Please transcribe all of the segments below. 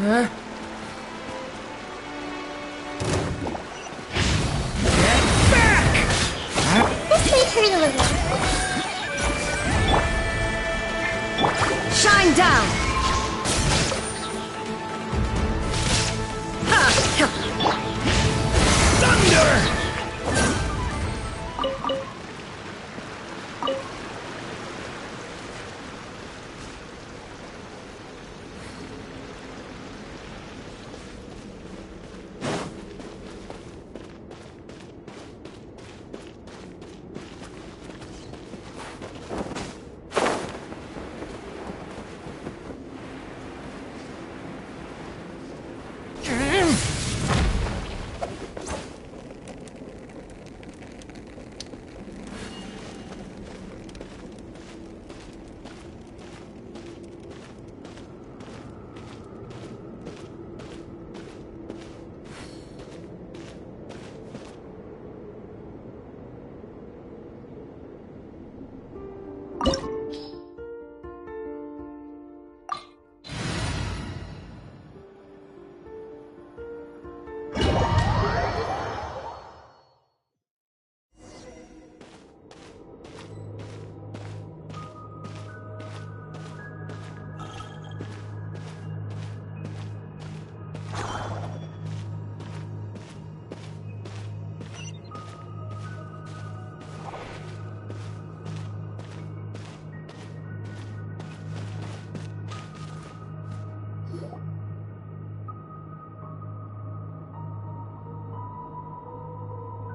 Huh? Get back! This may hurt a little. Shine down! Thunder!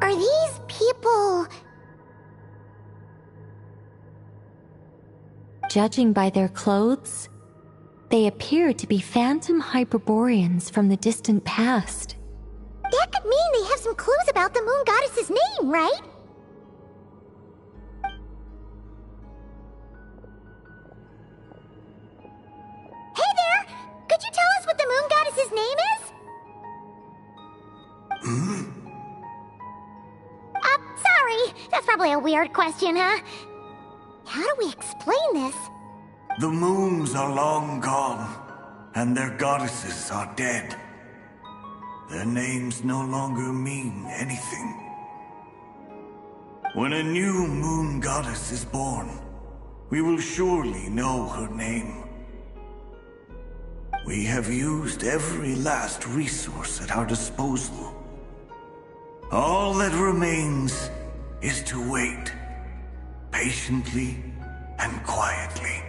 Are these people... Judging by their clothes, they appear to be phantom Hyperboreans from the distant past. That could mean they have some clues about the moon goddess's name, right? Hey there! Could you tell us what the moon goddess's name is? Sorry. That's probably a weird question, huh? How do we explain this? The moons are long gone, and their goddesses are dead. Their names no longer mean anything. When a new moon goddess is born, we will surely know her name. We have used every last resource at our disposal. All that remains is to wait, patiently and quietly.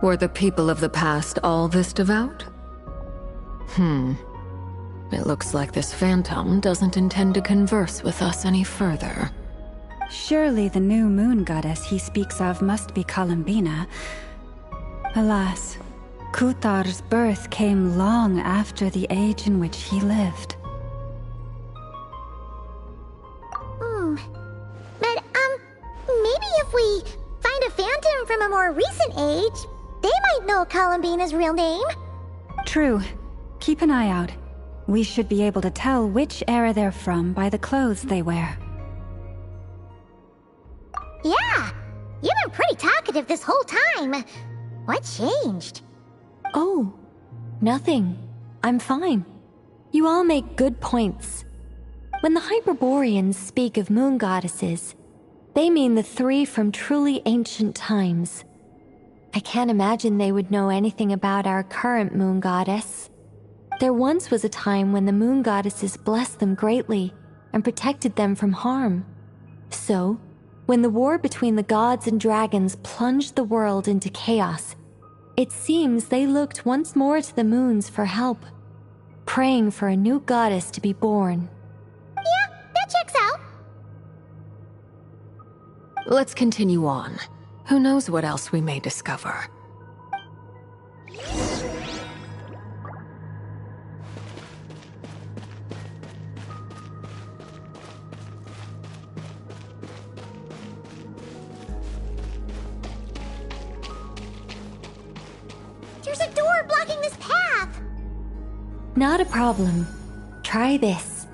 Were the people of the past all this devout? It looks like this phantom doesn't intend to converse with us any further. Surely the new moon goddess he speaks of must be Columbina. Alas, Kuthar's birth came long after the age in which he lived. But, maybe if we find a phantom from a more recent age, they might know Columbina's real name. True. Keep an eye out. We should be able to tell which era they're from by the clothes they wear. Yeah, you've been pretty talkative this whole time. What changed? Oh, nothing. I'm fine. You all make good points. When the Hyperboreans speak of moon goddesses, they mean the three from truly ancient times. I can't imagine they would know anything about our current moon goddess. There once was a time when the moon goddesses blessed them greatly and protected them from harm. So, When the war between the gods and dragons plunged the world into chaos, it seems they looked once more to the moons for help, praying for a new goddess to be born. Yeah, that checks out. Let's continue on. Who knows what else we may discover. There's a door blocking this path. Not a problem. Try this.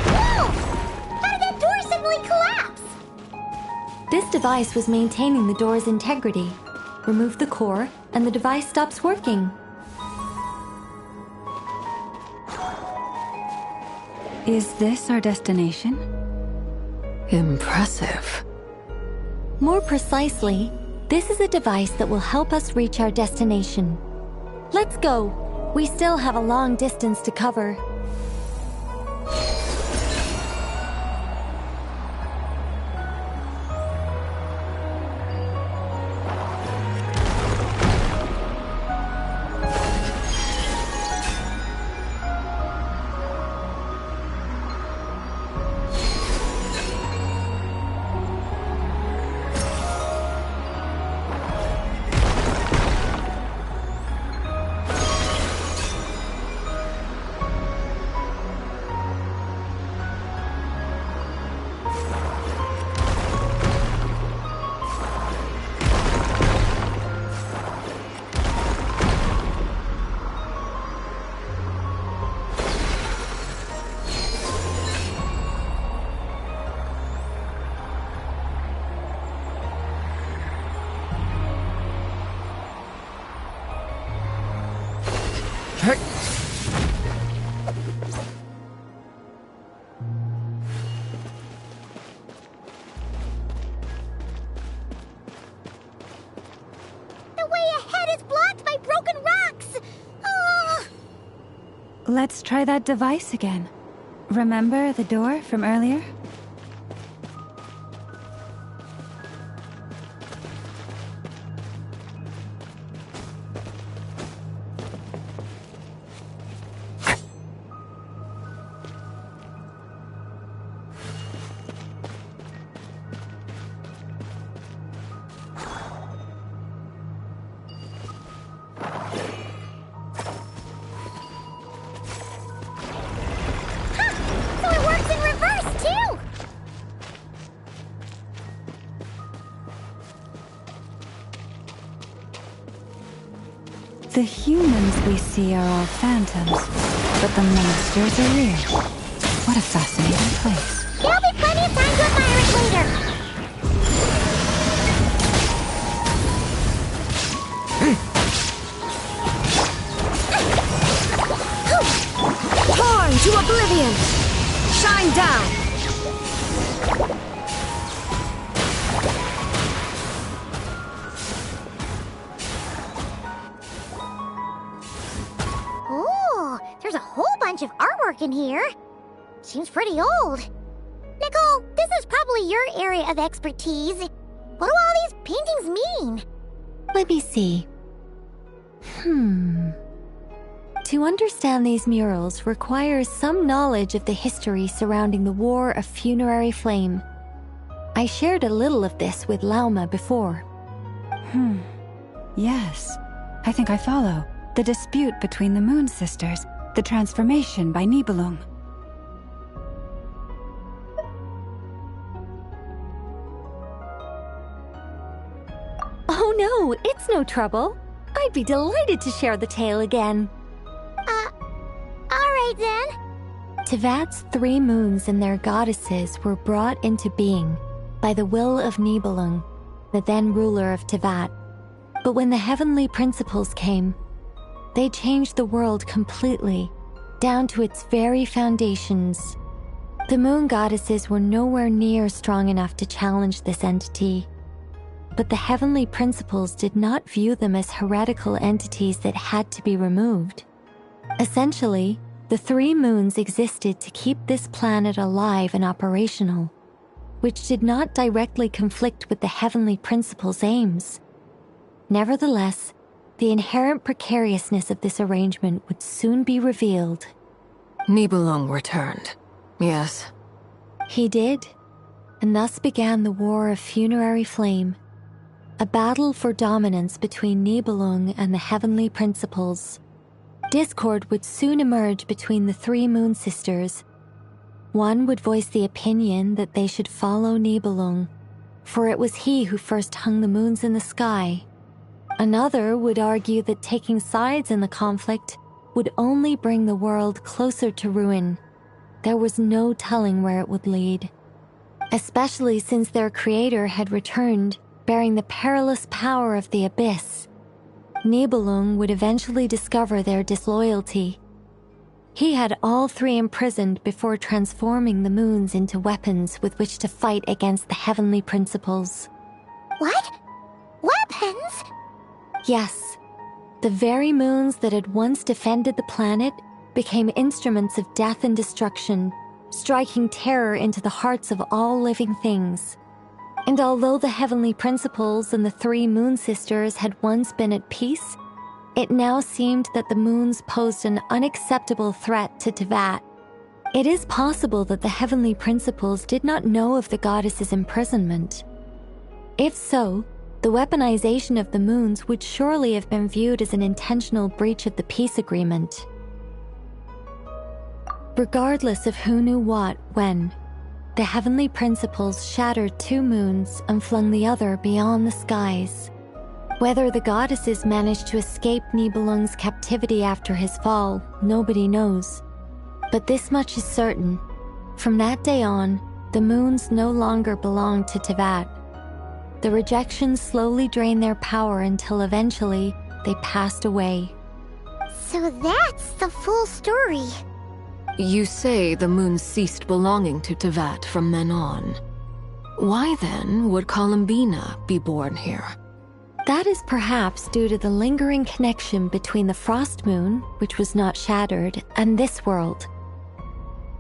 Whoa! How did that door suddenly collapse? This device was maintaining the door's integrity. Remove the core, and the device stops working. Is this our destination? Impressive. More precisely, this is a device that will help us reach our destination. Let's go. We still have a long distance to cover. The way ahead is blocked by broken rocks. Oh. Let's try that device again. Remember the door from earlier? So it works in reverse, too! The humans we see are all phantoms, but the monsters are real. What a fascinating place. There'll be plenty of time to admire it later. Torn to oblivion! Shine down! Ooh, there's a whole bunch of artwork in here. Seems pretty old. Nicole, this is probably your area of expertise. What do all these paintings mean? Let me see. To understand these murals requires some knowledge of the history surrounding the War of Funerary Flame. I shared a little of this with Lauma before. Yes, I think I follow. The dispute between the Moon Sisters, the transformation by Nibelung. Oh no, it's no trouble. I'd be delighted to share the tale again. Alright then. Tevat's 3 moons and their goddesses were brought into being by the will of Nibelung, the then ruler of Tevat. But when the heavenly principles came, they changed the world completely, down to its very foundations. The moon goddesses were nowhere near strong enough to challenge this entity. but the heavenly principles did not view them as heretical entities that had to be removed. Essentially, the 3 moons existed to keep this planet alive and operational, which did not directly conflict with the heavenly principles' aims. Nevertheless, the inherent precariousness of this arrangement would soon be revealed. Nibelung returned. Yes. He did, and thus began the War of Funerary Flame, a battle for dominance between Nibelung and the heavenly principles. Discord would soon emerge between the 3 moon sisters. One would voice the opinion that they should follow Nibelung, for it was he who first hung the moons in the sky. Another would argue that taking sides in the conflict would only bring the world closer to ruin. There was no telling where it would lead, especially since their creator had returned, bearing the perilous power of the abyss. Nibelung would eventually discover their disloyalty. He had all 3 imprisoned before transforming the moons into weapons with which to fight against the heavenly principles. What? Weapons? Yes, the very moons that had once defended the planet became instruments of death and destruction, striking terror into the hearts of all living things. And although the heavenly principles and the 3 moon sisters had once been at peace, it now seemed that the moons posed an unacceptable threat to Teyvat. It is possible that the heavenly principles did not know of the goddess's imprisonment. If so, the weaponization of the moons would surely have been viewed as an intentional breach of the peace agreement. Regardless of who knew what, when, the heavenly principles shattered 2 moons and flung the other beyond the skies. Whether the goddesses managed to escape Nibelung's captivity after his fall, nobody knows. But this much is certain. From that day on, the moons no longer belonged to Teyvat. The rejections slowly drained their power until eventually they passed away. So that's the full story. You say the moons ceased belonging to Teyvat from then on. Why then would Columbina be born here? That is perhaps due to the lingering connection between the Frost Moon, which was not shattered, and this world.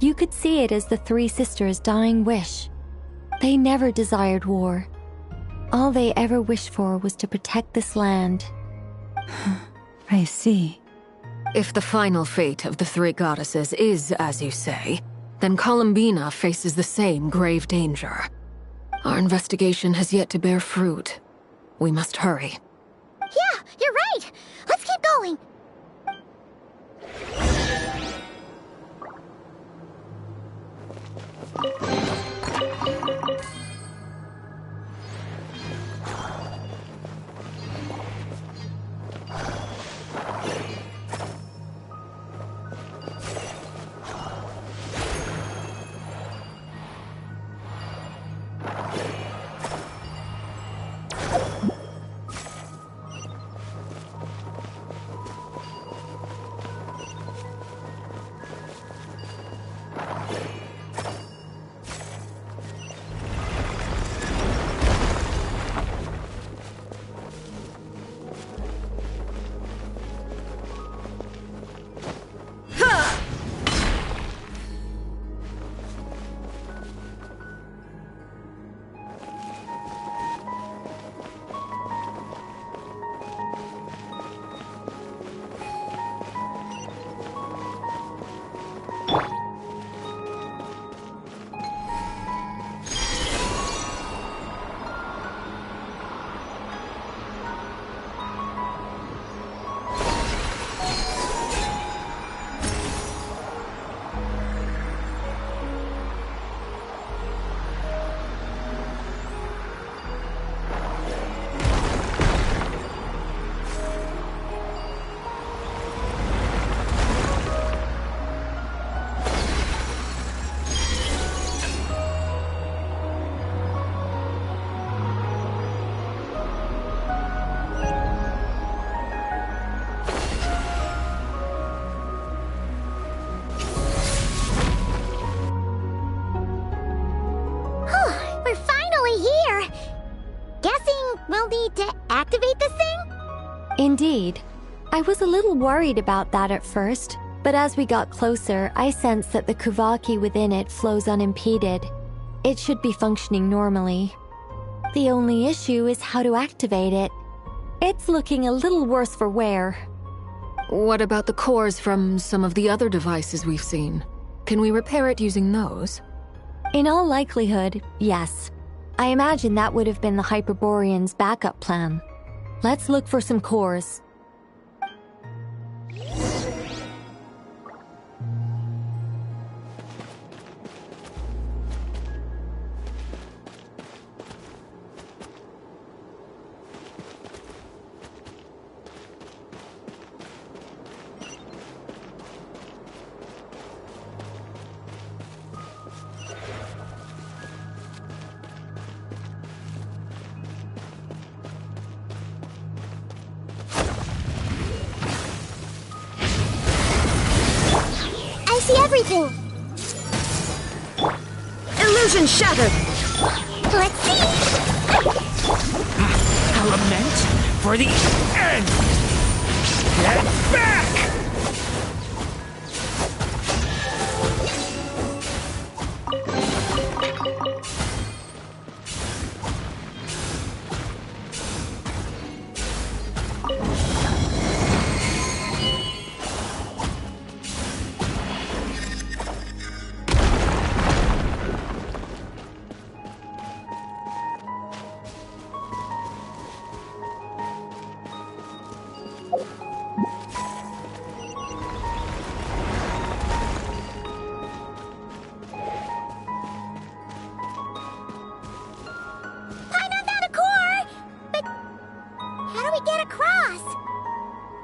You could see it as the 3 sisters' dying wish. They never desired war. All they ever wished for was to protect this land. I see. If the final fate of the 3 goddesses is as you say, then Columbina faces the same grave danger. Our investigation has yet to bear fruit. We must hurry. Yeah, you're right. Let's keep going. Indeed. I was a little worried about that at first, but as we got closer, I sensed that the Kuvaki within it flows unimpeded. It should be functioning normally. The only issue is how to activate it. It's looking a little worse for wear. What about the cores from some of the other devices we've seen? Can we repair it using those? In all likelihood, yes. I imagine that would have been the Hyperborean's backup plan. Let's look for some cores. I see everything! Illusion shattered! Let's see! A lament for the end! Get back!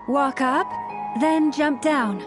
Walk up, then jump down.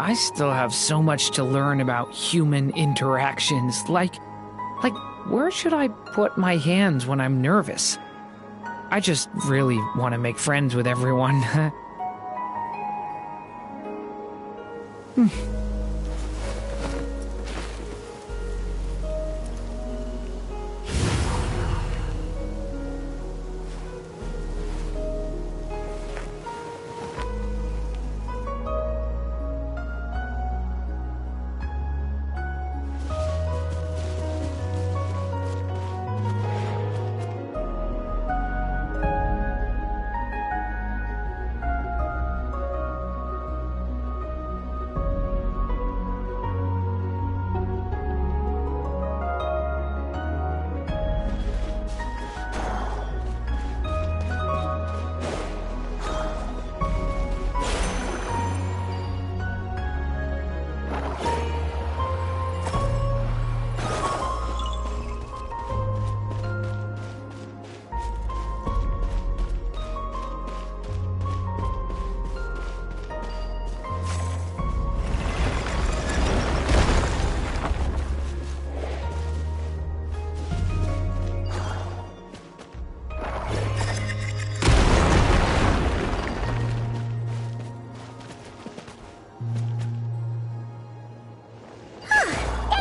I still have so much to learn about human interactions. Like, where should I put my hands when I'm nervous? I just really want to make friends with everyone.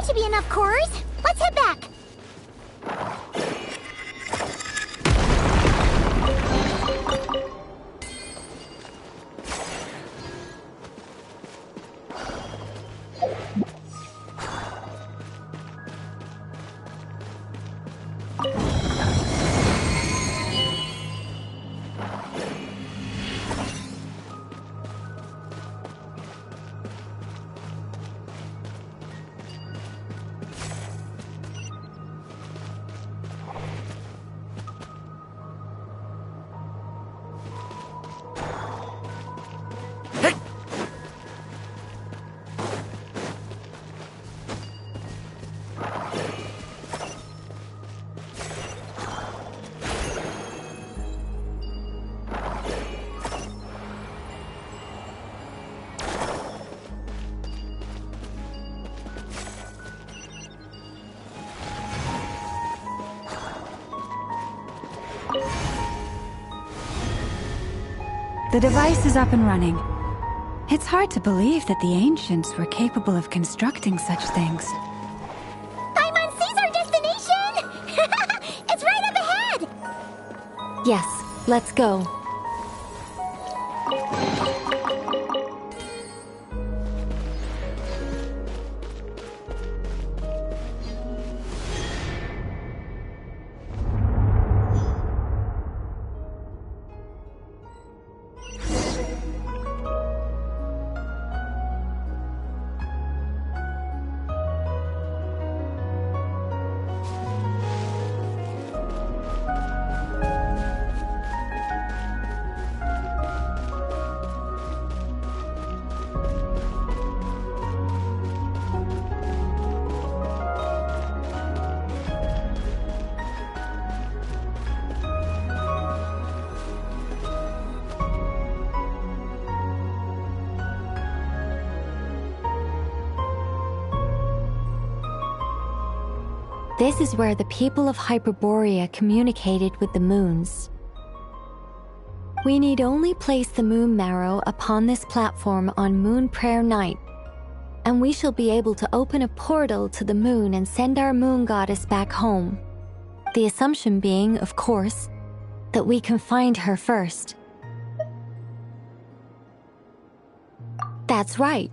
should be enough cores. Let's head back. The device is up and running. It's hard to believe that the ancients were capable of constructing such things. Paimon sees our destination! It's right up ahead! Yes, let's go. This is where the people of Hyperborea communicated with the moons. We need only place the moon marrow upon this platform on Moon Prayer Night, and we shall be able to open a portal to the moon and send our moon goddess back home. The assumption being, of course, that we can find her first. That's right.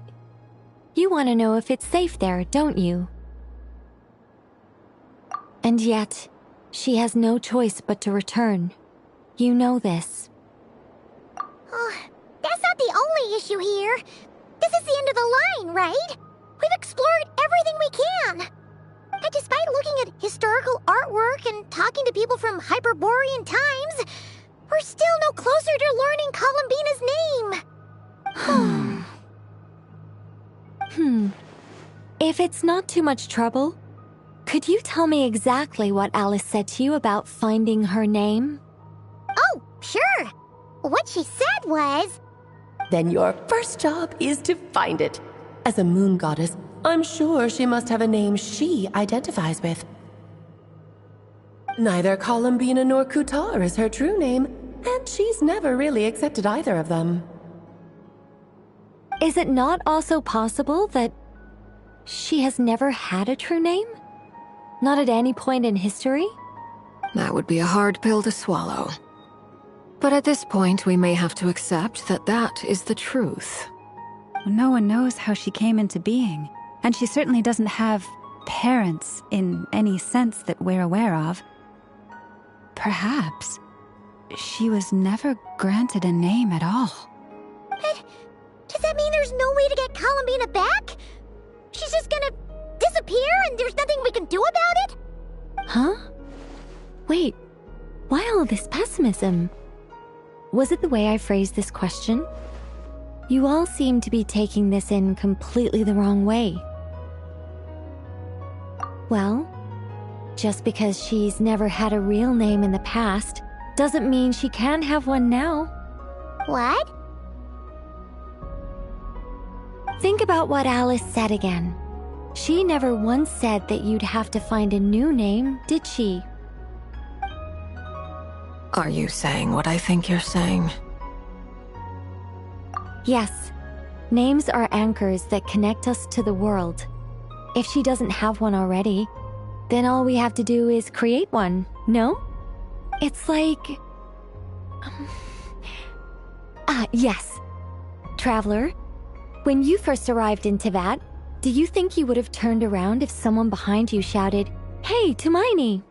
You want to know if it's safe there, don't you? And yet, she has no choice but to return. You know this. Oh, that's not the only issue here. This is the end of the line, right? We've explored everything we can. And despite looking at historical artwork and talking to people from Hyperborean times, we're still no closer to learning Columbina's name. If it's not too much trouble, could you tell me exactly what Alice said to you about finding her name? Oh, sure. What she said was... Then your first job is to find it. As a moon goddess, I'm sure she must have a name she identifies with. Neither Columbina nor Kutar is her true name, and she's never really accepted either of them. Is it not also possible that she has never had a true name? Not at any point in history? That would be a hard pill to swallow. But at this point, we may have to accept that that is the truth. No one knows how she came into being, and she certainly doesn't have parents in any sense that we're aware of. Perhaps she was never granted a name at all. But does that mean there's no way to get Columbina back? She's just gonna disappear and there's nothing we can do about it? Huh? Wait, why all this pessimism? Was it the way I phrased this question? You all seem to be taking this in completely the wrong way. Well, just because she's never had a real name in the past doesn't mean she can't have one now. What? Think about what Alice said again. She never once said that you'd have to find a new name, did she? Are you saying what I think you're saying? Yes. Names are anchors that connect us to the world. If she doesn't have one already, then all we have to do is create one, no? It's like... yes. Traveler, when you first arrived in Teyvat, do you think you would have turned around if someone behind you shouted, "Hey, Tumaini"?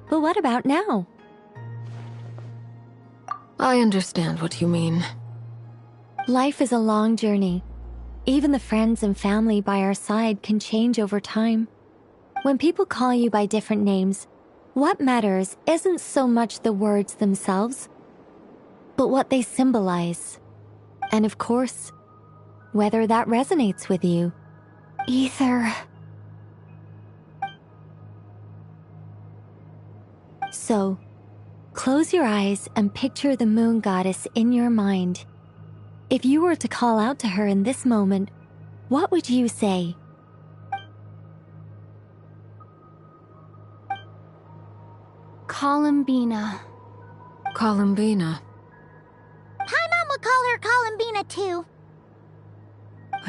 But what about now? I understand what you mean. Life is a long journey. Even the friends and family by our side can change over time. When people call you by different names, what matters isn't so much the words themselves, but what they symbolize. And of course, whether that resonates with you. Ether. So, close your eyes and picture the moon goddess in your mind. If you were to call out to her in this moment, what would you say? Columbina. Columbina. Paimon would call her Columbina too.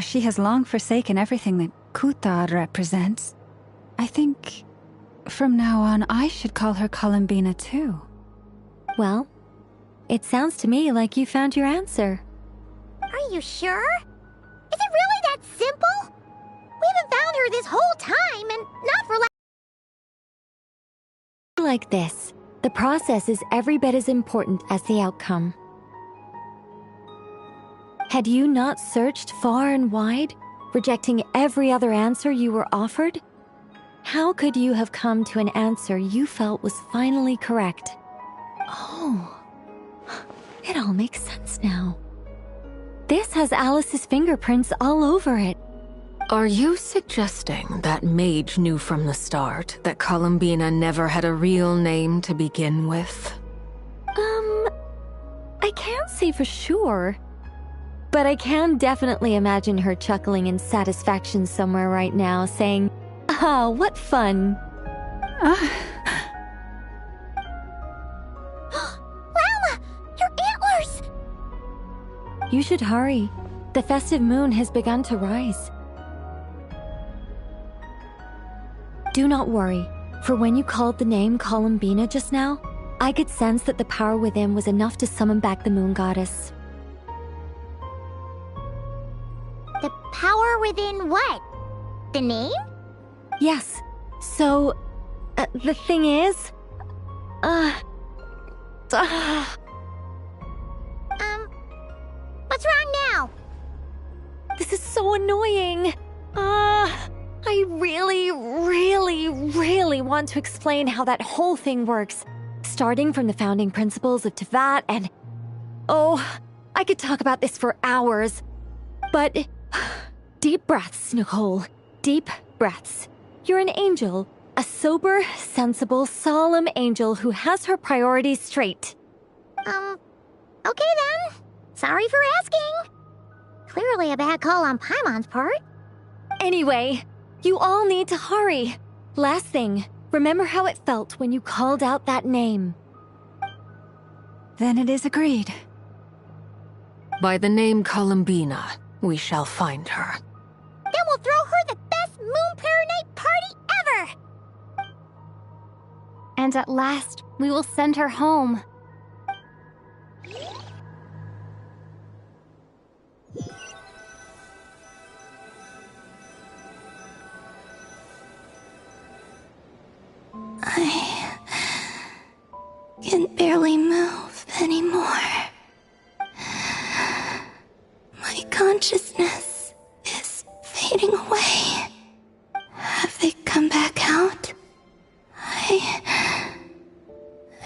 She has long forsaken everything that Kutar represents. I think from now on I should call her Columbina too. Well, it sounds to me like you found your answer. Are you sure? Is it really that simple? We haven't found her this whole time, and not for Like this, the process is every bit as important as the outcome. Had you not searched far and wide, rejecting every other answer you were offered? How could you have come to an answer you felt was finally correct? Oh, it all makes sense now. This has Alice's fingerprints all over it. Are you suggesting that Mage knew from the start that Columbina never had a real name to begin with? I can't say for sure. But I can definitely imagine her chuckling in satisfaction somewhere right now, saying, "Ah, what fun." Llama! Your antlers! You should hurry. The festive moon has begun to rise. Do not worry, for when you called the name Columbina just now, I could sense that the power within was enough to summon back the moon goddess. The power within what? The name? Yes. So, the thing is... What's wrong now? This is so annoying. I really want to explain how that whole thing works. Starting from the founding principles of Teyvat and... Oh, I could talk about this for hours. But... Deep breaths, Nicole. Deep breaths. You're an angel. A sober, sensible, solemn angel who has her priorities straight. Okay then. Sorry for asking. Clearly a bad call on Paimon's part. Anyway, you all need to hurry. Last thing, remember how it felt when you called out that name. Then it is agreed. By the name Columbina, we shall find her. Then we'll throw her the best Moon Prayer Night party ever! And at last, we will send her home. I can barely move anymore. My consciousness is fading away. Have they come back out?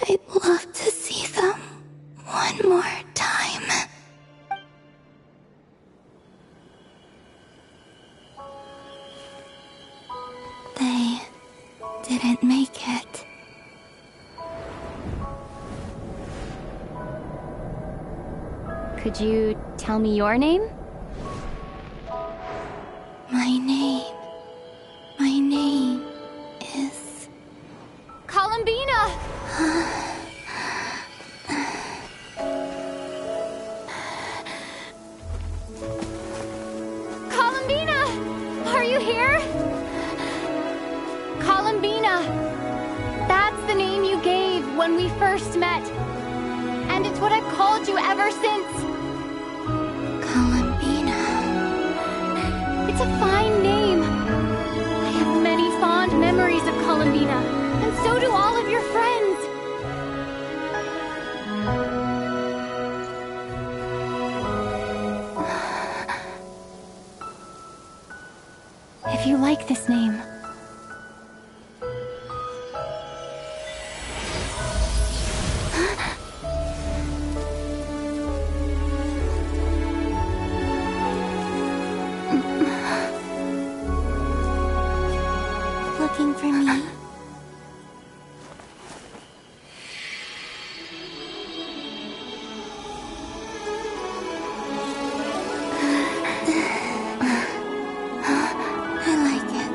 I'd love to see them one more time. They didn't make it. Could you tell me your name? My name is... Columbina! Columbina! you hear? Columbina. That's the name you gave when we first met. And it's what I've called you ever since. Columbina. It's a fine name. I have many fond memories of Columbina, and so do all of your friends. If you like this name, Looking for me? I like it.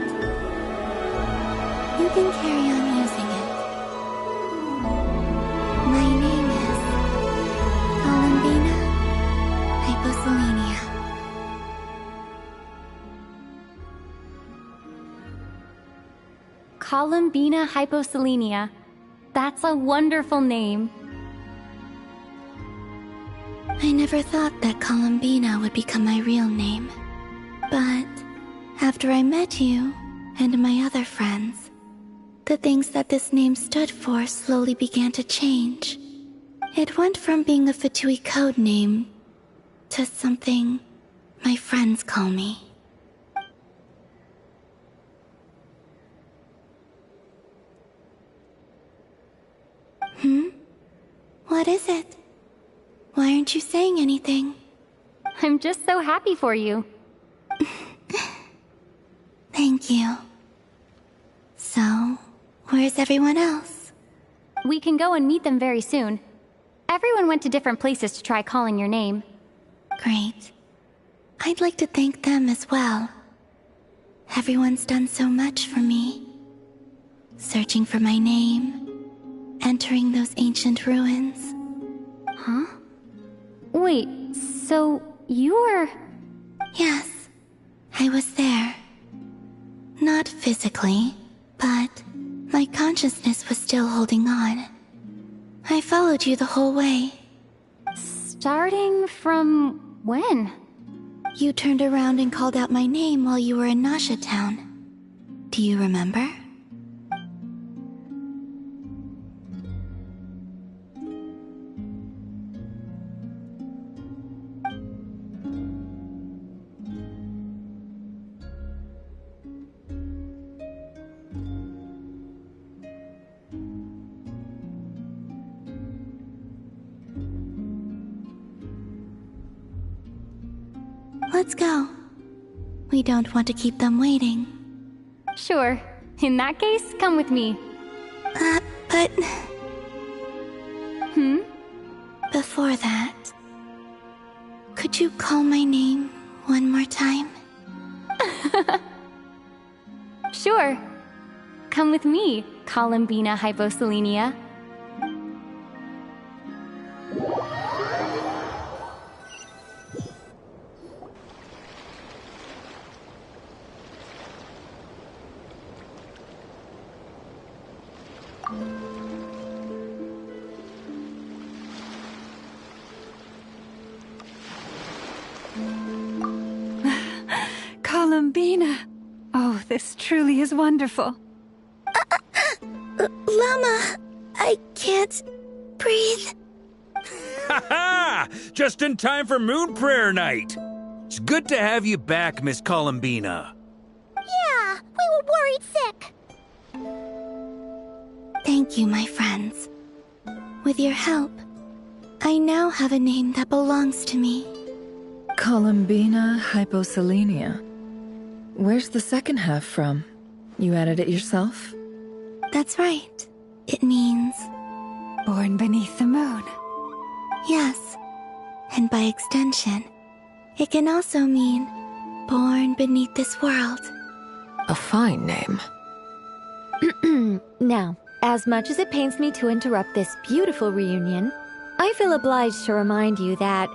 You can carry on using it. My name is Columbina Hyposelenia. Columbina Hyposelenia. That's a wonderful name. I never thought that Columbina would become my real name. But after I met you and my other friends, the things that this name stood for slowly began to change. It went from being a Fatui code name to something my friends call me. What is it? Why aren't you saying anything? I'm just so happy for you. Thank you. So, where's everyone else? We can go and meet them very soon. Everyone went to different places to try calling your name. Great. I'd like to thank them as well. Everyone's done so much for me. Searching for my name, entering those ancient ruins. Huh? Wait, so you were... Yes, I was there. Not physically, but my consciousness was still holding on. I followed you the whole way. Starting from when? You turned around and called out my name while you were in Nasha Town. Do you remember? Let's go. We don't want to keep them waiting. Sure. In that case, come with me. But... Hmm? Before that... Could you call my name one more time? Sure. Come with me, Columbina Hyposelenia. Columbina! Oh, this truly is wonderful. Llama, I can't breathe. Ha ha! Just in time for Moon Prayer Night! It's good to have you back, Miss Columbina. Yeah, we were worried sick. Thank you, my friends. With your help, I now have a name that belongs to me. Columbina Hyposelenia. Where's the second half from? You added it yourself? That's right. It means... Born beneath the moon. Yes. And by extension, it can also mean born beneath this world. A fine name. Now, as much as it pains me to interrupt this beautiful reunion, I feel obliged to remind you that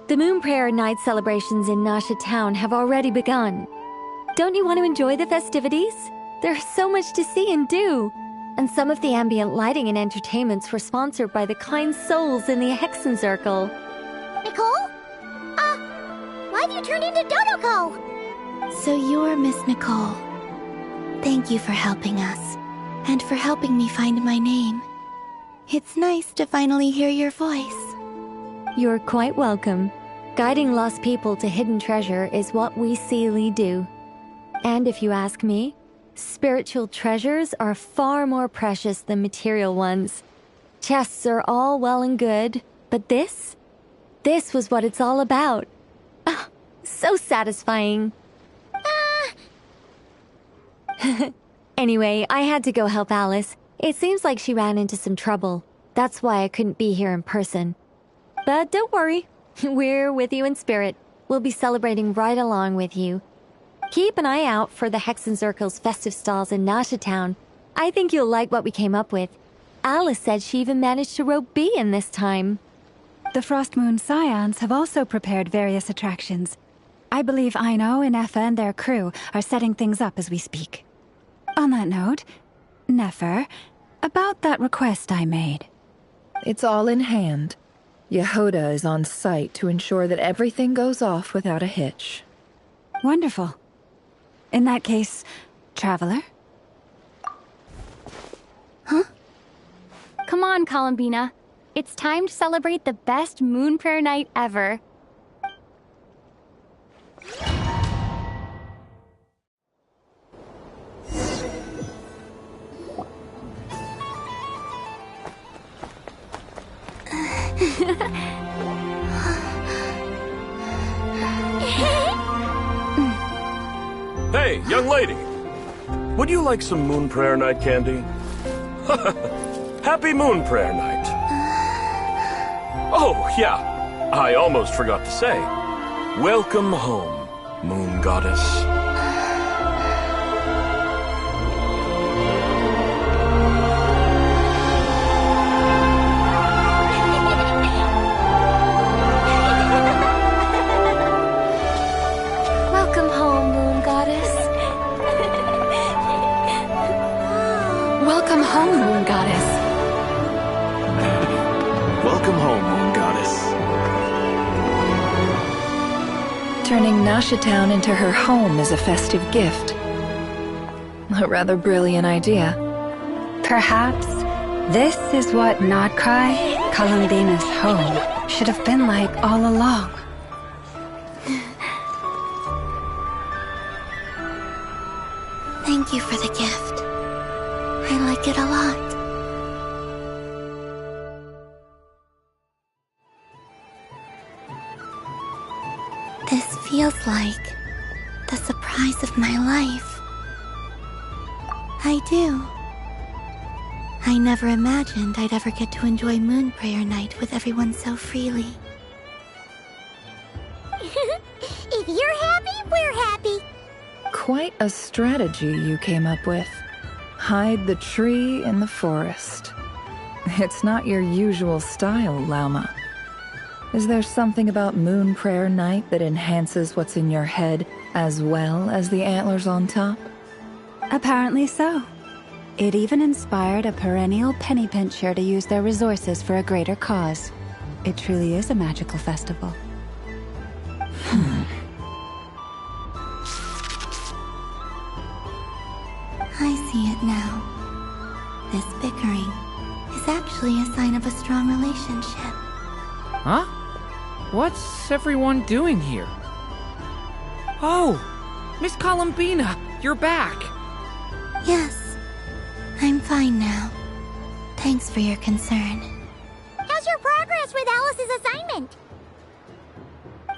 the Moon Prayer Night celebrations in Nasha Town have already begun. Don't you want to enjoy the festivities? There's so much to see and do. And some of the ambient lighting and entertainments were sponsored by the kind souls in the Hexen Circle. Nicole? Why have you turned into Dodoko? So you're Miss Nicole. Thank you for helping us, and for helping me find my name. It's nice to finally hear your voice. You're quite welcome. Guiding lost people to hidden treasure is what we Seelie do. And if you ask me, spiritual treasures are far more precious than material ones. Chests are all well and good, but this was what it's all about. Ah, so satisfying. Anyway, I had to go help Alice. It seems like she ran into some trouble. That's why I couldn't be here in person. But don't worry, we're with you in spirit. We'll be celebrating right along with you. Keep an eye out for the Hexen Circle's festive stalls in Nasha Town. I think you'll like what we came up with. Alice said she even managed to rope B in this time. The Frost Moon Scions have also prepared various attractions. I believe Aino, Ineffa, and their crew are setting things up as we speak. On that note, Nefer, about that request I made. It's all in hand. Yehoda is on site to ensure that everything goes off without a hitch. Wonderful. In that case, Traveler? Huh? Come on, Columbina. It's time to celebrate the best Moon Prayer Night ever. Hey, young lady. Would you like some Moon Prayer Night candy? Happy Moon Prayer Night. Oh, yeah. I almost forgot to say. Welcome home, Moon Goddess. Welcome home, Moon Goddess. Welcome home, Moon Goddess. Welcome home, Moon Goddess. Turning Nasha Town into her home is a festive gift. A rather brilliant idea. Perhaps this is what Notcry, Columbina's home, should have been like all along. Thank you for the gift. I like it a lot. This feels like the surprise of my life. I do. I never imagined I'd ever get to enjoy Moon Prayer Night with everyone so freely. If you're happy, we're happy. Quite a strategy you came up with. Hide the tree in the forest. It's not your usual style, Lauma. Is there something about Moon Prayer Night that enhances what's in your head as well as the antlers on top? Apparently so. It even inspired a perennial penny pincher to use their resources for a greater cause. It truly is a magical festival. I see it now. This bickering is actually a sign of a strong relationship. Huh? What's everyone doing here? Oh! Miss Columbina, you're back! Yes, I'm fine now. Thanks for your concern. How's your progress with Alice's assignment?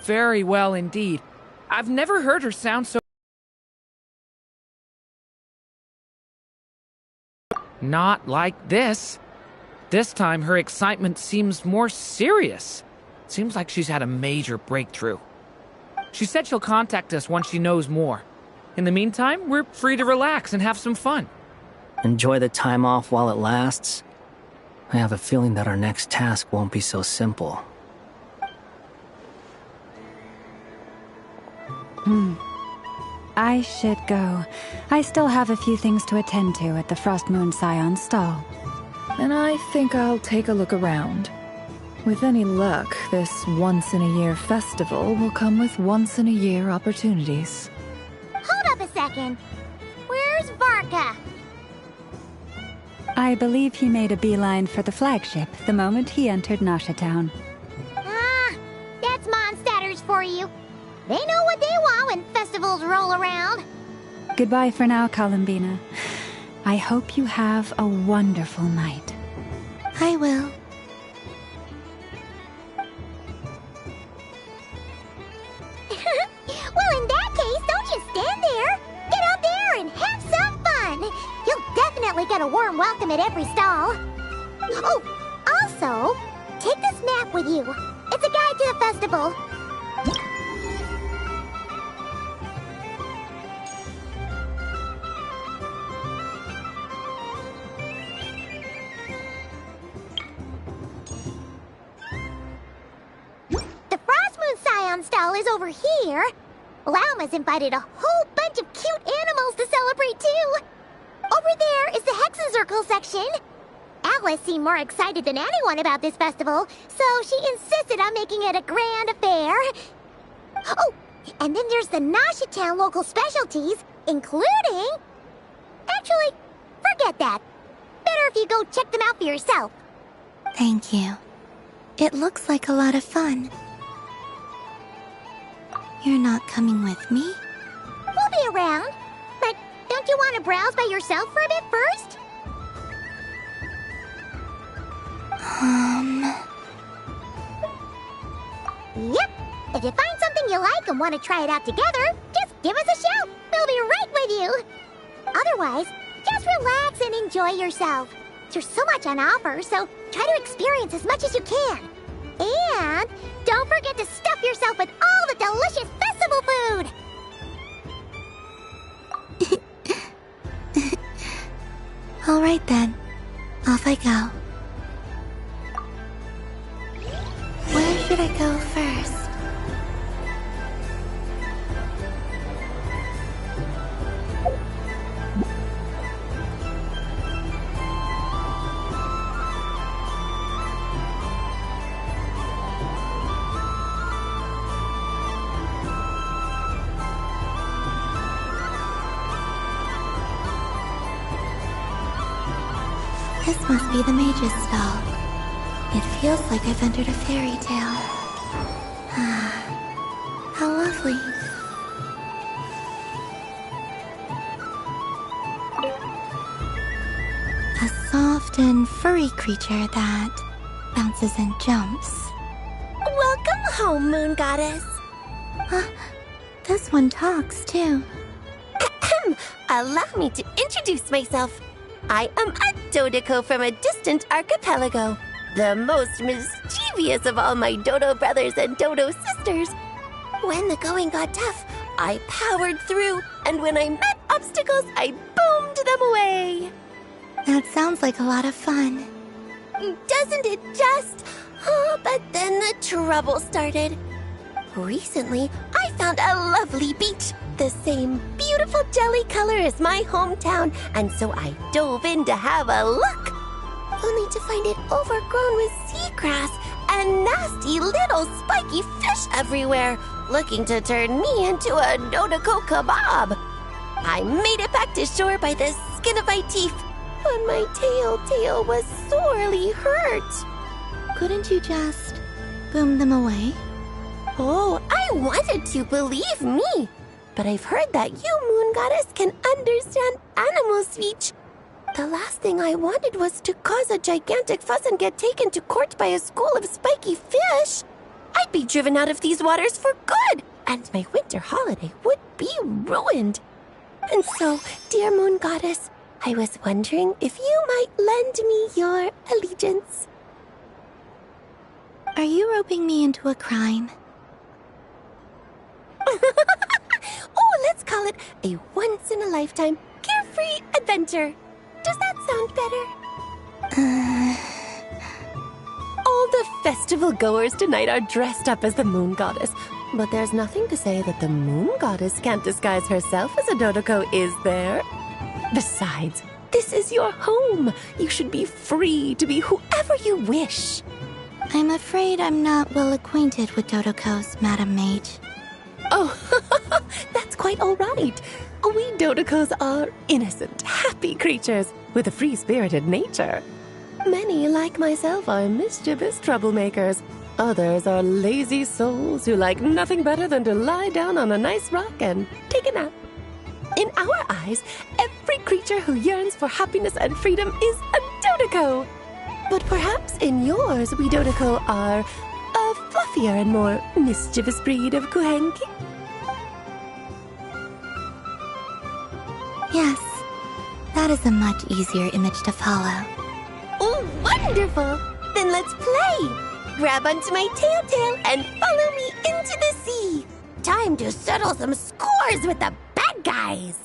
Very well indeed. I've never heard her sound so... Not like this. This time her excitement seems more serious. Seems like she's had a major breakthrough. She said she'll contact us once she knows more. In the meantime, we're free to relax and have some fun. Enjoy the time off while it lasts. I have a feeling that our next task won't be so simple. I should go. I still have a few things to attend to at the Frost Moon Scion stall. And I think I'll take a look around. With any luck, this once-in-a-year festival will come with once-in-a-year opportunities. Hold up a second. Where's Varka? I believe he made a beeline for the flagship the moment he entered Nasha Town. Ah, that's Mondstadters for you. They know what they want when festivals roll around. Goodbye for now, Columbina. I hope you have a wonderful night. I will. Well, in that case, don't you stand there. Get out there and have some fun. You'll definitely get a warm welcome at every stall. Oh, also, take this map with you. It's a guide to the festival. The Frost Moon Scion stall is over here. Lauma's invited a whole bunch of cute animals to celebrate too. Over there is the Hexen Circle section. Alice seemed more excited than anyone about this festival, so she insisted on making it a grand affair. Oh, and then there's the Nasha Town local specialties, including... Actually, forget that. Better if you go check them out for yourself. Thank you. It looks like a lot of fun. You're not coming with me? We'll be around. But don't you want to browse by yourself for a bit first? Yep. If you find something you like and want to try it out together, just give us a shout. We'll be right with you. Otherwise, just relax and enjoy yourself. There's so much on offer, so try to experience as much as you can. And don't forget to stuff yourself with all the delicious festival food. All right then. Off I go. Where should I go first? This must be the mage's stall. It feels like I've entered a fairy tale. How lovely. A soft and furry creature that bounces and jumps. Welcome home, Moon Goddess. This one talks too. Allow me to introduce myself. I am a Dodico from a distant archipelago, the most mischievous of all my Dodo brothers and Dodo sisters. When the going got tough, I powered through, and when I met obstacles, I boomed them away. That sounds like a lot of fun. Doesn't it just? Oh, but then the trouble started. Recently, I found a lovely beach, the same beautiful jelly color as my hometown, and so I dove in to have a look. Only to find it overgrown with seagrass and nasty little spiky fish everywhere, looking to turn me into a Dodico kebab. I made it back to shore by the skin of my teeth, but my tail was sorely hurt. Couldn't you just boom them away? Oh, I wanted to, believe me. But I've heard that you, Moon Goddess, can understand animal speech. The last thing I wanted was to cause a gigantic fuss and get taken to court by a school of spiky fish. I'd be driven out of these waters for good, and my winter holiday would be ruined. And so, dear Moon Goddess, I was wondering if you might lend me your allegiance. Are you roping me into a crime? Oh, let's call it a once-in-a-lifetime carefree adventure. Does that sound better? All the festival goers tonight are dressed up as the Moon Goddess. But there's nothing to say that the moon goddess can't disguise herself as a Dodoko, is there? Besides, this is your home. You should be free to be whoever you wish. I'm afraid I'm not well acquainted with Dodokos, Madam Mage. Oh, that's quite all right. We Dodokos are innocent, happy creatures with a free-spirited nature. Many, like myself, are mischievous troublemakers. Others are lazy souls who like nothing better than to lie down on a nice rock and take a nap. In our eyes, every creature who yearns for happiness and freedom is a Dodoko. But perhaps in yours, we Dodoko are a fluffier and more mischievous breed of Kuhenki? Yes, that is a much easier image to follow. Oh, wonderful! Then let's play! Grab onto my tail and follow me into the sea! Time to settle some scores with the bad guys!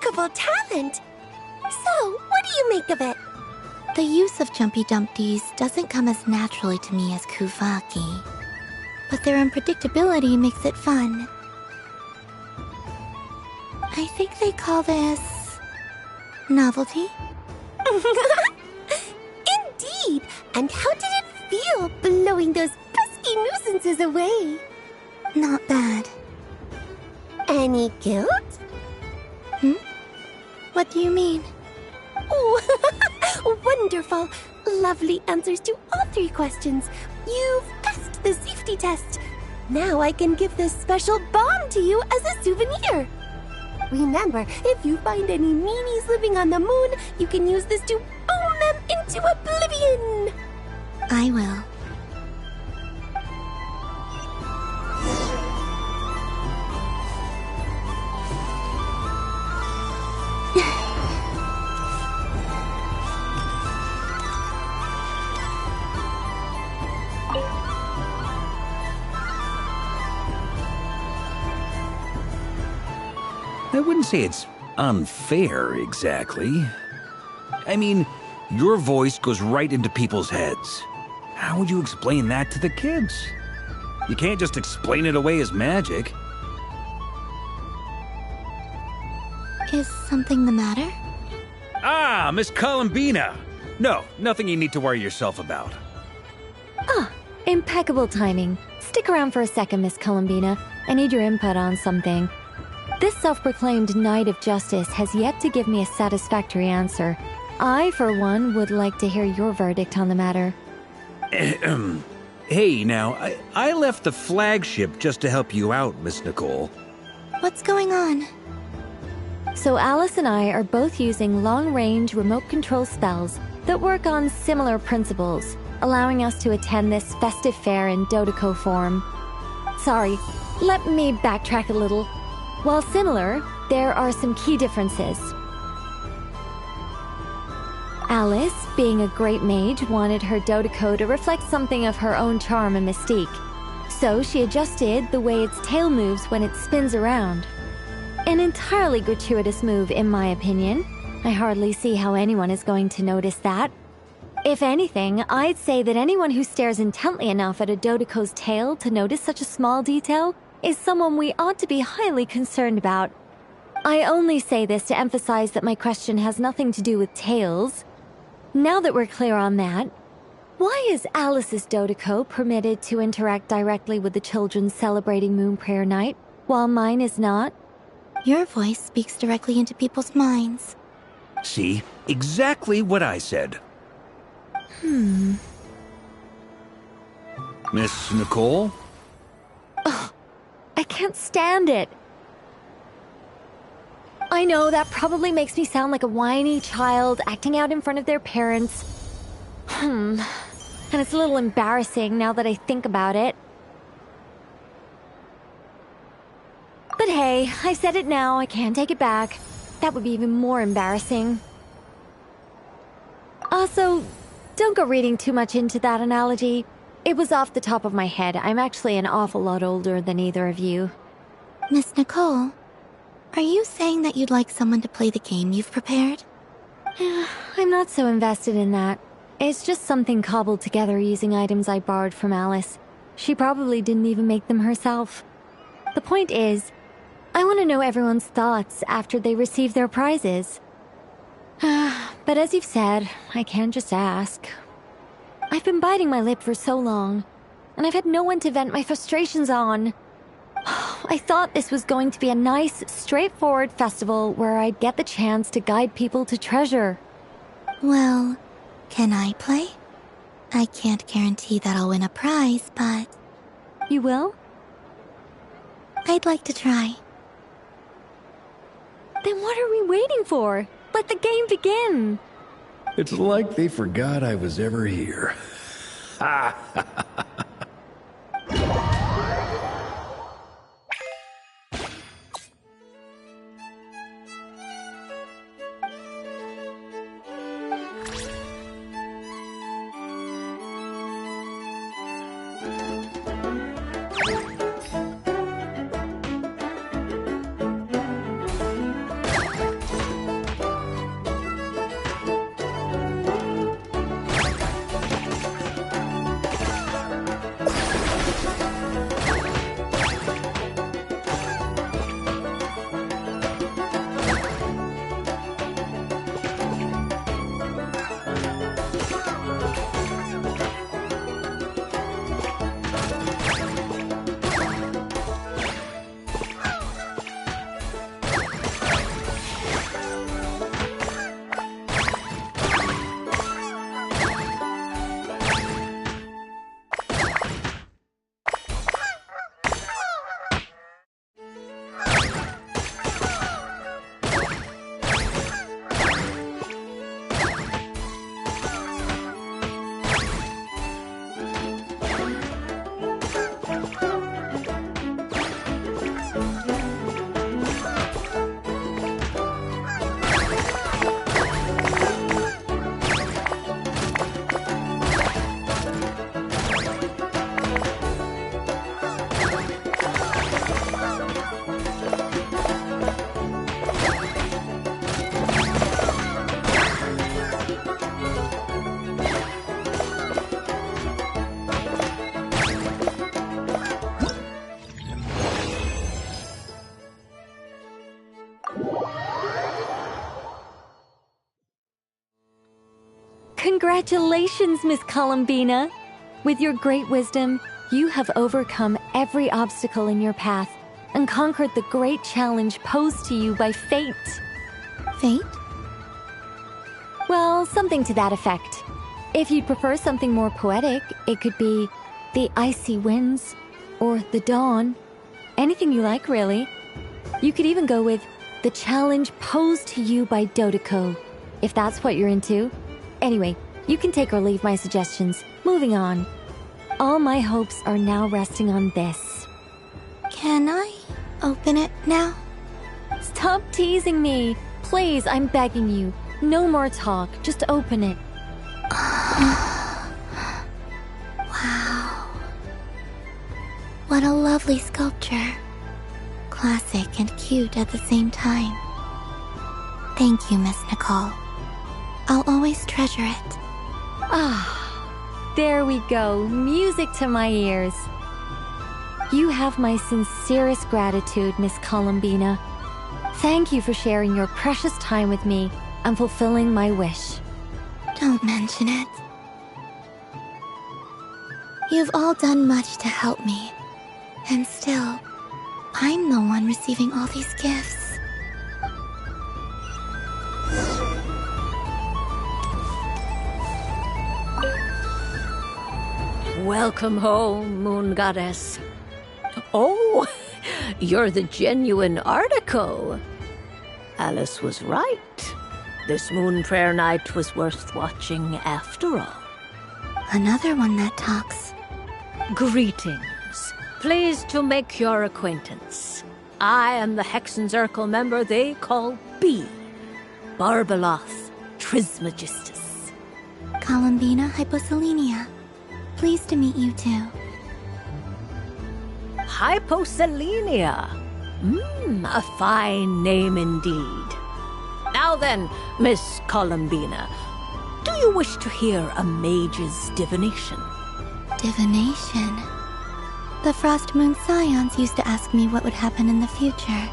Remarkable talent! So, what do you make of it? The use of Jumpy Dumpties doesn't come as naturally to me as Kuvaki, but their unpredictability makes it fun. I think they call this... novelty? Indeed! And how did it feel blowing those pesky nuisances away? Not bad. Any guilt? What do you mean? Oh, wonderful! Lovely answers to all 3 questions. You've passed the safety test. Now I can give this special bomb to you as a souvenir. Remember, if you find any meanies living on the moon, you can use this to boom them into oblivion. I will. I wouldn't say it's unfair, exactly. I mean, your voice goes right into people's heads. How would you explain that to the kids? You can't just explain it away as magic. Is something the matter? Ah, Miss Columbina! No, nothing you need to worry yourself about. Ah, impeccable timing. Stick around for a second, Miss Columbina. I need your input on something. This self-proclaimed Knight of Justice has yet to give me a satisfactory answer. I, for one, would like to hear your verdict on the matter. Hey, now, I left the flagship just to help you out, Miss Nicole. What's going on? So Alice and I are both using long-range remote control spells that work on similar principles, allowing us to attend this festive fair in Dodoco form. Sorry, let me backtrack a little. While similar, there are some key differences. Alice, being a great mage, wanted her Dodoco to reflect something of her own charm and mystique. So she adjusted the way its tail moves when it spins around. An entirely gratuitous move, in my opinion. I hardly see how anyone is going to notice that. If anything, I'd say that anyone who stares intently enough at a Dodoco's tail to notice such a small detail is someone we ought to be highly concerned about. I only say this to emphasize that my question has nothing to do with tails. Now that we're clear on that, why is Alice's Dodoco permitted to interact directly with the children celebrating Moon Prayer Night, while mine is not? Your voice speaks directly into people's minds. See? Exactly what I said. Miss Nicole? Ugh, I can't stand it. I know that probably makes me sound like a whiny child acting out in front of their parents. And it's a little embarrassing now that I think about it. But hey, I said it now, I can't take it back. That would be even more embarrassing. Also, don't go reading too much into that analogy. It was off the top of my head. I'm actually an awful lot older than either of you. Miss Nicole, are you saying that you'd like someone to play the game you've prepared? I'm not so invested in that. It's just something cobbled together using items I borrowed from Alice. She probably didn't even make them herself. The point is, I want to know everyone's thoughts after they receive their prizes. But as you've said, I can't just ask. I've been biting my lip for so long, and I've had no one to vent my frustrations on. I thought this was going to be a nice, straightforward festival where I'd get the chance to guide people to treasure. Well, can I play? I can't guarantee that I'll win a prize, but... You will? I'd like to try. Then what are we waiting for? Let the game begin! It's like they forgot I was ever here. Congratulations, Miss Columbina! With your great wisdom, you have overcome every obstacle in your path and conquered the great challenge posed to you by fate. Fate? Well, something to that effect. If you'd prefer something more poetic, it could be the icy winds or the dawn. Anything you like, really. You could even go with the challenge posed to you by Dodeko, if that's what you're into. Anyway, you can take or leave my suggestions. Moving on. All my hopes are now resting on this. Can I open it now? Stop teasing me. Please, I'm begging you. No more talk. Just open it. Wow. What a lovely sculpture. Classic and cute at the same time. Thank you, Miss Nicole. I'll always treasure it. Ah, there we go. Music to my ears. You have my sincerest gratitude, Miss Columbina. Thank you for sharing your precious time with me and fulfilling my wish. Don't mention it. You've all done much to help me. And still, I'm the one receiving all these gifts. Welcome home, Moon Goddess. Oh, you're the genuine article. Alice was right. This Moon Prayer Night was worth watching after all. Another one that talks. Greetings. Pleased to make your acquaintance. I am the Hexenzirkel member they call B. Barbeloth Trismegistus. Columbina Hyposelenia. Pleased to meet you too. Hyposelenia. A fine name indeed. Now then, Miss Columbina, do you wish to hear a mage's divination? Divination? The Frost Moon Scions used to ask me what would happen in the future.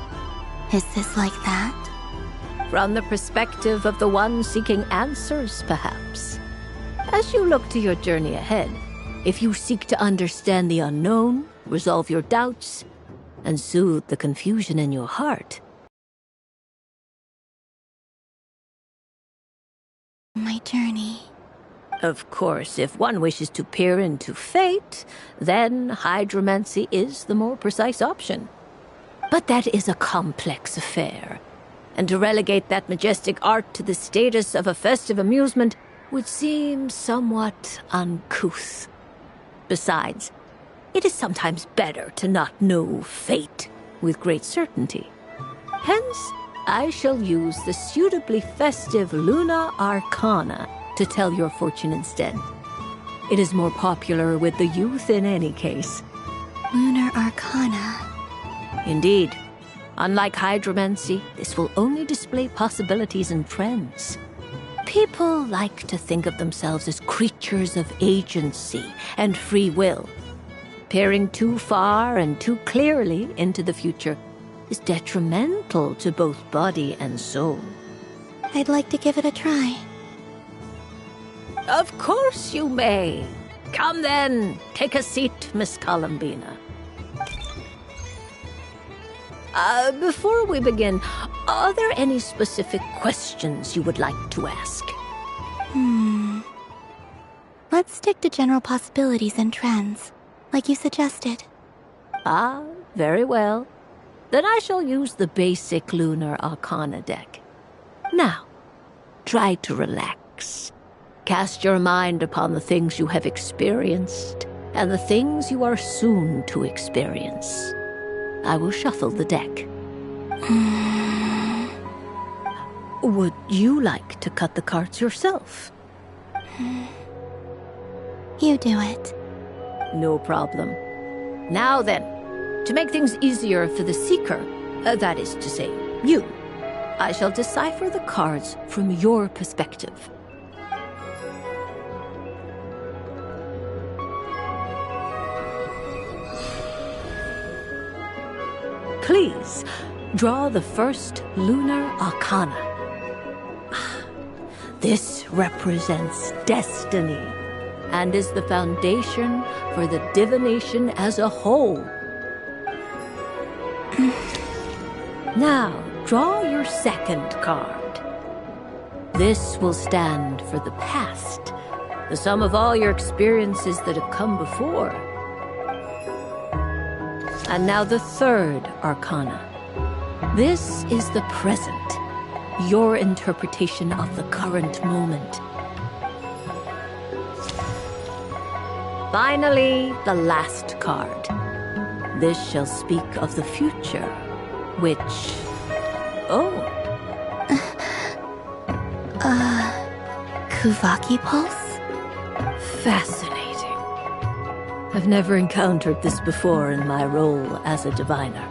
Is this like that? From the perspective of the one seeking answers, perhaps. As you look to your journey ahead, if you seek to understand the unknown, resolve your doubts, and soothe the confusion in your heart. My journey. Of course, if one wishes to peer into fate, then hydromancy is the more precise option. But that is a complex affair, and to relegate that majestic art to the status of a festive amusement would seem somewhat uncouth. Besides, it is sometimes better to not know fate with great certainty. Hence, I shall use the suitably festive Luna Arcana to tell your fortune instead. It is more popular with the youth in any case. Lunar Arcana. Indeed. Unlike hydromancy, this will only display possibilities and trends. People like to think of themselves as creatures of agency and free will. Peering too far and too clearly into the future is detrimental to both body and soul. I'd like to give it a try. Of course you may. Come then, take a seat, Miss Columbina. Before we begin, are there any specific questions you would like to ask? Let's stick to general possibilities and trends, like you suggested. Ah, very well. Then I shall use the basic Lunar Arcana deck. Now, try to relax. Cast your mind upon the things you have experienced and the things you are soon to experience. I will shuffle the deck. Would you like to cut the cards yourself? You do it. No problem. Now then, to make things easier for the seeker, that is to say, you, I shall decipher the cards from your perspective. Please, draw the first Lunar Arcana. This represents destiny and is the foundation for the divination as a whole. Now, draw your second card. This will stand for the past, the sum of all your experiences that have come before. And now the third Arcana. This is the present. Your interpretation of the current moment. Finally, the last card. This shall speak of the future, which... Oh. Kuvaki Pulse? Fascinating. I've never encountered this before in my role as a diviner.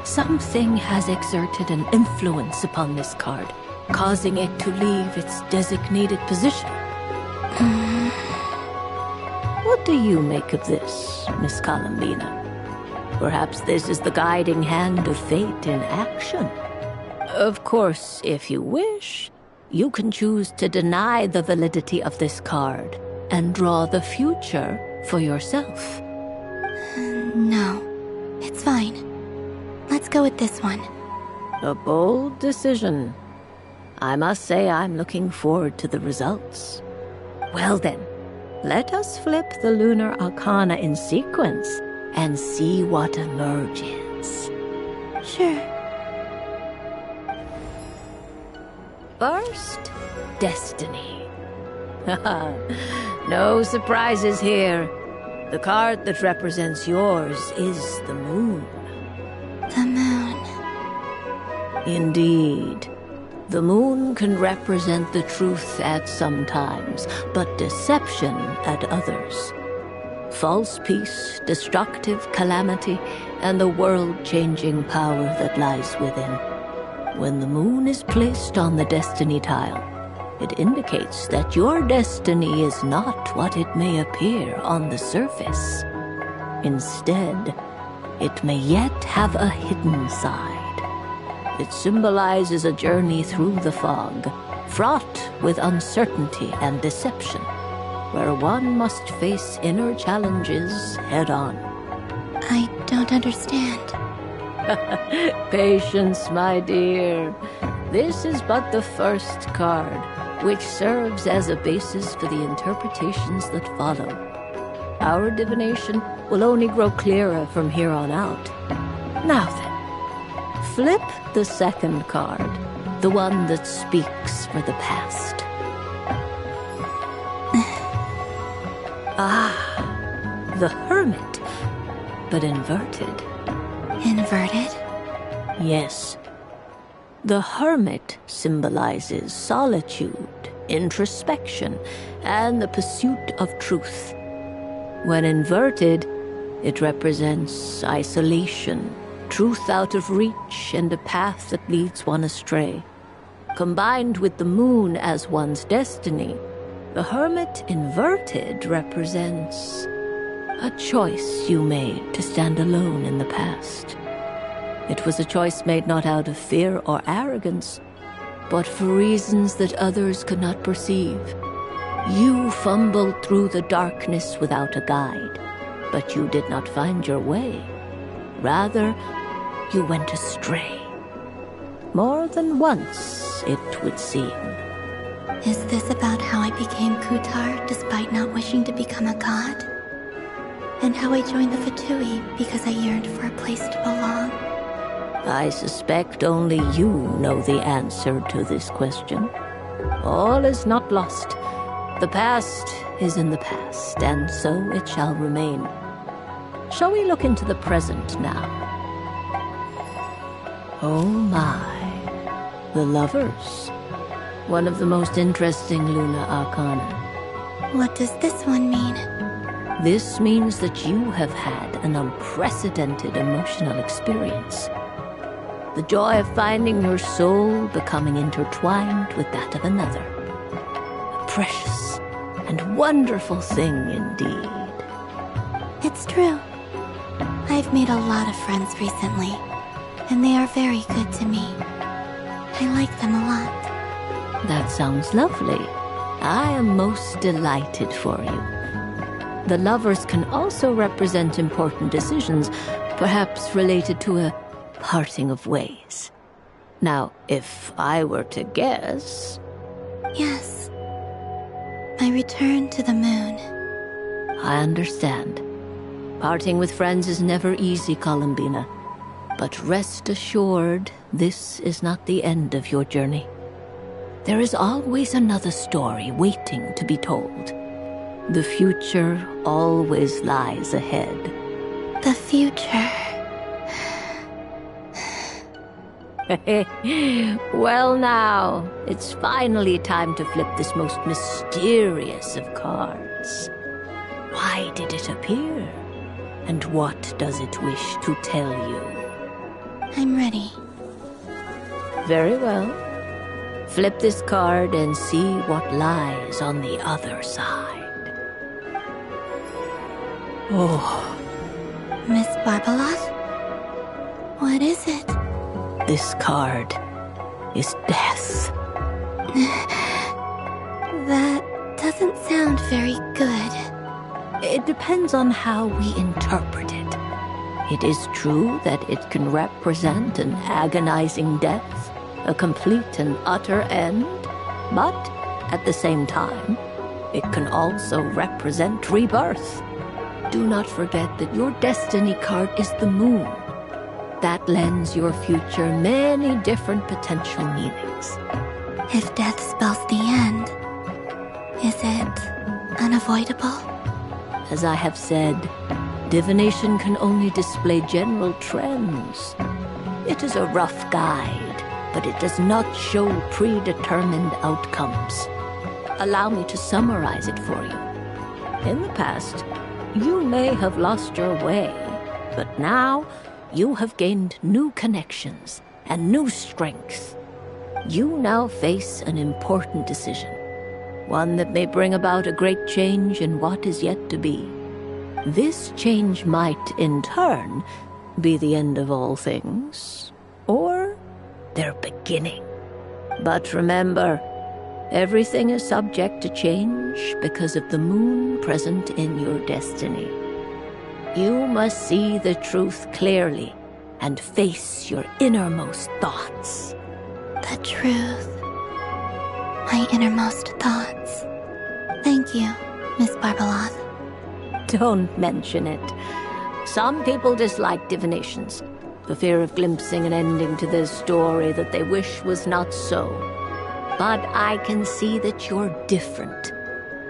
Something has exerted an influence upon this card, causing it to leave its designated position. What do you make of this, Miss Columbina? Perhaps this is the guiding hand of fate in action. Of course, if you wish, you can choose to deny the validity of this card and draw the future for yourself. No, it's fine. Let's go with this one. A bold decision. I must say I'm looking forward to the results. Well then, let us flip the lunar arcana in sequence and see what emerges. Sure. First, Destiny. No surprises here. The card that represents yours is the moon. The moon. Indeed. The moon can represent the truth at some times, but deception at others. False peace, destructive calamity, and the world-changing power that lies within. When the moon is placed on the destiny tile, it indicates that your destiny is not what it may appear on the surface. Instead, it may yet have a hidden side. It symbolizes a journey through the fog, fraught with uncertainty and deception, where one must face inner challenges head-on. I don't understand. Patience, my dear. This is but the first card, which serves as a basis for the interpretations that follow. Our divination will only grow clearer from here on out. Now then, flip the second card, the one that speaks for the past. The Hermit, but inverted. Inverted? Yes. The Hermit symbolizes solitude, introspection, and the pursuit of truth. When inverted, it represents isolation, truth out of reach, and a path that leads one astray. Combined with the moon as one's destiny, the Hermit inverted represents a choice you made to stand alone in the past. It was a choice made not out of fear or arrogance, but for reasons that others could not perceive. You fumbled through the darkness without a guide, but you did not find your way. Rather, you went astray. More than once, it would seem. Is this about how I became Kutar despite not wishing to become a god? And how I joined the Fatui because I yearned for a place to belong? I suspect only you know the answer to this question. All is not lost. The past is in the past, and so it shall remain. Shall we look into the present now? Oh my. The Lovers. One of the most interesting lunar arcana. What does this one mean? This means that you have had an unprecedented emotional experience. The joy of finding your soul becoming intertwined with that of another. A precious and wonderful thing indeed. It's true. I've made a lot of friends recently, and they are very good to me. I like them a lot. That sounds lovely. I am most delighted for you. The Lovers can also represent important decisions, perhaps related to a parting of ways. Now, if I were to guess... Yes. My return to the moon. I understand. Parting with friends is never easy, Columbina. But rest assured, this is not the end of your journey. There is always another story waiting to be told. The future always lies ahead. The future. Well now, it's finally time to flip this most mysterious of cards. Why did it appear? And what does it wish to tell you? I'm ready. Very well. Flip this card and see what lies on the other side. Oh. Miss Barbaroth? What is it? This card is death. That doesn't sound very good. It depends on how we interpret it. It is true that it can represent an agonizing death, a complete and utter end, but at the same time, it can also represent rebirth. Do not forget that your destiny card is the moon. That lends your future many different potential meanings. If death spells the end, is it unavoidable? As I have said, divination can only display general trends. It is a rough guide, but it does not show predetermined outcomes. Allow me to summarize it for you. In the past, you may have lost your way, but now you have gained new connections and new strength. You now face an important decision, one that may bring about a great change in what is yet to be. This change might, in turn, be the end of all things, or their beginning. But remember, everything is subject to change because of the moon present in your destiny. You must see the truth clearly and face your innermost thoughts. The truth. My innermost thoughts. Thank you, Miss Barbaroth. Don't mention it. Some people dislike divinations, for fear of glimpsing an ending to their story that they wish was not so. But I can see that you're different.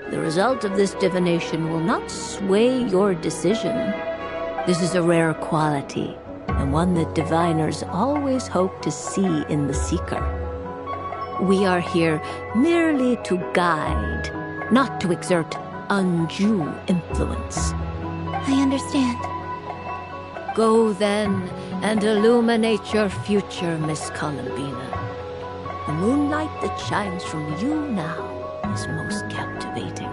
The result of this divination will not sway your decision. This is a rare quality, and one that diviners always hope to see in the seeker. We are here merely to guide, not to exert undue influence. I understand. Go then and illuminate your future, Miss Columbina. The moonlight that shines from you now is most captivating.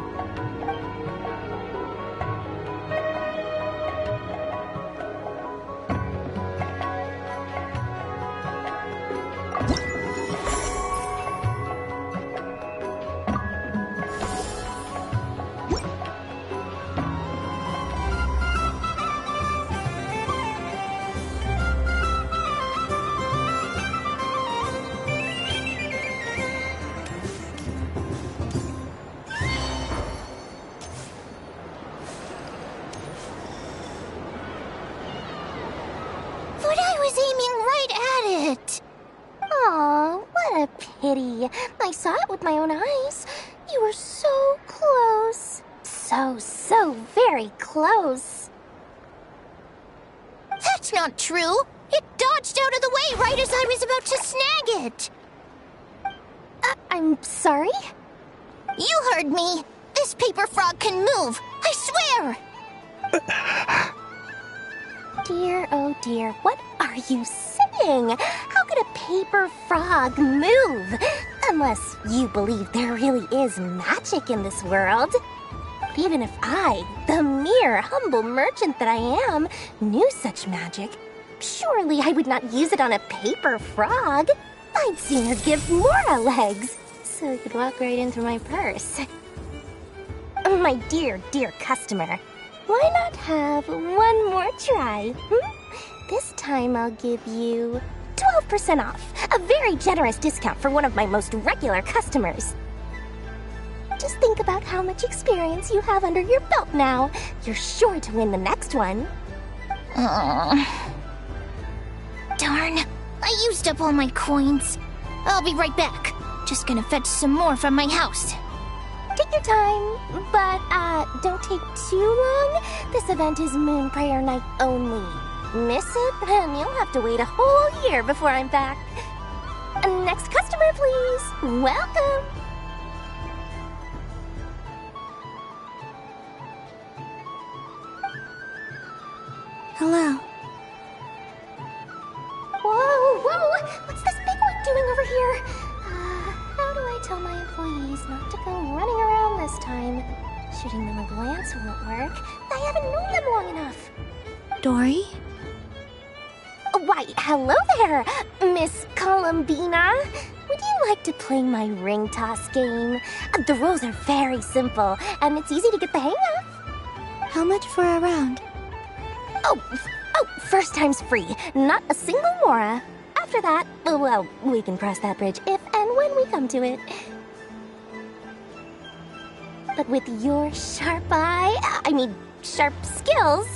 Aw, what a pity. I saw it with my own eyes. You were so close. So very close. That's not true. It dodged out of the way right as I was about to snag it. I'm sorry? You heard me. This paper frog can move. I swear. Dear, oh dear, what are you saying? How could a paper frog move? Unless you believe there really is magic in this world. But even if I, the mere humble merchant that I am, knew such magic, surely I would not use it on a paper frog. I'd sooner give Mora legs, so it could walk right into my purse. My dear, dear customer, why not have one more try? This time I'll give you 12% off, a very generous discount for one of my most regular customers. Just think about how much experience you have under your belt now. You're sure to win the next one. Darn, I used up all my coins. I'll be right back. Just gonna fetch some more from my house. Take your time, but don't take too long. This event is Moon Prayer Night only. Miss it, and you'll have to wait a whole year before I'm back. Next customer, please. Welcome. Hello. Whoa! What's this big one doing over here? How do I tell my employees not to go running around this time? Shooting them a glance won't work. I haven't known them long enough. Dory? Why, hello there, Miss Columbina. Would you like to play my ring toss game? The rules are very simple, and it's easy to get the hang of. How much for a round? Oh, first time's free. Not a single mora. After that, well, we can cross that bridge if and when we come to it. But with your sharp sharp skills,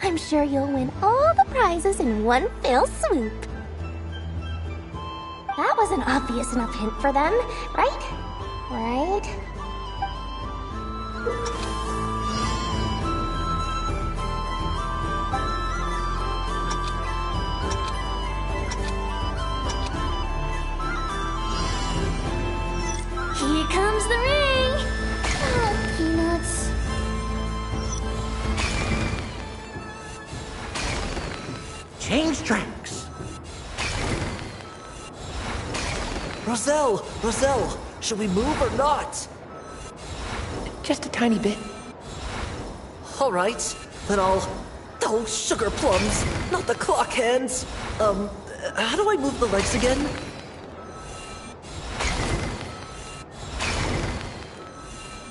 I'm sure you'll win all the prizes in one fell swoop. That was an obvious enough hint for them, right? Right? Here comes the ring! Oh, peanuts. Change tracks. Roselle, should we move or not? Just a tiny bit. All right, then I'll... Oh, sugar plums, not the clock hands. How do I move the legs again?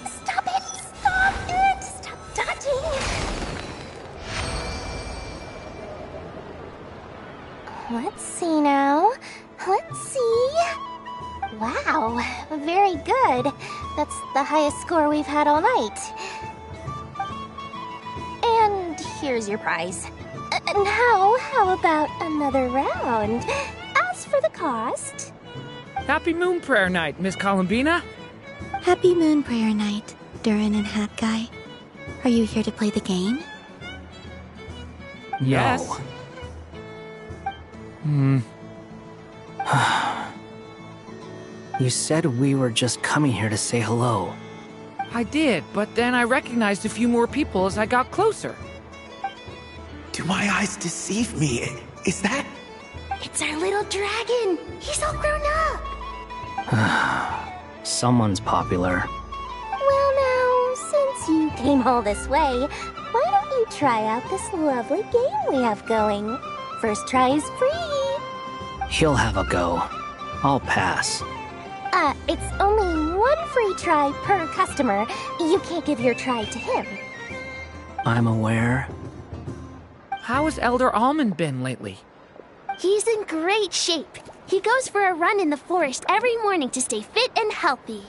Stop dodging! Let's see now. Let's see. Wow, very good. That's the highest score we've had all night. And here's your prize. Now, how about another round? As for the cost... Happy Moon Prayer Night, Miss Columbina. Happy Moon Prayer Night, Durin and Hat Guy. Are you here to play the game? Yes. You said we were just coming here to say hello. I did, but then I recognized a few more people as I got closer. Do my eyes deceive me? Is that... It's our little dragon! He's all grown up! Someone's popular. Well now, since you came all this way, why don't you try out this lovely game we have going? First try is free! He'll have a go. I'll pass. It's only one free try per customer. You can't give your try to him. I'm aware. How has Elder Almond been lately? He's in great shape. He goes for a run in the forest every morning to stay fit and healthy.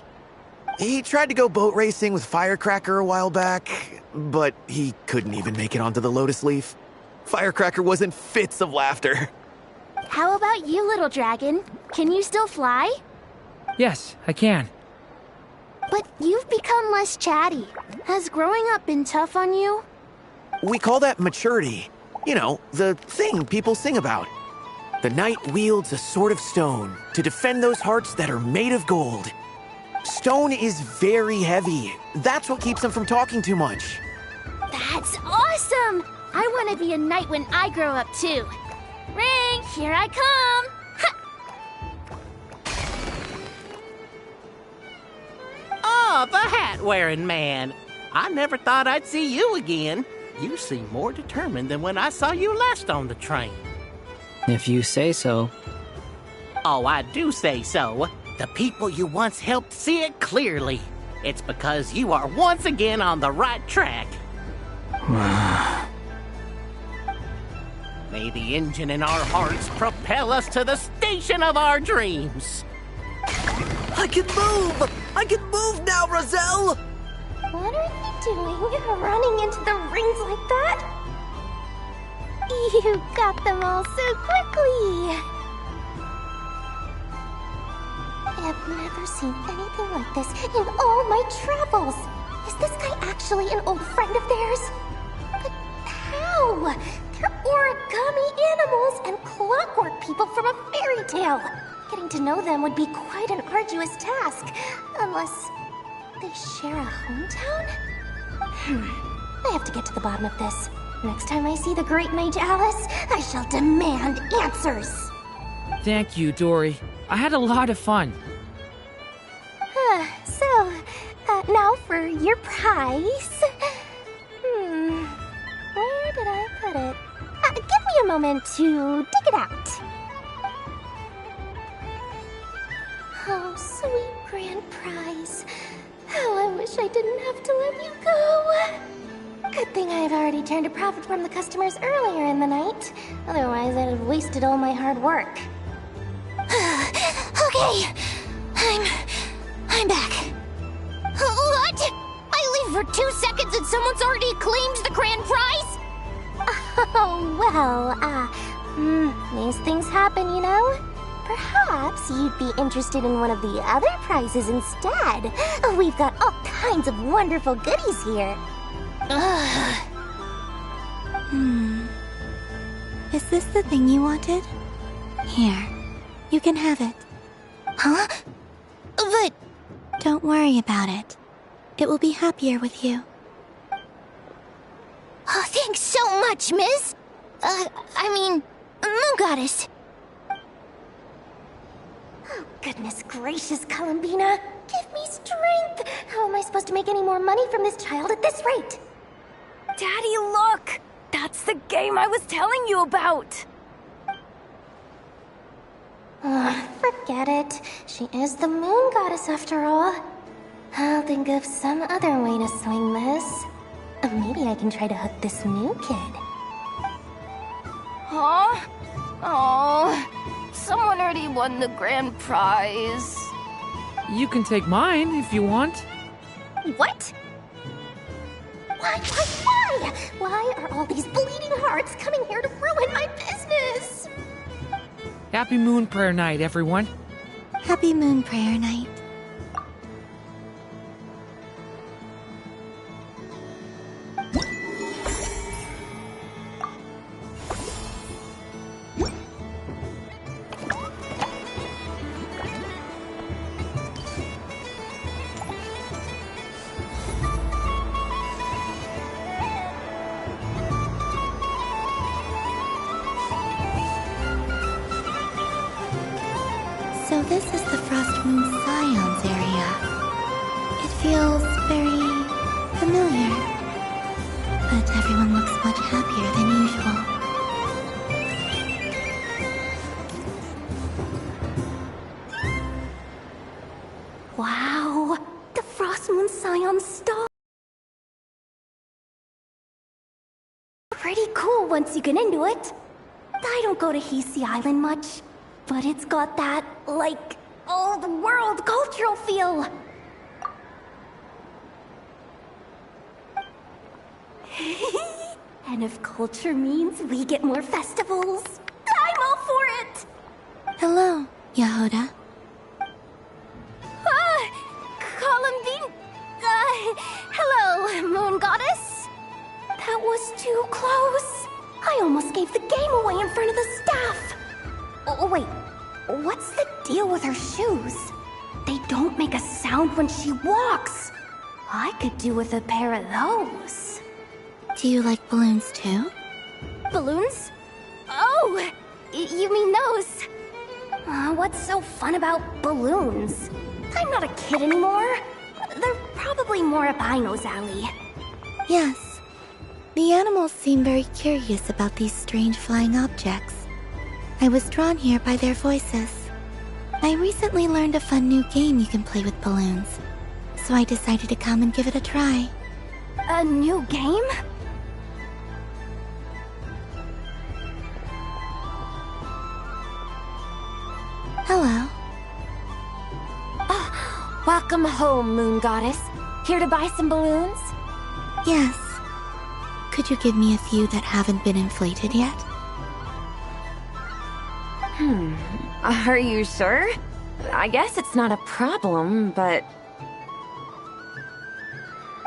He tried to go boat racing with Firecracker a while back, but he couldn't even make it onto the Lotus Leaf. Firecracker was in fits of laughter. How about you, little dragon? Can you still fly? Yes, I can. But you've become less chatty. Has growing up been tough on you? We call that maturity. You know, the thing people sing about. The knight wields a sword of stone to defend those hearts that are made of gold. Stone is very heavy. That's what keeps him from talking too much. That's awesome! I want to be a knight when I grow up too. Ring, here I come! Oh, the hat-wearing man. I never thought I'd see you again. You seem more determined than when I saw you last on the train. If you say so. Oh, I do say so. The people you once helped see it clearly. It's because you are once again on the right track. May the engine in our hearts propel us to the station of our dreams. I can move! I can move now, Roselle! What are you doing, running into the rings like that? You got them all so quickly! I've never seen anything like this in all my travels! Is this guy actually an old friend of theirs? But how? They're origami animals and clockwork people from a fairy tale! Getting to know them would be quite an arduous task, unless they share a hometown? I have to get to the bottom of this. Next time I see the Great Mage Alice, I shall demand answers! Thank you, Dory. I had a lot of fun. Now for your prize. Where did I put it? Give me a moment to dig it out. Oh, sweet grand prize. How I wish I didn't have to let you go. Good thing I've already turned a profit from the customers earlier in the night. Otherwise, I'd have wasted all my hard work. Okay, I'm back. What? I leave for 2 seconds and someone's already claimed the grand prize? Oh, well, these things happen, you know? Perhaps you'd be interested in one of the other prizes instead. We've got all kinds of wonderful goodies here. Is this the thing you wanted? Here, you can have it. Huh? But... Don't worry about it. It will be happier with you. Oh, thanks so much, Miss. Moon Goddess. Oh, goodness gracious, Columbina. Give me strength. How am I supposed to make any more money from this child at this rate? Daddy, look! That's the game I was telling you about! Forget it. She is the Moon Goddess after all. I'll think of some other way to swing this. Maybe I can try to hook this new kid. Huh? Oh, someone already won the grand prize. You can take mine if you want. What? Why? Why are all these bleeding hearts coming here to ruin my business? Happy Moon Prayer Night, everyone. Happy Moon Prayer Night. So this is the Frost Moon Scions area. It feels very familiar. But everyone looks much happier than usual. Wow, the Frost Moon Scion star. Pretty cool once you get into it. I don't go to Hisi Island much, but it's got that, like, old-world cultural feel. And if culture means we get more festivals, I'm all for it! Hello, Yahoda. Columbine... hello, Moon Goddess. That was too close. I almost gave the game away in front of the staff. Oh, wait. What's the deal with her shoes? They don't make a sound when she walks. I could do with a pair of those. Do you like balloons too? Balloons? Oh, you mean those? What's so fun about balloons? I'm not a kid anymore. They're probably more up Aino's alley. Yes. The animals seem very curious about these strange flying objects. I was drawn here by their voices. I recently learned a fun new game you can play with balloons, so I decided to come and give it a try. A new game? Hello. Welcome home, Moon Goddess. Here to buy some balloons? Yes. Could you give me a few that haven't been inflated yet? Are you sure? I guess it's not a problem, but...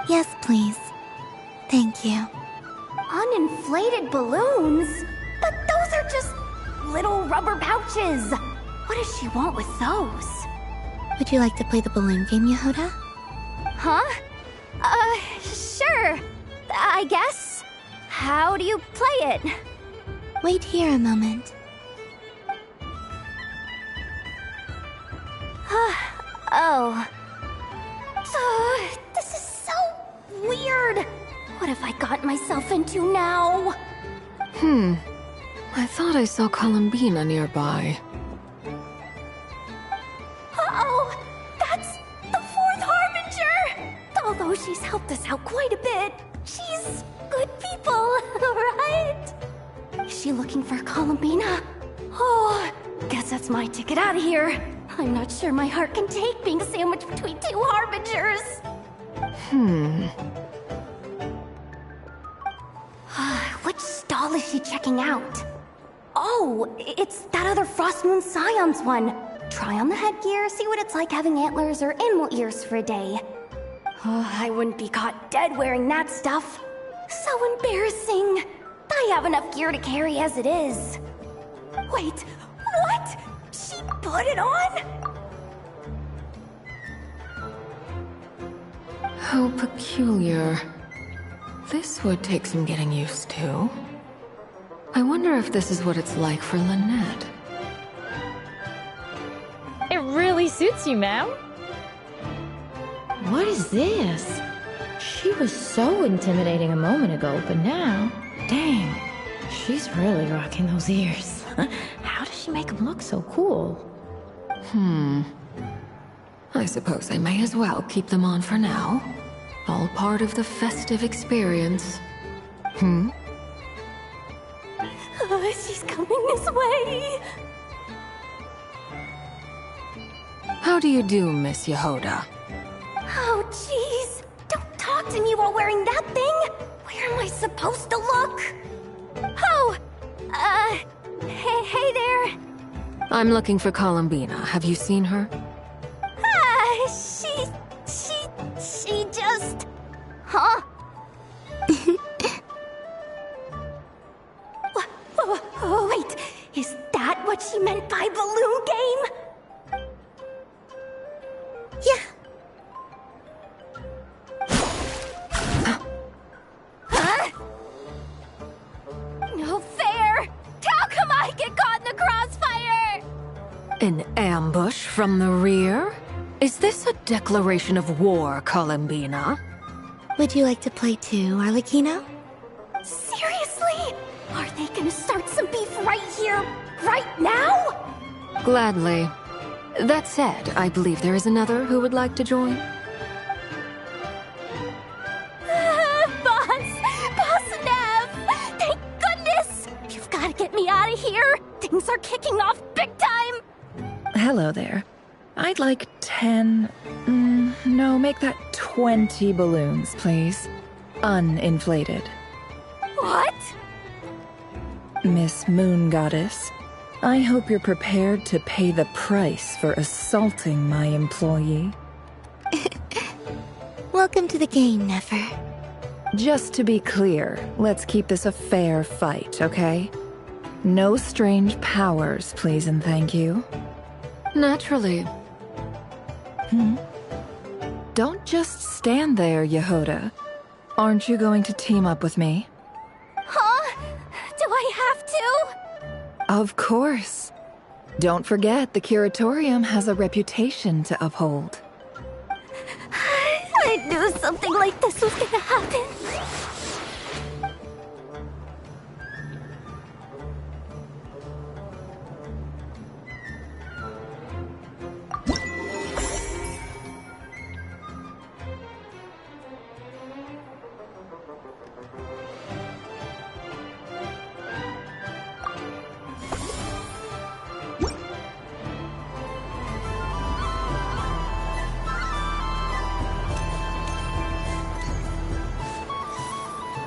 Yes, please. Thank you. Uninflated balloons? But those are just little rubber pouches. What does she want with those? Would you like to play the balloon game, Yehuda? Huh? Sure. I guess. How do you play it? Wait here a moment. Oh. This is so weird. What have I got myself into now? I thought I saw Columbina nearby. Uh-oh! That's the fourth Harbinger! Although she's helped us out quite a bit, she's good people, right? Is she looking for Columbina? Oh, guess that's my ticket out of here. I'm not sure my heart can take being sandwiched between two Harbingers. Which stall is she checking out? Oh, it's that other Frost Moon Scion's one. Try on the headgear, see what it's like having antlers or animal ears for a day. Oh, I wouldn't be caught dead wearing that stuff. So embarrassing. I have enough gear to carry as it is. Wait, what? She put it on? How peculiar. This would take some getting used to. I wonder if this is what it's like for Lynette. It really suits you, ma'am. What is this? She was so intimidating a moment ago, but now, dang, she's really rocking those ears. How does she make them look so cool? I suppose I may as well keep them on for now. All part of the festive experience. She's coming this way. How do you do, Miss Yehuda? Oh, jeez. Don't talk to me while wearing that thing. Where am I supposed to look? Oh, hey there. I'm looking for Columbina. Have you seen her? She just... Huh? Wait, is that what she meant by balloon game? Yeah. Huh? No fair! How come I get caught in the crossfire? An ambush from the rear? Is this a declaration of war, Columbina? Would you like to play too, Arlecchino? Seriously? Are they gonna start some beef right here, right now? Gladly. That said, I believe there is another who would like to join. Boss Nev! Thank goodness! You've got to get me out of here! Things are kicking off big time! Hello there. I'd like 10... no, make that 20 balloons, please. Uninflated. What? Miss Moon Goddess, I hope you're prepared to pay the price for assaulting my employee. Welcome to the game, Nefer. Just to be clear, let's keep this a fair fight, okay? No strange powers, please and thank you. Naturally. Don't just stand there, Yehuda. Aren't you going to team up with me? Huh? Do I have to? Of course. Don't forget, the Curatorium has a reputation to uphold. I knew something like this was gonna happen.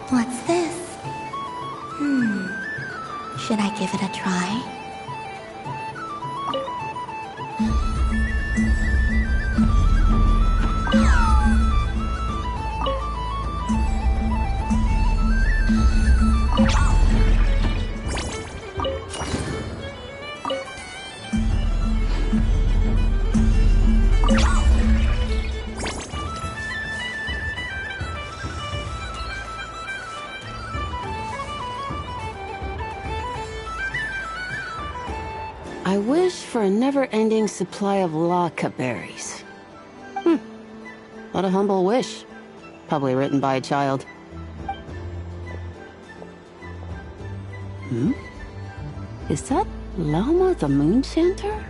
What's this? Should I give it a try? I wish for a never-ending supply of laka berries. What a humble wish. Probably written by a child. Is that Lauma the Moon Chanter?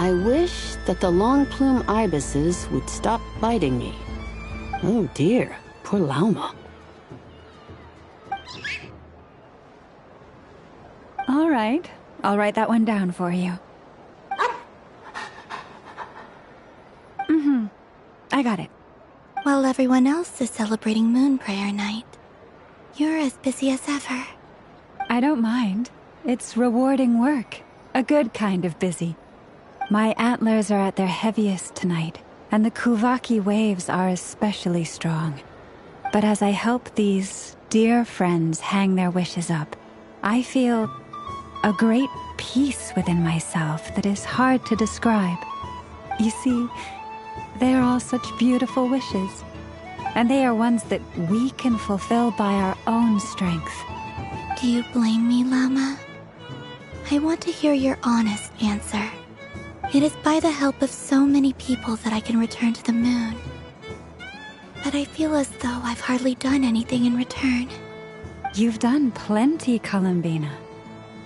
I wish that the long plume ibises would stop biting me. Oh dear, poor Lauma. All right, I'll write that one down for you. I got it. While everyone else is celebrating Moon Prayer Night, you're as busy as ever. I don't mind. It's rewarding work. A good kind of busy. My antlers are at their heaviest tonight, and the Kuvaki waves are especially strong. But as I help these dear friends hang their wishes up, I feel a great peace within myself that is hard to describe. You see, they are all such beautiful wishes, and they are ones that we can fulfill by our own strength. Do you blame me, Llama? I want to hear your honest answer. It is by the help of so many people that I can return to the moon. But I feel as though I've hardly done anything in return. You've done plenty, Columbina.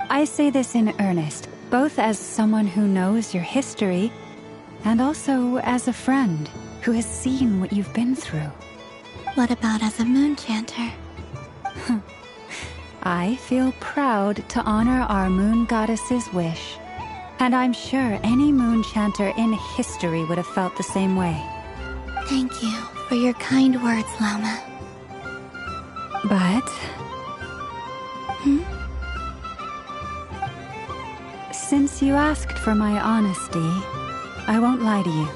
I say this in earnest, both as someone who knows your history, and also as a friend who has seen what you've been through. What about as a moon chanter? I feel proud to honor our moon goddess's wish. And I'm sure any moon chanter in history would have felt the same way. Thank you for your kind words, Llama. But... Since you asked for my honesty, I won't lie to you.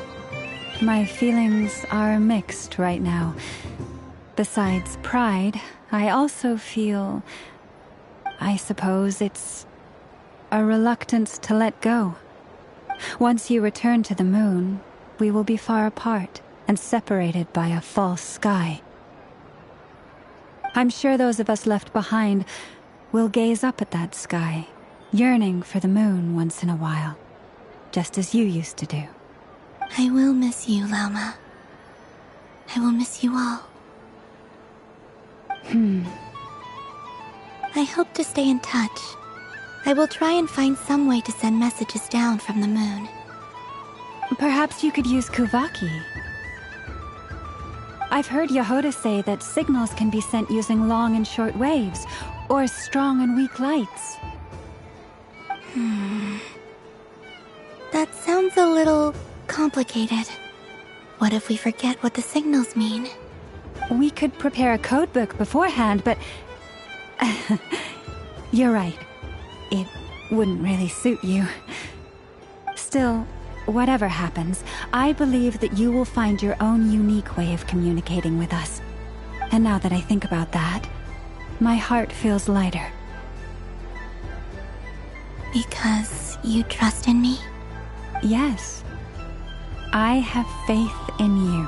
My feelings are mixed right now. Besides pride, I also feel... I suppose it's... a reluctance to let go. Once you return to the moon, we will be far apart and separated by a false sky. I'm sure those of us left behind will gaze up at that sky, yearning for the moon once in a while, just as you used to do. I will miss you, Llama. I will miss you all. I hope to stay in touch. I will try and find some way to send messages down from the moon. Perhaps you could use Kuvaki. I've heard Yehoda say that signals can be sent using long and short waves, or strong and weak lights. That sounds a little complicated. What if we forget what the signals mean? We could prepare a codebook beforehand, but... You're right. It wouldn't really suit you. Still, whatever happens, I believe that you will find your own unique way of communicating with us. And now that I think about that, my heart feels lighter. Because you trust in me? Yes. I have faith in you,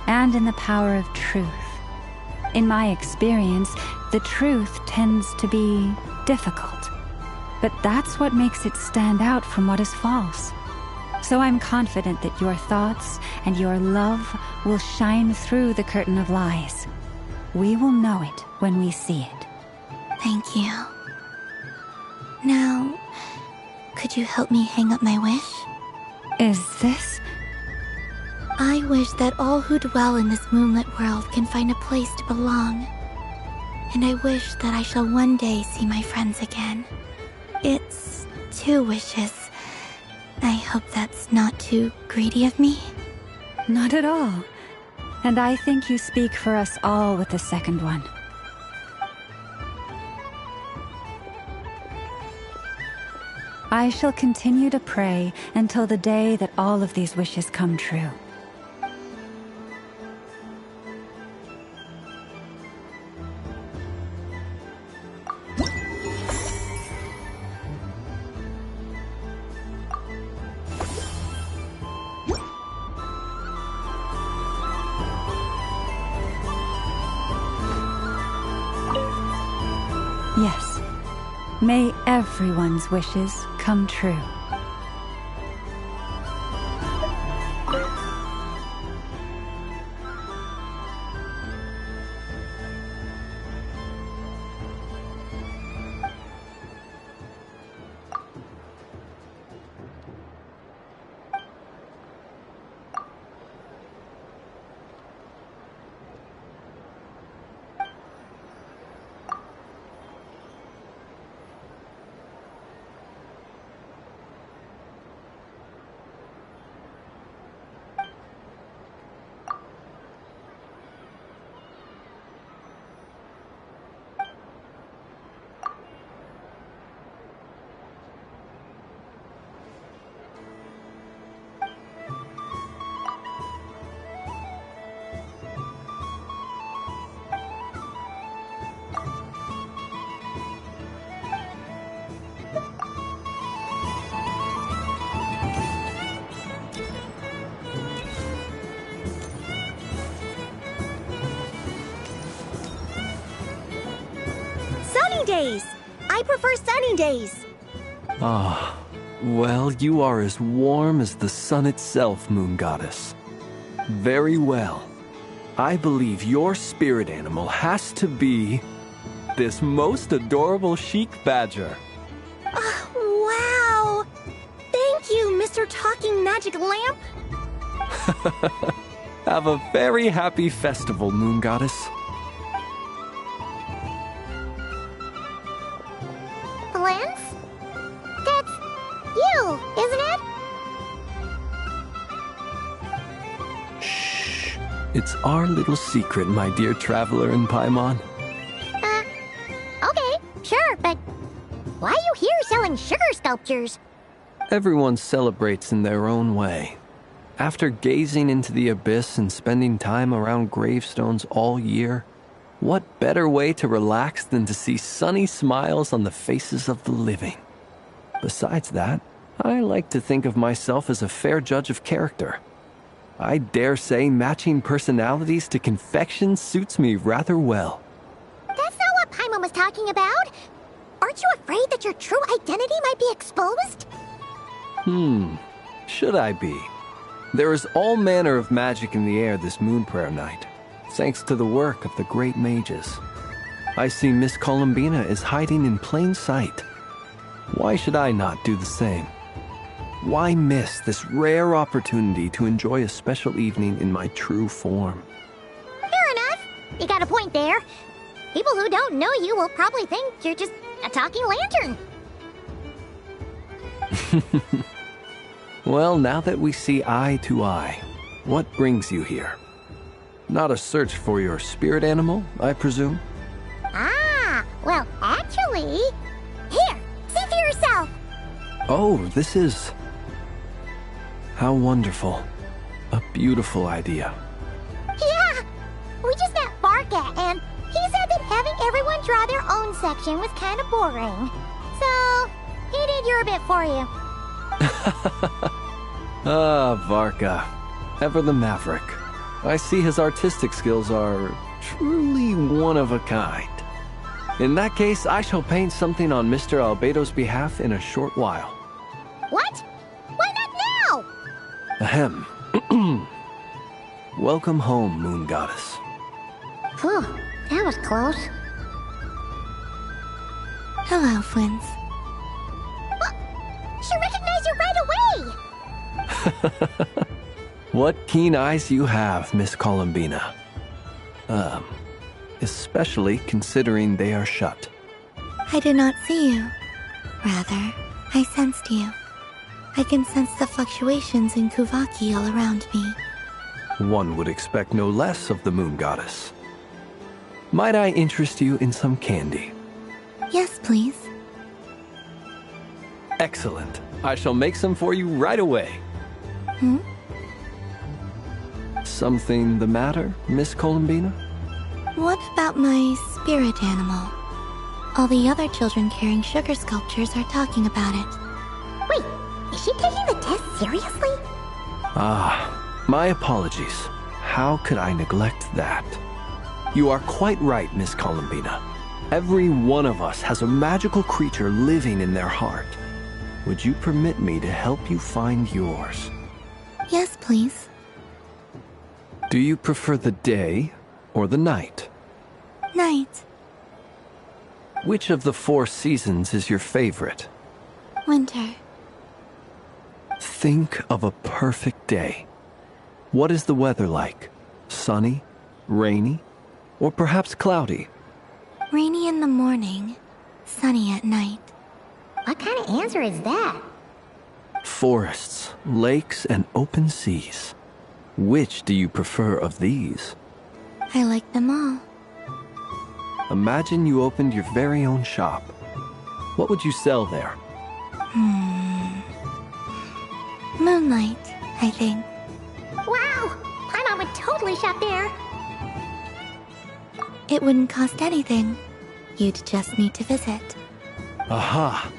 and in the power of truth. In my experience, the truth tends to be difficult. But that's what makes it stand out from what is false. So I'm confident that your thoughts and your love will shine through the curtain of lies. We will know it when we see it. Thank you. Now, could you help me hang up my wish? Is this... I wish that all who dwell in this moonlit world can find a place to belong. And I wish that I shall one day see my friends again. It's 2 wishes. I hope that's not too greedy of me. Not at all. And I think you speak for us all with the second one. I shall continue to pray until the day that all of these wishes come true. Yes. May everyone's wishes come true. Sunny days! I prefer sunny days. Ah, well, you are as warm as the sun itself, Moon Goddess. Very well. I believe your spirit animal has to be this most adorable chic badger. Wow! Thank you, Mr. Talking Magic Lamp. Have a very happy festival, Moon Goddess. Blends? That's you, isn't it? Shh. It's our little secret, my dear traveler in Paimon. Okay, sure, but why are you here selling sugar sculptures? Everyone celebrates in their own way. After gazing into the abyss and spending time around gravestones all year, what better way to relax than to see sunny smiles on the faces of the living? Besides that, I like to think of myself as a fair judge of character. I dare say matching personalities to confection suits me rather well. That's not what Paimon was talking about. Aren't you afraid that your true identity might be exposed? Should I be? There is all manner of magic in the air this moon prayer night, thanks to the work of the great mages. I see Miss Columbina is hiding in plain sight. Why should I not do the same? Why miss this rare opportunity to enjoy a special evening in my true form? Fair enough. You got a point there. People who don't know you will probably think you're just a talking lantern. Well, now that we see eye to eye, what brings you here? Not a search for your spirit animal, I presume? Ah, well, actually... Here, see for yourself. Oh, this is... How wonderful. A beautiful idea. Yeah, we just met Barca, and he said that having everyone draw their own section was kind of boring. So, he did your bit for you. Varka. Ever the maverick. I see his artistic skills are truly one of a kind. In that case, I shall paint something on Mr. Albedo's behalf in a short while. What? Why not now? Ahem. Welcome home, Moon Goddess. Phew, that was close. Hello, Flins. She recognized you right away! What keen eyes you have, Miss Columbina. Especially considering they are shut. I did not see you. Rather, I sensed you. I can sense the fluctuations in Kuvaki all around me. One would expect no less of the moon goddess. Might I interest you in some candy? Yes, please. Excellent. I shall make some for you right away. Hmm? Something the matter, Miss Columbina? What about my spirit animal? All the other children carrying sugar sculptures are talking about it. Wait, is she taking the test seriously? Ah, my apologies. How could I neglect that? You are quite right, Miss Columbina. Every one of us has a magical creature living in their heart. Would you permit me to help you find yours? Yes, please. Do you prefer the day or the night? Night. Which of the 4 seasons is your favorite? Winter. Think of a perfect day. What is the weather like? Sunny, rainy, or perhaps cloudy? Rainy in the morning, sunny at night. What kind of answer is that? Forests, lakes, and open seas. Which do you prefer of these? I like them all. Imagine you opened your very own shop. What would you sell there? Moonlight, I think. Wow! Paimon would totally shop there. It wouldn't cost anything. You'd just need to visit. Aha!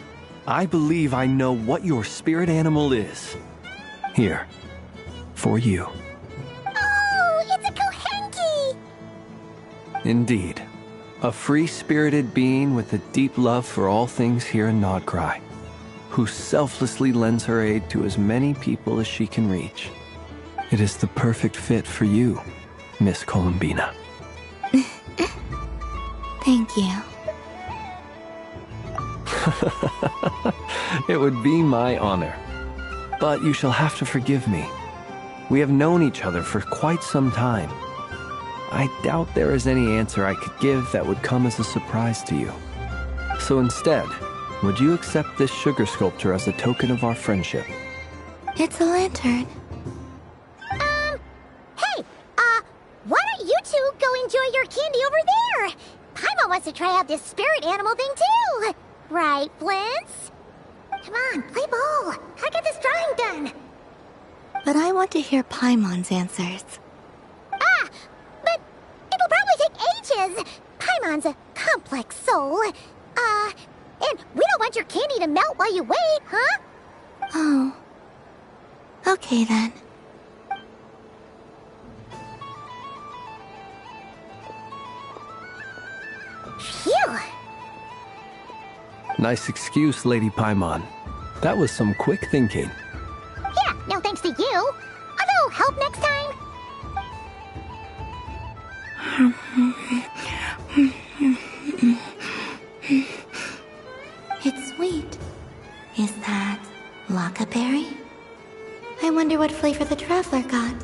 I believe I know what your spirit animal is. Here, for you. Oh, it's a Kohenki! Indeed. A free-spirited being with a deep love for all things here in Nodcry, who selflessly lends her aid to as many people as she can reach. It is the perfect fit for you, Miss Columbina. Thank you. It would be my honor. But you shall have to forgive me. We have known each other for quite some time. I doubt there is any answer I could give that would come as a surprise to you. So instead, would you accept this sugar sculpture as a token of our friendship? It's a lantern. Hey, why don't you two go enjoy your candy over there? Paimon wants to try out this spirit animal thing too. Right, Flint's? Come on, play ball. I got this drawing done. But I want to hear Paimon's answers. But it'll probably take ages. Paimon's a complex soul. And we don't want your candy to melt while you wait, huh? Oh. Okay then. Phew. Nice excuse, Lady Paimon. That was some quick thinking. Yeah, no thanks to you. A little help next time. It's sweet. Is that Lockaberry? I wonder what flavor the traveler got.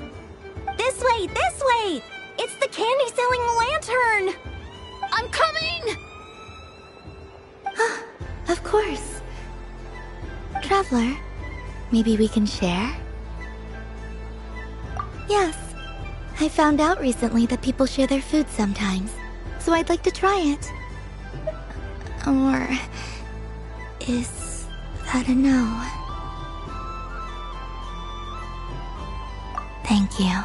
This way, this way! It's the candy-selling lantern! I'm coming! Of course. Traveler, maybe we can share? Yes. I found out recently that people share their food sometimes, so I'd like to try it. Or is that a no? Thank you.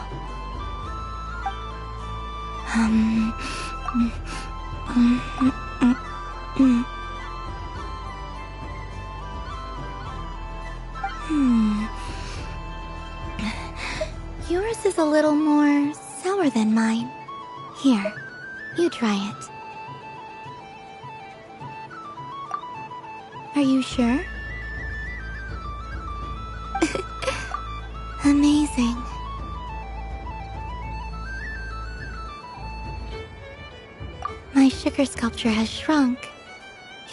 Yours is a little more sour than mine. Here, you try it. Are you sure? Amazing. My sugar sculpture has shrunk,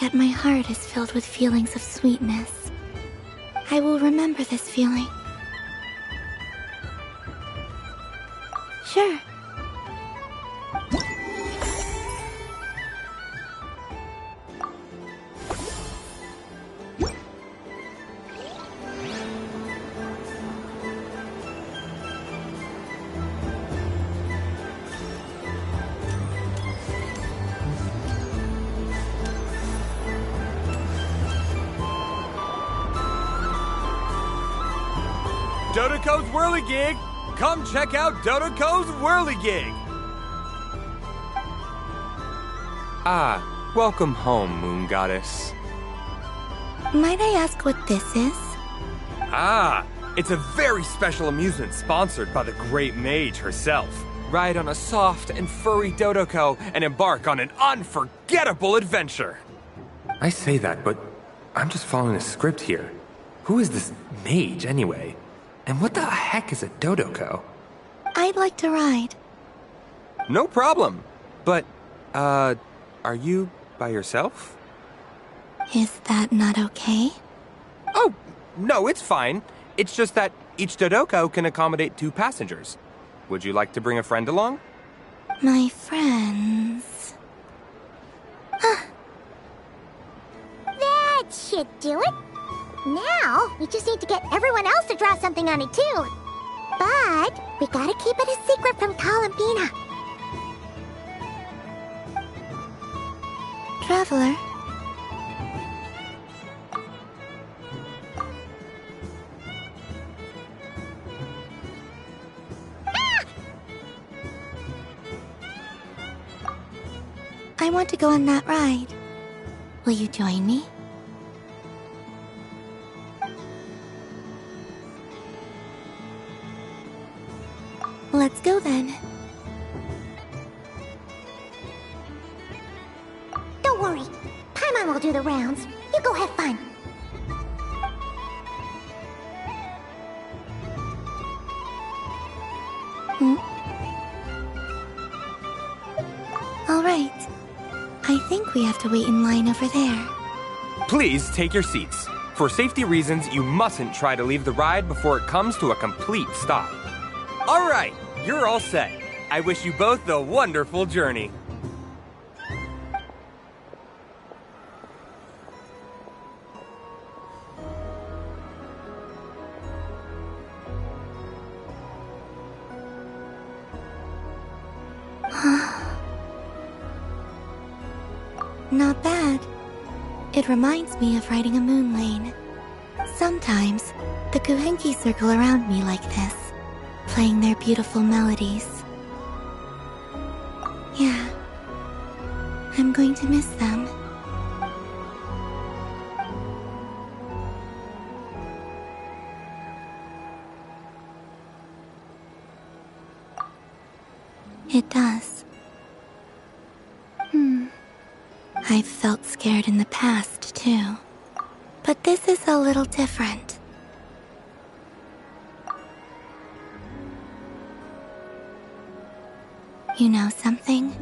yet my heart is filled with feelings of sweetness. I will remember this feeling. Sure. Dodoko's Whirligig! Come check out Dodoko's Whirligig! Ah, welcome home, Moon Goddess. Might I ask what this is? Ah, it's a very special amusement sponsored by the Great Mage herself. Ride on a soft and furry Dodoko and embark on an unforgettable adventure. I say that, but I'm just following a script here. Who is this mage, anyway? And what the heck is a Dodoko? I'd like to ride. No problem. But, are you by yourself? Is that not okay? Oh, no, it's fine. It's just that each Dodoko can accommodate 2 passengers. Would you like to bring a friend along? My friends... That should do it. Now, we just need to get everyone else to draw something on it, too. But we gotta keep it a secret from Columbina. Traveler. I want to go on that ride. Will you join me? Let's go then. Don't worry. Paimon will do the rounds. You go have fun. All right. I think we have to wait in line over there. Please take your seats. For safety reasons, you mustn't try to leave the ride before it comes to a complete stop. All right, you're all set. I wish you both a wonderful journey. Not bad. It reminds me of riding a moon lane. Sometimes, the Kuhenki circle around me like this, playing their beautiful melodies. Yeah, I'm going to miss them. It does. I've felt scared in the past, too. But this is a little different. You know something?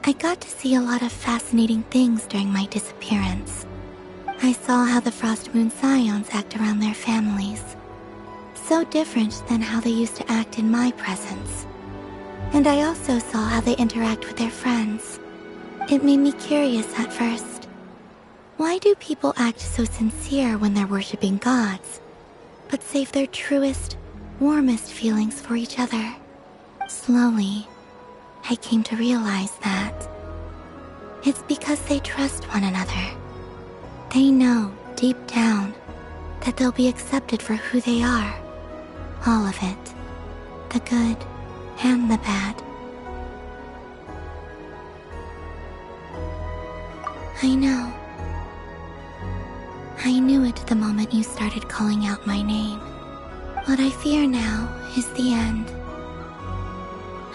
I got to see a lot of fascinating things during my disappearance. I saw how the Frost Moon Scions act around their families. So different than how they used to act in my presence. And I also saw how they interact with their friends. It made me curious at first. Why do people act so sincere when they're worshipping gods, but save their truest, warmest feelings for each other? Slowly, I came to realize that it's because they trust one another. They know, deep down, that they'll be accepted for who they are. All of it. The good and the bad. I know. I knew it the moment you started calling out my name. What I fear now is the end.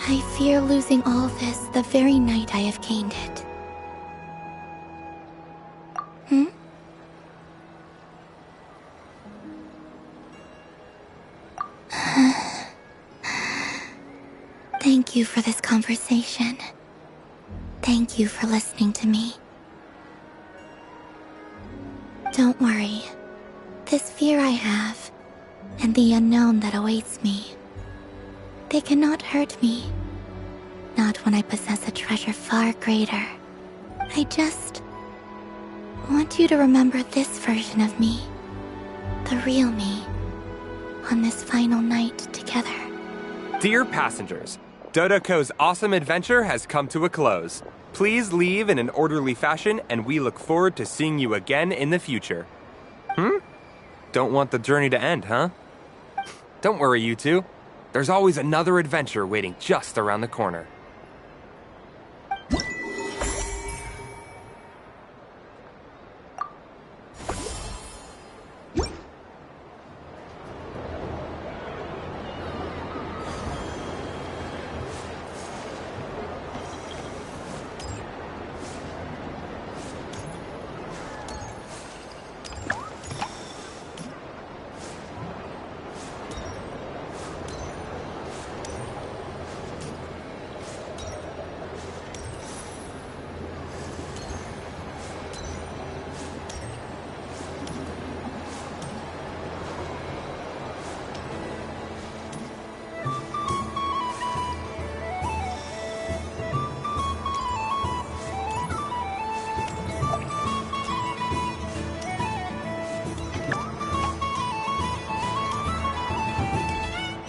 I fear losing all this the very night I have gained it. Thank you for this conversation. Thank you for listening to me. Don't worry. This fear I have, and the unknown that awaits me, They cannot hurt me. Not when I possess a treasure far greater. I just want you to remember this version of me. The real me. On this final night together. Dear passengers, Dodoko's awesome adventure has come to a close. Please leave in an orderly fashion, and we look forward to seeing you again in the future. Don't want the journey to end, huh? Don't worry, you two. There's always another adventure waiting just around the corner.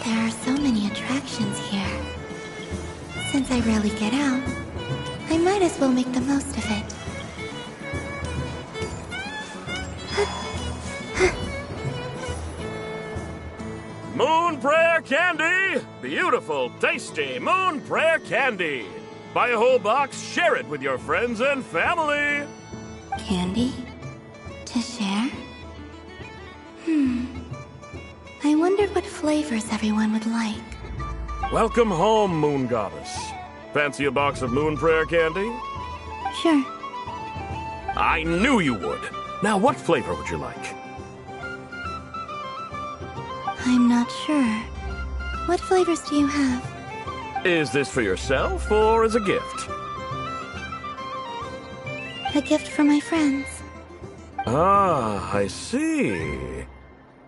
There are so many attractions here. Since I rarely get out, I might as well make the most of it. Moon Prayer Candy! Beautiful, tasty Moon Prayer Candy! Buy a whole box, share it with your friends and family! Candy? To share? I wonder what flavors everyone would like. Welcome home, Moon Goddess. Fancy a box of Moon Prayer Candy? Sure. I knew you would. Now, what flavor would you like? I'm not sure. What flavors do you have? Is this for yourself or as a gift? A gift for my friends. Ah, I see.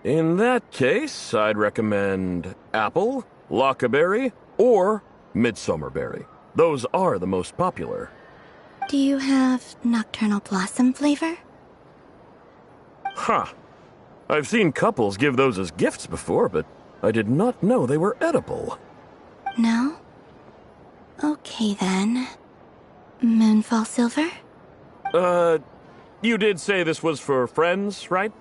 In that case, I'd recommend apple, lockaberry, or midsummerberry. Those are the most popular. Do you have nocturnal blossom flavor? Huh. I've seen couples give those as gifts before, but I did not know they were edible. No? Okay then. Moonfall silver? You did say this was for friends, right?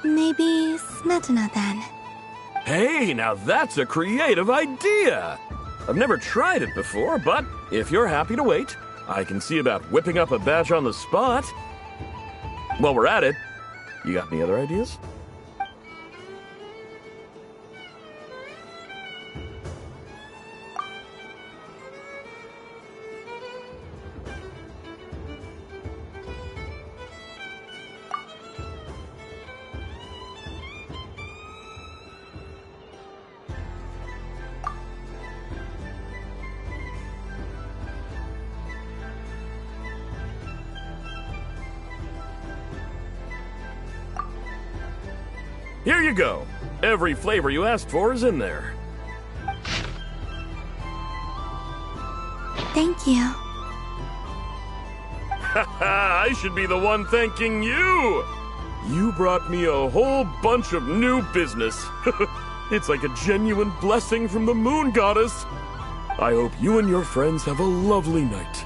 Maybe smetana then. Hey, now that's a creative idea! I've never tried it before, but if you're happy to wait, I can see about whipping up a batch on the spot. While we're at it, you got any other ideas? Here you go. Every flavor you asked for is in there. Thank you. Haha, I should be the one thanking you! You brought me a whole bunch of new business. It's like a genuine blessing from the Moon Goddess. I hope you and your friends have a lovely night.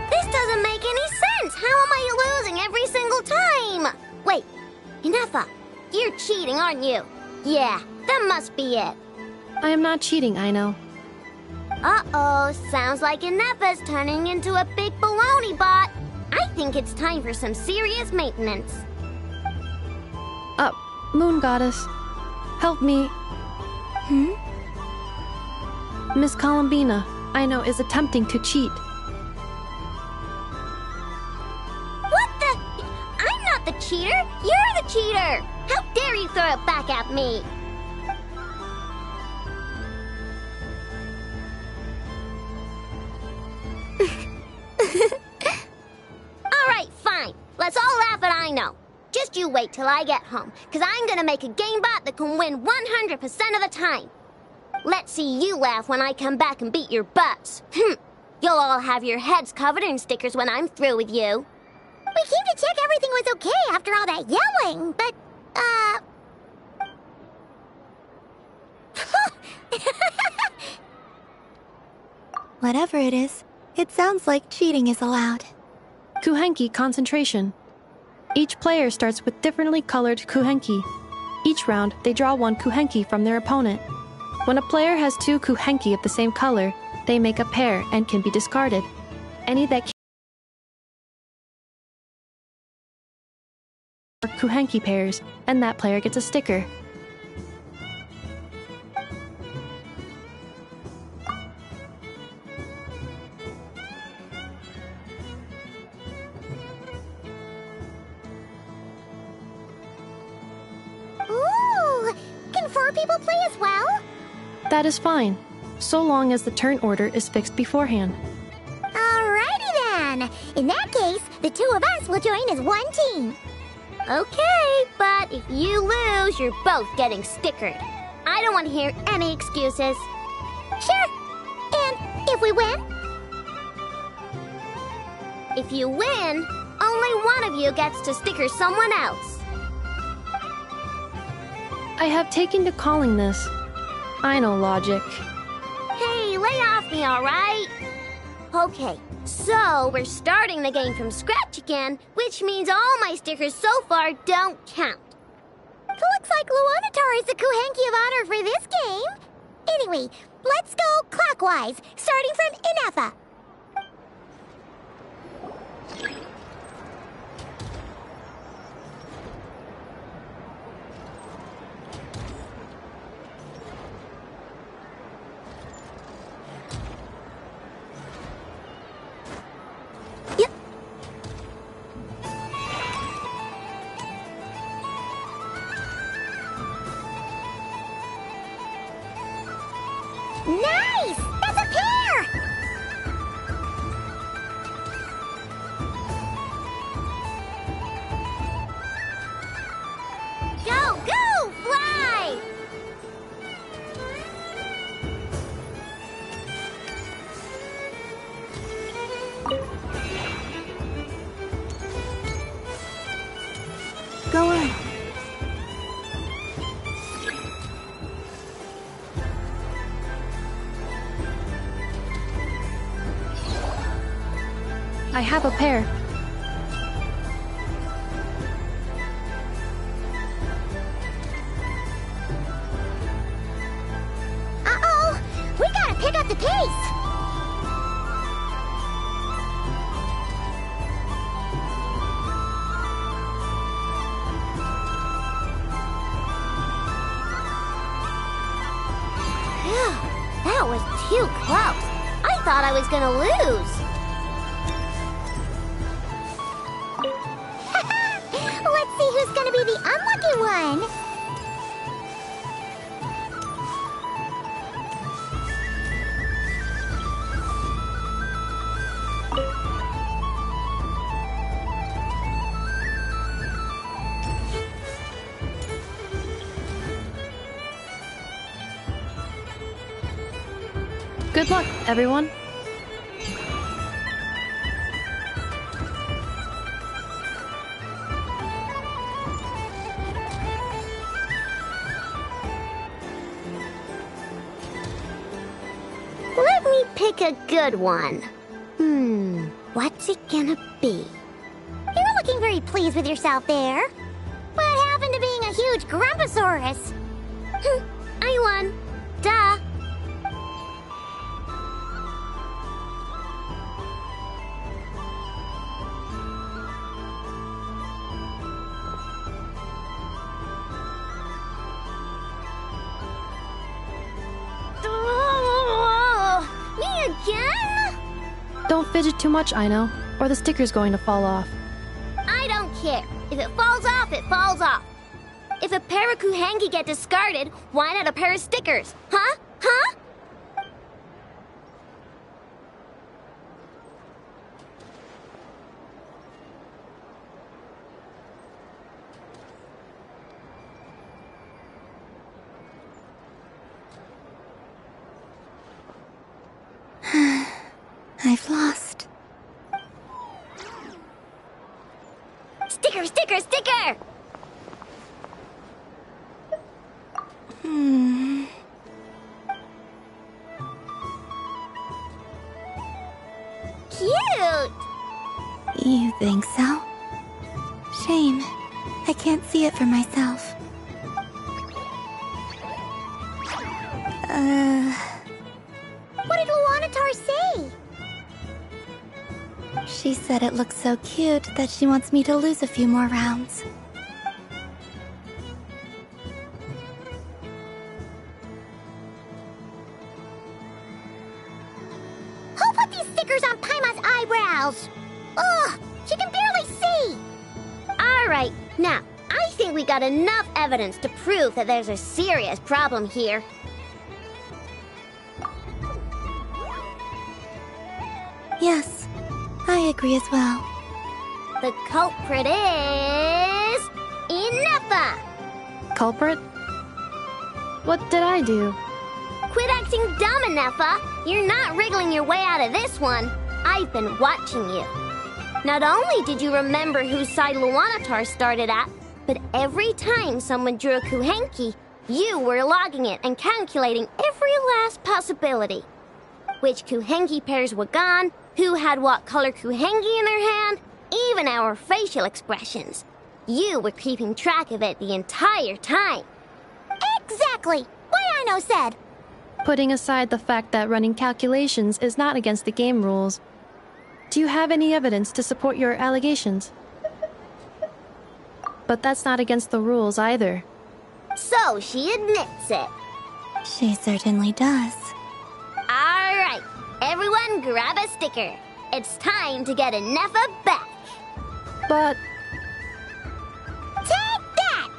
This doesn't make any sense! How am I losing every single time? Wait, Inefa, you're cheating, aren't you? Yeah, that must be it. I am not cheating, I know. Uh-oh, sounds like Inepa's turning into a big baloney bot. I think it's time for some serious maintenance. Moon Goddess, help me. Miss Columbina, I know, is attempting to cheat. What the? I'm not the cheater. You're the cheater. How dare you throw it back at me? All right, fine. Let's all laugh at I know. Just you wait till I get home, because I'm gonna make a game bot that can win 100% of the time. Let's see you laugh when I come back and beat your butts. You'll all have your heads covered in stickers when I'm through with you. We came to check everything was okay after all that yelling, but, Whatever it is, it sounds like cheating is allowed. Kuhenki concentration. Each player starts with differently colored kuhenki. Each round, they draw one kuhenki from their opponent. When a player has two kuhenki of the same color, they make a pair and can be discarded. Any that are kuhenki pairs, and that player gets a sticker. Ooh! Can 4 people play as well? That is fine, so long as the turn order is fixed beforehand. Alrighty then. In that case, the 2 of us will join as one team. Okay, but if you lose, you're both getting stickered. I don't want to hear any excuses. Sure. And if we win? If you win, only one of you gets to sticker someone else. I have taken to calling this. I know logic. Hey, lay off me, all right? Okay, so we're starting the game from scratch again, which means all my stickers so far don't count. Looks like Luonatar is the Kuhenki of honor for this game. Anyway, let's go clockwise, starting from Inepa. Nice! That's a pair! Go, go, fly! Go on. I have a pair. Uh-oh! We gotta pick up the pace! Phew, that was too close. I thought I was gonna lose. Let's see who's gonna be the unlucky one. Good luck, everyone. Let me pick a good one. What's it gonna be? You're looking very pleased with yourself there. What happened to being a huge Grumposaurus? I won. Duh. Don't fidget too much, Aino, or the sticker's going to fall off. I don't care. If it falls off, it falls off. If a pair of Kuhenki get discarded, why not a pair of stickers? Huh? Huh? I've lost. Sticker, sticker, sticker! Cute! You think so? Shame. I can't see it for myself. What did Luanatar say? She said it looks so cute that she wants me to lose a few more rounds. Who put these stickers on Paima's eyebrows? Ugh, she can barely see! Alright, now, I think we got enough evidence to prove that there's a serious problem here. Yes, I agree as well. The culprit is... Inefa! Culprit? What did I do? Quit acting dumb, Inefa! You're not wriggling your way out of this one. I've been watching you. Not only did you remember whose side Luanatar started at, but every time someone drew a Kuhenki, you were logging it and calculating every last possibility. Which Kuhenki pairs were gone, who had what color Kuhenki in their hand, even our facial expressions. You were keeping track of it the entire time. Exactly! What Aino said! Putting aside the fact that running calculations is not against the game rules, do you have any evidence to support your allegations? But that's not against the rules either. So she admits it. She certainly does. Alright, everyone grab a sticker. It's time to get Inefa back. But... Take that!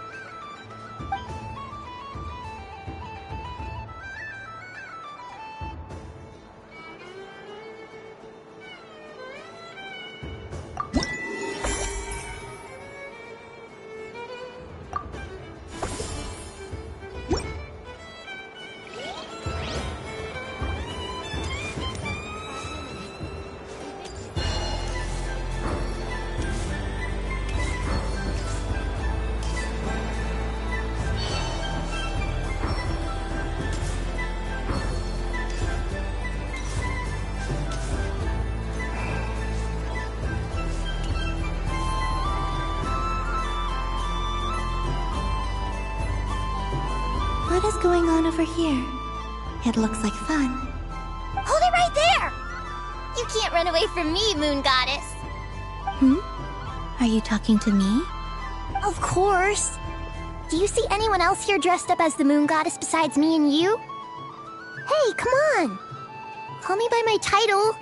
What is going on over here? It looks like fun. Hold it right there! You can't run away from me, Moon Goddess. Are you talking to me? Of course. Do you see anyone else here dressed up as the Moon Goddess besides me and you? Hey, come on! Call me by my title.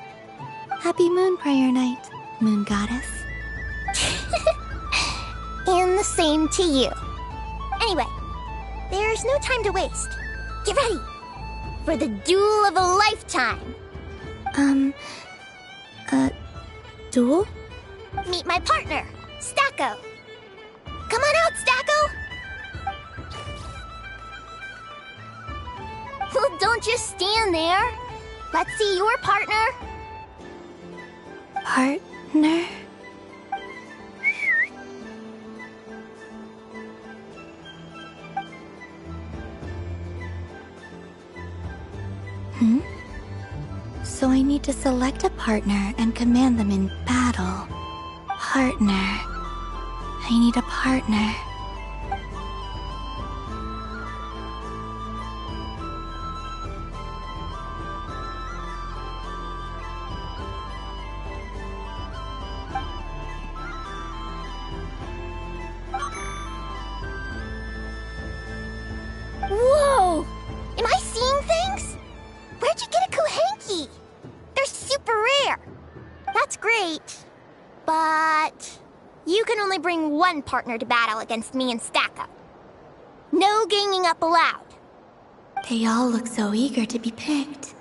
Happy Moon Prayer Night, Moon Goddess. And the same to you. Anyway, there's no time to waste. Get ready for the duel of a lifetime. Duel? Meet my partner, Stacko. Come on out, Stacko. Well, don't just stand there. Let's see your partner. Partner? So I need to select a partner and command them in battle. Partner. I need a partner. Whoa! Am I seeing things? Where'd you get a Kuhenki? They're super rare. That's great. But you can only bring one partner to battle against me and Stacko. No ganging up allowed. They all look so eager to be picked.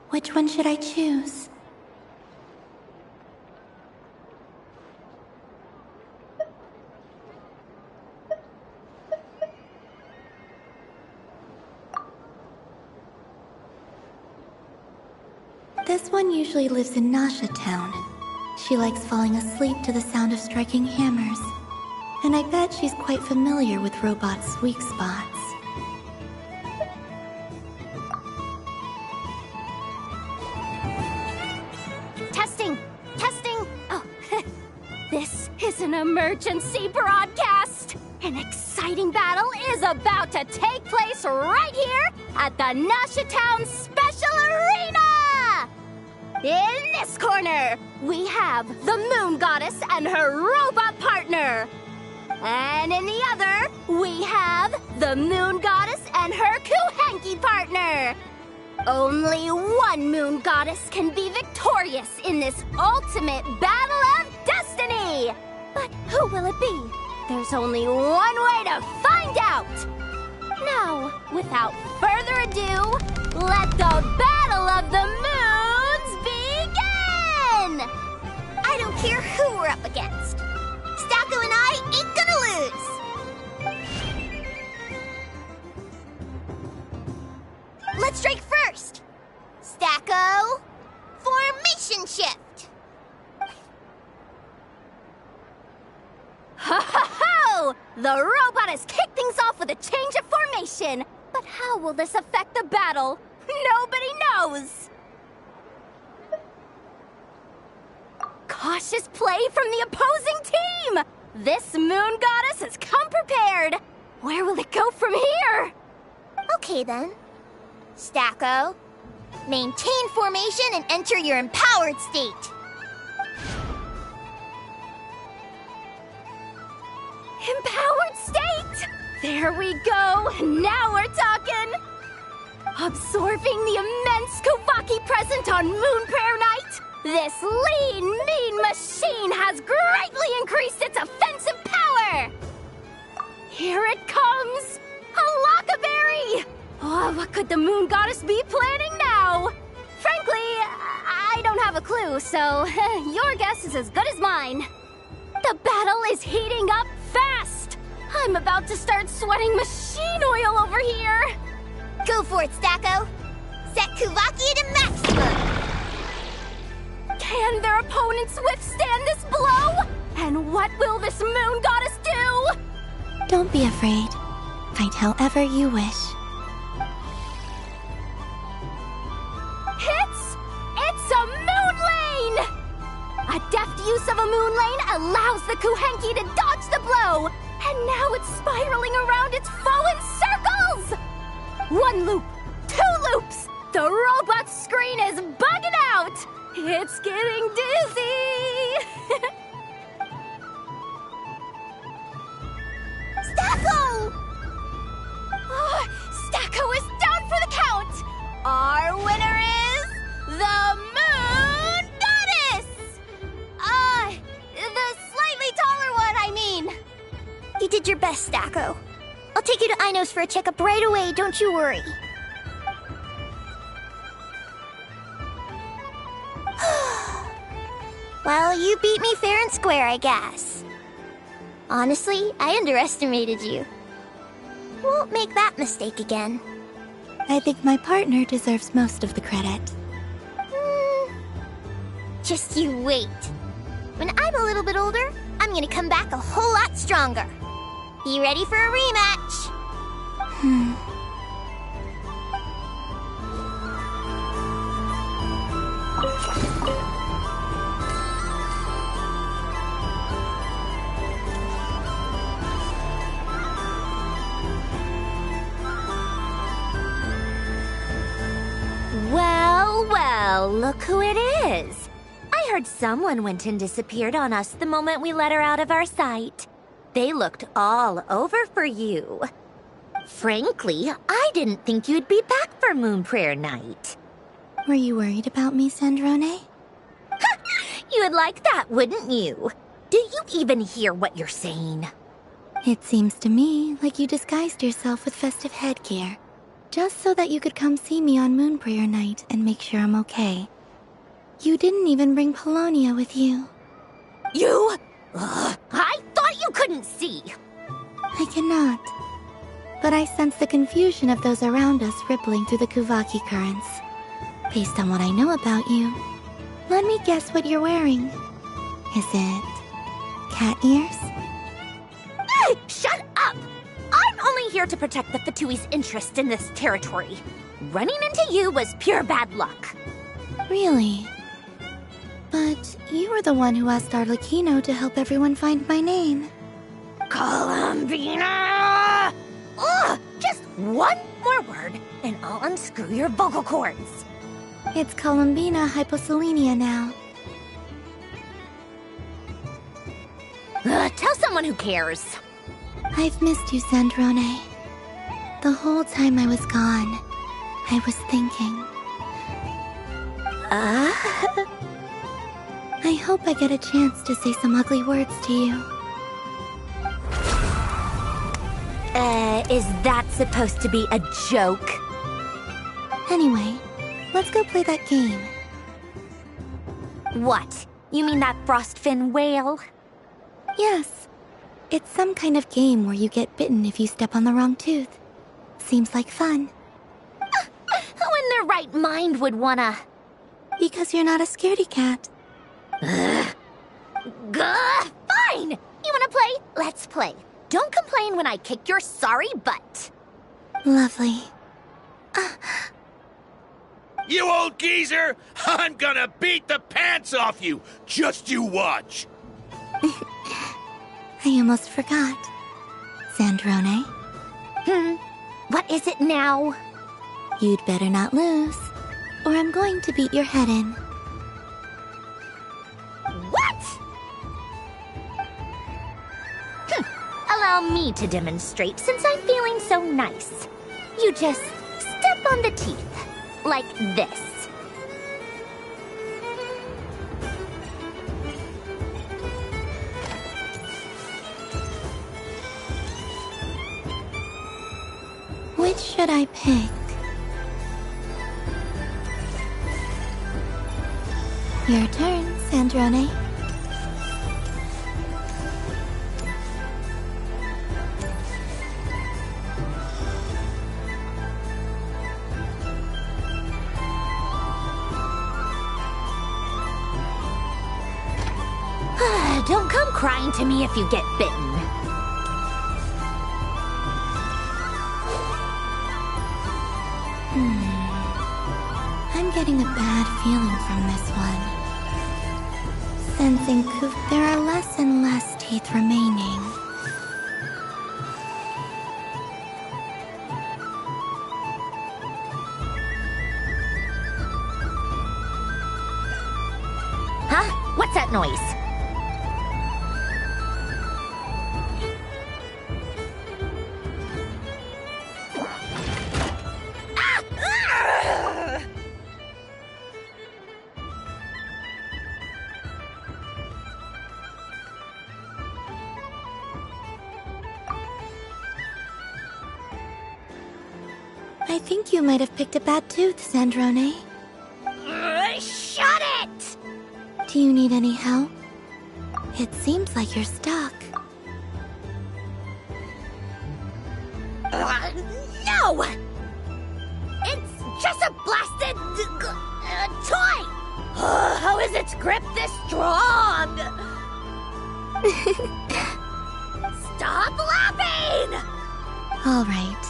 Which one should I choose? This one usually lives in Nasha Town. She likes falling asleep to the sound of striking hammers. And I bet she's quite familiar with robots' weak spots. Testing! Testing! Oh, this is an emergency broadcast! An exciting battle is about to take place right here at the Nasha Town Special Arena! In this corner, we have the Moon Goddess and her robot partner. And in the other, we have the Moon Goddess and her Kuhenki partner. Only one Moon Goddess can be victorious in this ultimate battle of destiny. But who will it be? There's only one way to find out. Now, without further ado, let the Battle of the Moons begin! I don't care who we're up against. Stacko and I ain't gonna lose! Let's strike first! Stacko, formation shift! Ho ho ho! The robot has kicked things off with a change of formation! But how will this affect the battle? Nobody knows! Cautious play from the opposing team! This Moon Goddess has come prepared! Where will it go from here? Okay then. Stacko, maintain formation and enter your empowered state. Empowered state! There we go! Now we're talking! Absorbing the immense Kuvaki present on Moon Prayer Night, this lean, mean machine has greatly increased its offensive power! Here it comes! A Lockaberry! Oh, what could the Moon Goddess be planning now? Frankly, I don't have a clue, so your guess is as good as mine. The battle is heating up fast! I'm about to start sweating machine oil over here! Go for it, Stacko! Set Kuvaki to maximum! Can their opponents withstand this blow? And what will this Moon Goddess do? Don't be afraid. Fight however you wish. It's a moon lane! A deft use of a moon lane allows the Kuhenki to dodge the blow, and now it's spiraling around its foe in circles! One loop, two loops, the robot's screen is bugging out! It's getting dizzy! Stacko! Oh, Stacko is down for the count! Our winner is the Moon Goddess! The slightly taller one, I mean. You did your best, Stacko. I'll take you to Ainos for a checkup right away, don't you worry. Well, you beat me fair and square, I guess. Honestly, I underestimated you. Won't make that mistake again. I think my partner deserves most of the credit. Just you wait. When I'm a little bit older, I'm gonna come back a whole lot stronger. Be ready for a rematch. Well, well, look who it is. I heard someone went and disappeared on us the moment we let her out of our sight. They looked all over for you. Frankly, I didn't think you'd be back for Moon Prayer Night. Were you worried about me, Sandrone? You would like that, wouldn't you? Do you even hear what you're saying? It seems to me like you disguised yourself with festive headgear, just so that you could come see me on Moon Prayer Night and make sure I'm okay. You didn't even bring Polonia with you. You? I thought you couldn't see. I cannot. But I sense the confusion of those around us rippling through the Kuvaki currents. Based on what I know about you, let me guess what you're wearing. Is it cat ears? Hey, shut up! I'm only here to protect the Fatui's interest in this territory. Running into you was pure bad luck. Really? But you were the one who asked Arlecchino to help everyone find my name. Columbina! Ugh! Just one more word, and I'll unscrew your vocal cords. It's Columbina hyposelenia now. Tell someone who cares. I've missed you, Sandrone. The whole time I was gone, I was thinking. I hope I get a chance to say some ugly words to you. Is that supposed to be a joke? Anyway, let's go play that game. What? You mean that frostfin whale? Yes. It's some kind of game where you get bitten if you step on the wrong tooth. Seems like fun. Who in their right mind would wanna... Because you're not a scaredy cat. Fine! You wanna play? Let's play. Don't complain when I kick your sorry butt. Lovely. You old geezer! I'm gonna beat the pants off you! Just you watch! I almost forgot. Sandrone? What is it now? You'd better not lose, or I'm going to beat your head in. What? Allow me to demonstrate since I'm feeling so nice. You just step on the teeth, like this. Which should I pick? Your turn, Sandrone. Don't come crying to me if you get bitten. I'm getting a bad feeling from this one. Sensing there are less and less teeth remaining. Huh? What's that noise? I think you might have picked a bad tooth, Sandrone. Shut it! Do you need any help? It seems like you're stuck. No! It's just a blasted... toy! How is its grip this strong? Stop laughing! All right.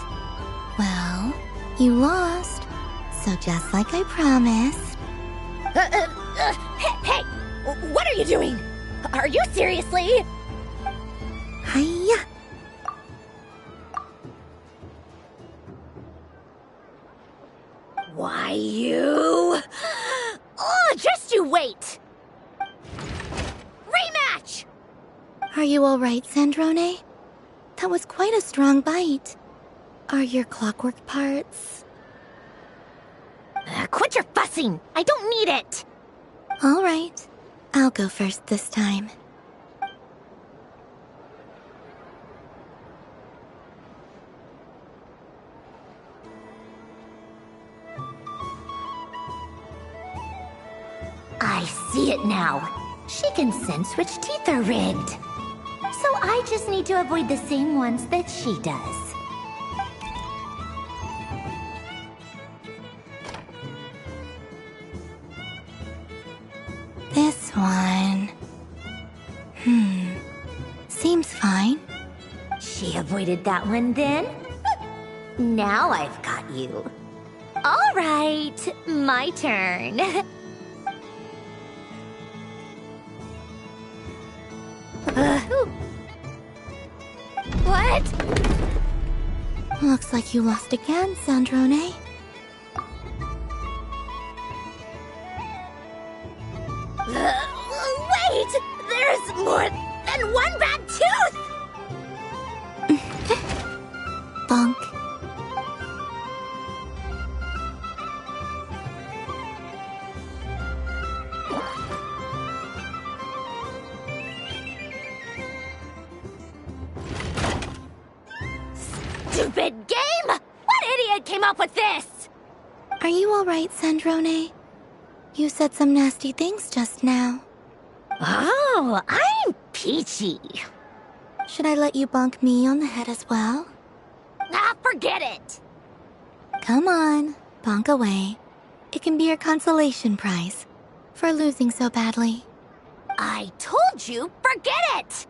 Well, you lost. So just like I promised... Hey! What are you doing? Are you seriously? Hiya! Why, you... Oh, just you wait! Rematch! Are you all right, Sandrone? That was quite a strong bite. Are your clockwork parts... Quit your fussing! I don't need it! All right. I'll go first this time. I see it now. She can sense which teeth are rigged. So I just need to avoid the same ones that she does. This one... Seems fine. She avoided that one then? Now I've got you. All right, my turn. What? Looks like you lost again, Sandrone. Wait! There's more than one bad tooth! Bonk. Stupid game! What idiot came up with this? Are you alright, Sandrone? You said some nasty things just now. Oh, I'm peachy. Should I let you bonk me on the head as well? Ah, forget it! Come on, bonk away. It can be your consolation prize for losing so badly. I told you, forget it!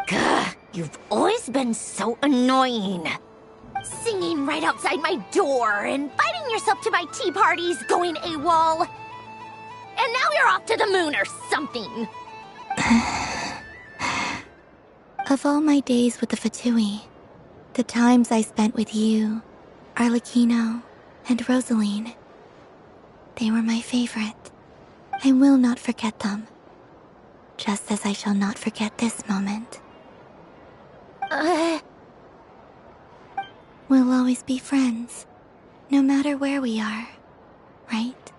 Gah, you've always been so annoying. Singing right outside my door, inviting yourself to my tea parties, going AWOL. And now you're off to the moon or something. Of all my days with the Fatui, the times I spent with you, Arlecchino, and Rosaline, they were my favorite. I will not forget them. Just as I shall not forget this moment. We'll always be friends, no matter where we are, right?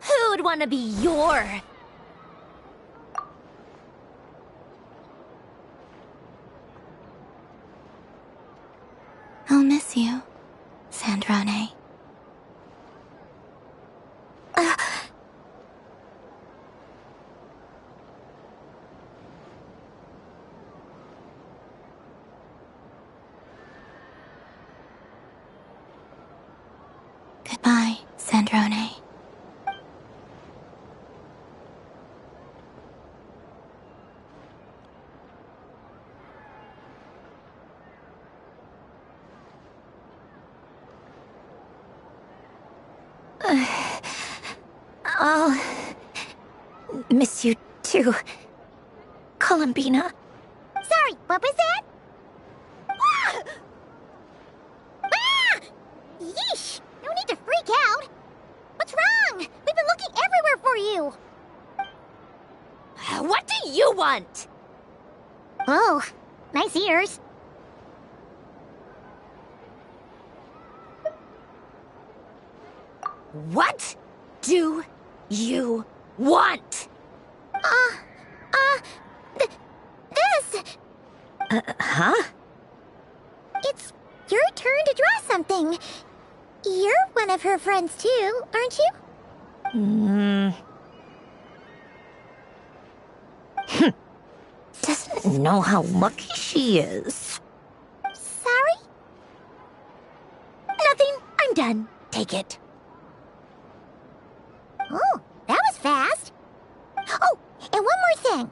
Who'd want to be your... I'll miss you, Sandrone. Goodbye, Sandrone. I'll miss you too, Columbina. Sorry, what was that? Ah! Ah! Yeesh! No need to freak out. What's wrong? We've been looking everywhere for you. What do you want? Oh, nice ears. What do you want? This! Huh? It's your turn to draw something. You're one of her friends too, aren't you? Doesn't know how lucky she is. Sorry? Nothing. I'm done. Take it. Oh, that was fast. Oh, and one more thing.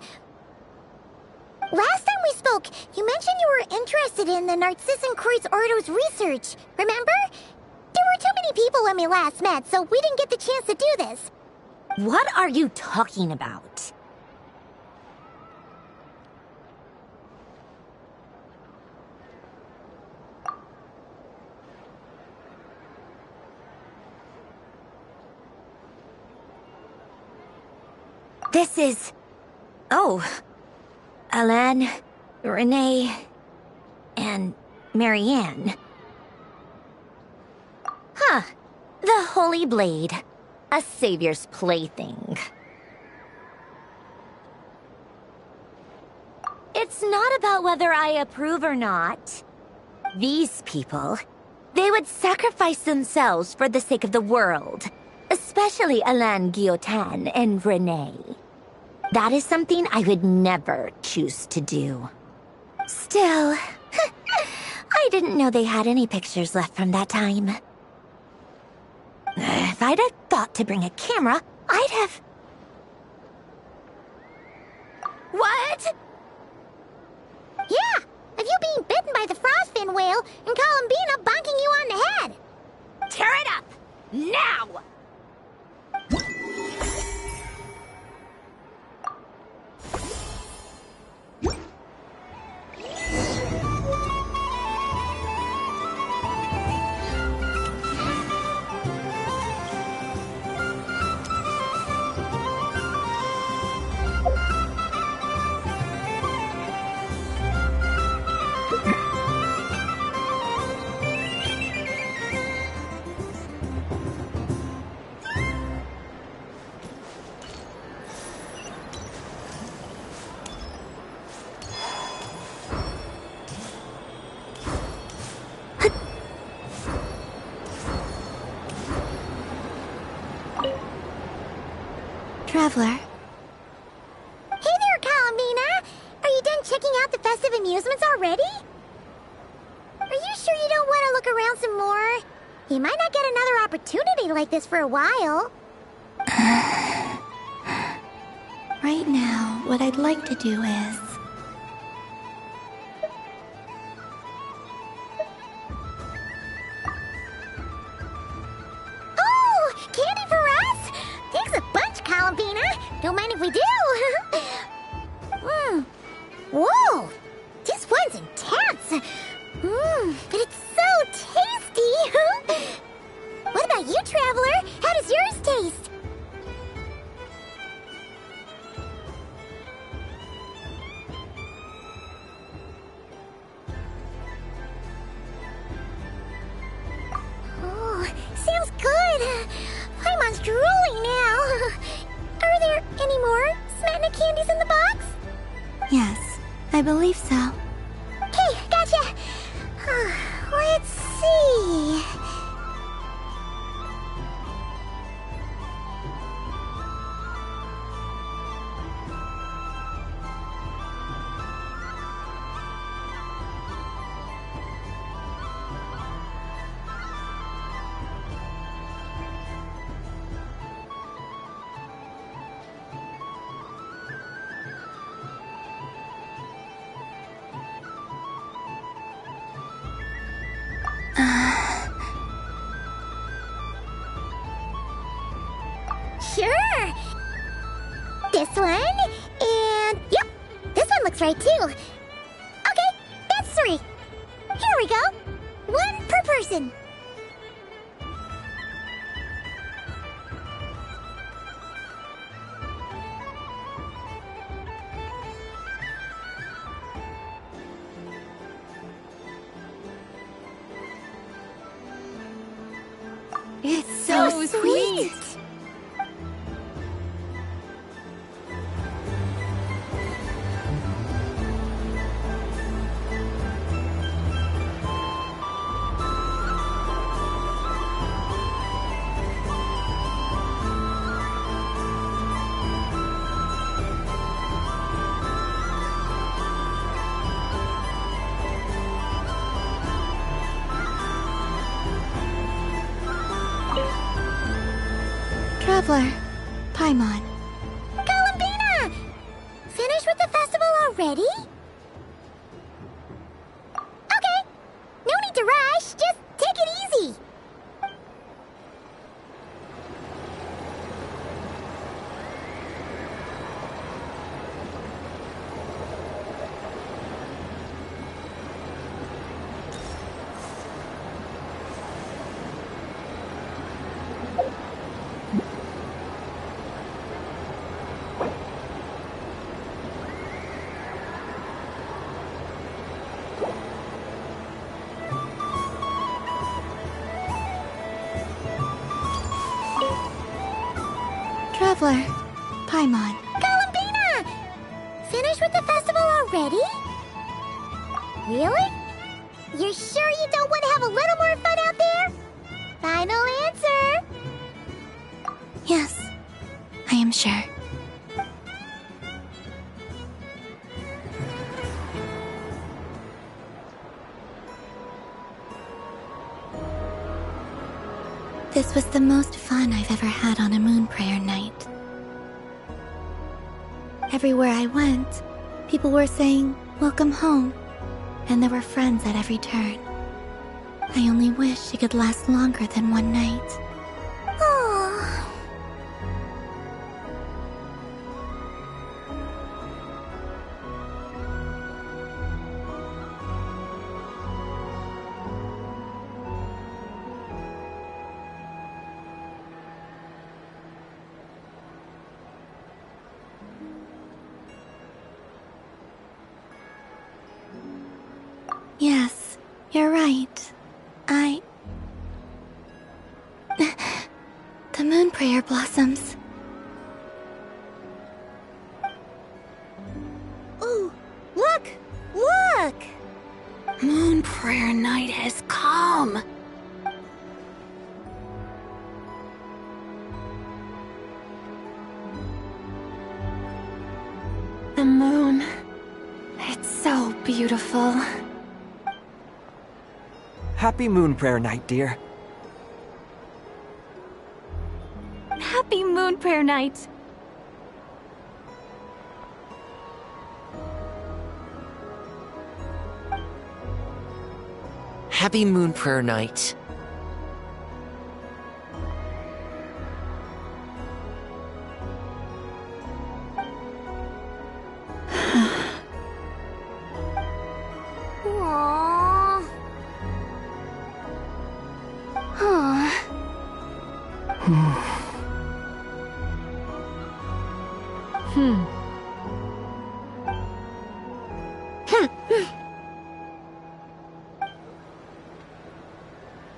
Last time we spoke, you mentioned you were interested in the Narcissan Kreuz Ordo's research, remember? There were too many people when we last met, so we didn't get the chance to do this. What are you talking about? This is... Oh. Alain, Renee, and Marianne. Huh. The Holy Blade. A savior's plaything. It's not about whether I approve or not. These people, they would sacrifice themselves for the sake of the world. Especially Alain Guillotin and Renee. That is something I would never choose to do. Still, I didn't know they had any pictures left from that time. If I'd have thought to bring a camera, I'd have... What? Yeah, of you being bitten by the frostfin whale and Columbina bonking you on the head. Tear it up! Now! Traveler. Hey there, Columbina! Are you done checking out the festive amusements already? Are you sure you don't want to look around some more? You might not get another opportunity like this for a while. Right now, what I'd like to do is... Oh! Candy for us? Thanks a bunch, Columbina. Don't mind if we do. Whoa! This one's intense. But it's so tasty. What about you, Traveler? How does yours taste? Oh, sounds good. Paimon's drooling now. Are there any more Smetana candies in the box? Yes, I believe so. Okay, gotcha. Let's see. Sure. This one, and yep, this one looks right too. Okay, that's 3. Here we go. 1 per person. It's so sweet. Traveler. Paimon. Columbina! Finished with the festival already? Okay, no need to rush, just take it easy. Traveler, Paimon. Columbina! Finished with the festival already? Really? You're sure you don't want to have a little more fun out there? Final answer! Yes, I am sure. This was the most fun I've ever had on a moon prayer night. Everywhere I went, people were saying, "Welcome home," and there were friends at every turn. I only wish it could last longer than one night. Oh. Yes, you're right. The moon prayer blossoms. Ooh, look! Look! Moon prayer night has come. The moon. It's so beautiful. Happy Moon Prayer Night, dear. Happy moon prayer night. Happy Moon Prayer Night. Aww. Huh.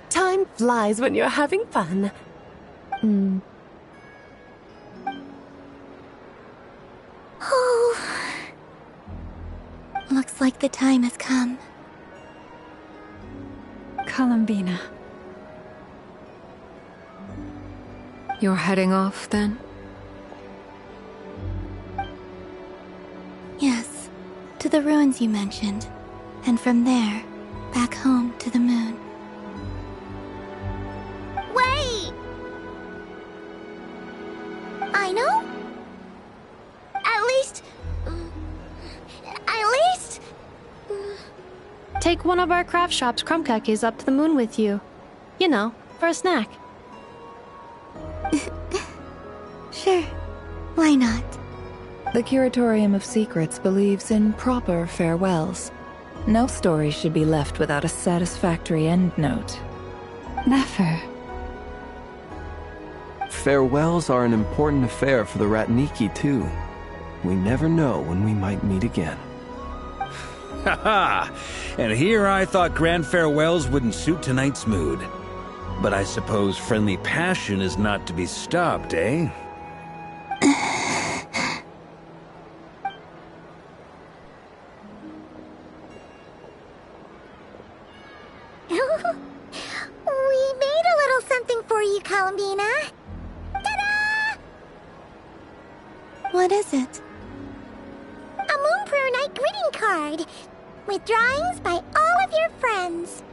Time flies when you're having fun. Oh. Looks like the time has come. Columbina. You're heading off, then? Yes, to the ruins you mentioned. And from there, back home to the moon. Wait! I know? At least... Take one of our craft shop's crumb cookies up to the moon with you. You know, for a snack. Sure, why not? The Curatorium of Secrets believes in proper farewells. No story should be left without a satisfactory endnote. Never. Farewells are an important affair for the Ratniki, too. We never know when we might meet again. Haha! And here I thought grand farewells wouldn't suit tonight's mood. But I suppose friendly passion is not to be stopped, eh? We made a little something for you, Columbina. Ta-da! What is it? A Moon Prayer Night greeting card with drawings by all of your friends.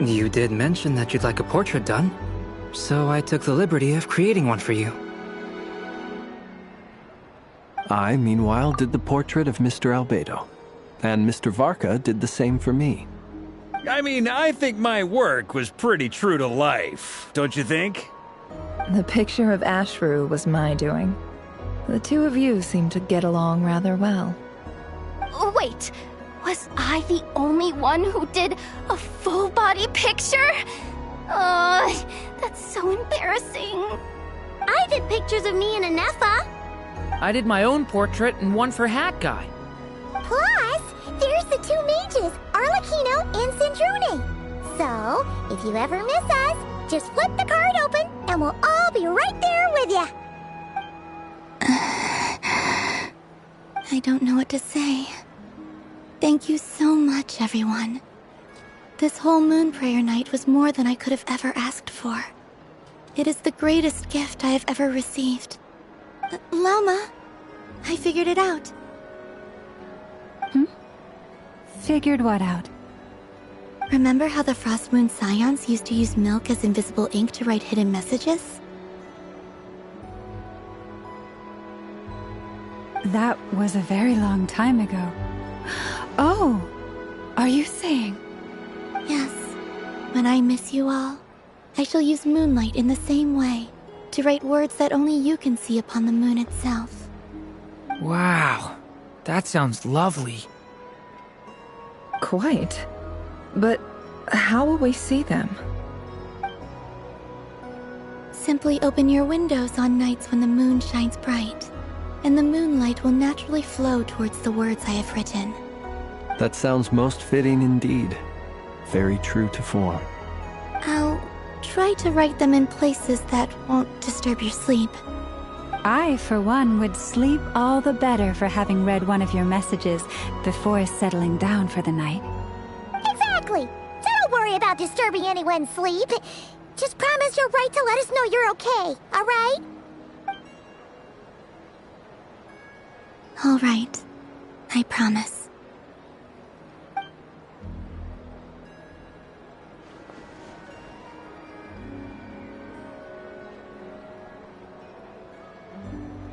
You did mention that you'd like a portrait done, so I took the liberty of creating one for you. I, meanwhile, did the portrait of Mr. Albedo, and Mr. Varka did the same for me. I mean, I think my work was pretty true to life, don't you think? The picture of Ashru was my doing. The two of you seem to get along rather well. Wait, was I the only one who did a full-body picture? That's so embarrassing. I did pictures of me and Anefa. I did my own portrait and one for Hat Guy. Plus, there's the If you ever miss us, just flip the card open and we'll all be right there with you. I don't know what to say. Thank you so much, everyone. This whole moon prayer night was more than I could have ever asked for. It is the greatest gift I have ever received. Lauma, I figured it out. Figured what out? Remember how the Frost Moon Scions used to use milk as invisible ink to write hidden messages? That was a very long time ago. Oh, are you saying? Yes. When I miss you all, I shall use moonlight in the same way, to write words that only you can see upon the moon itself. Wow, that sounds lovely. Quite. But how will we see them? Simply open your windows on nights when the moon shines bright, and the moonlight will naturally flow towards the words I have written. That sounds most fitting indeed. Very true to form. I'll try to write them in places that won't disturb your sleep. I, for one, would sleep all the better for having read one of your messages before settling down for the night. Exactly. So don't worry about disturbing anyone's sleep. Just promise you'll write to let us know you're okay, all right? All right. I promise.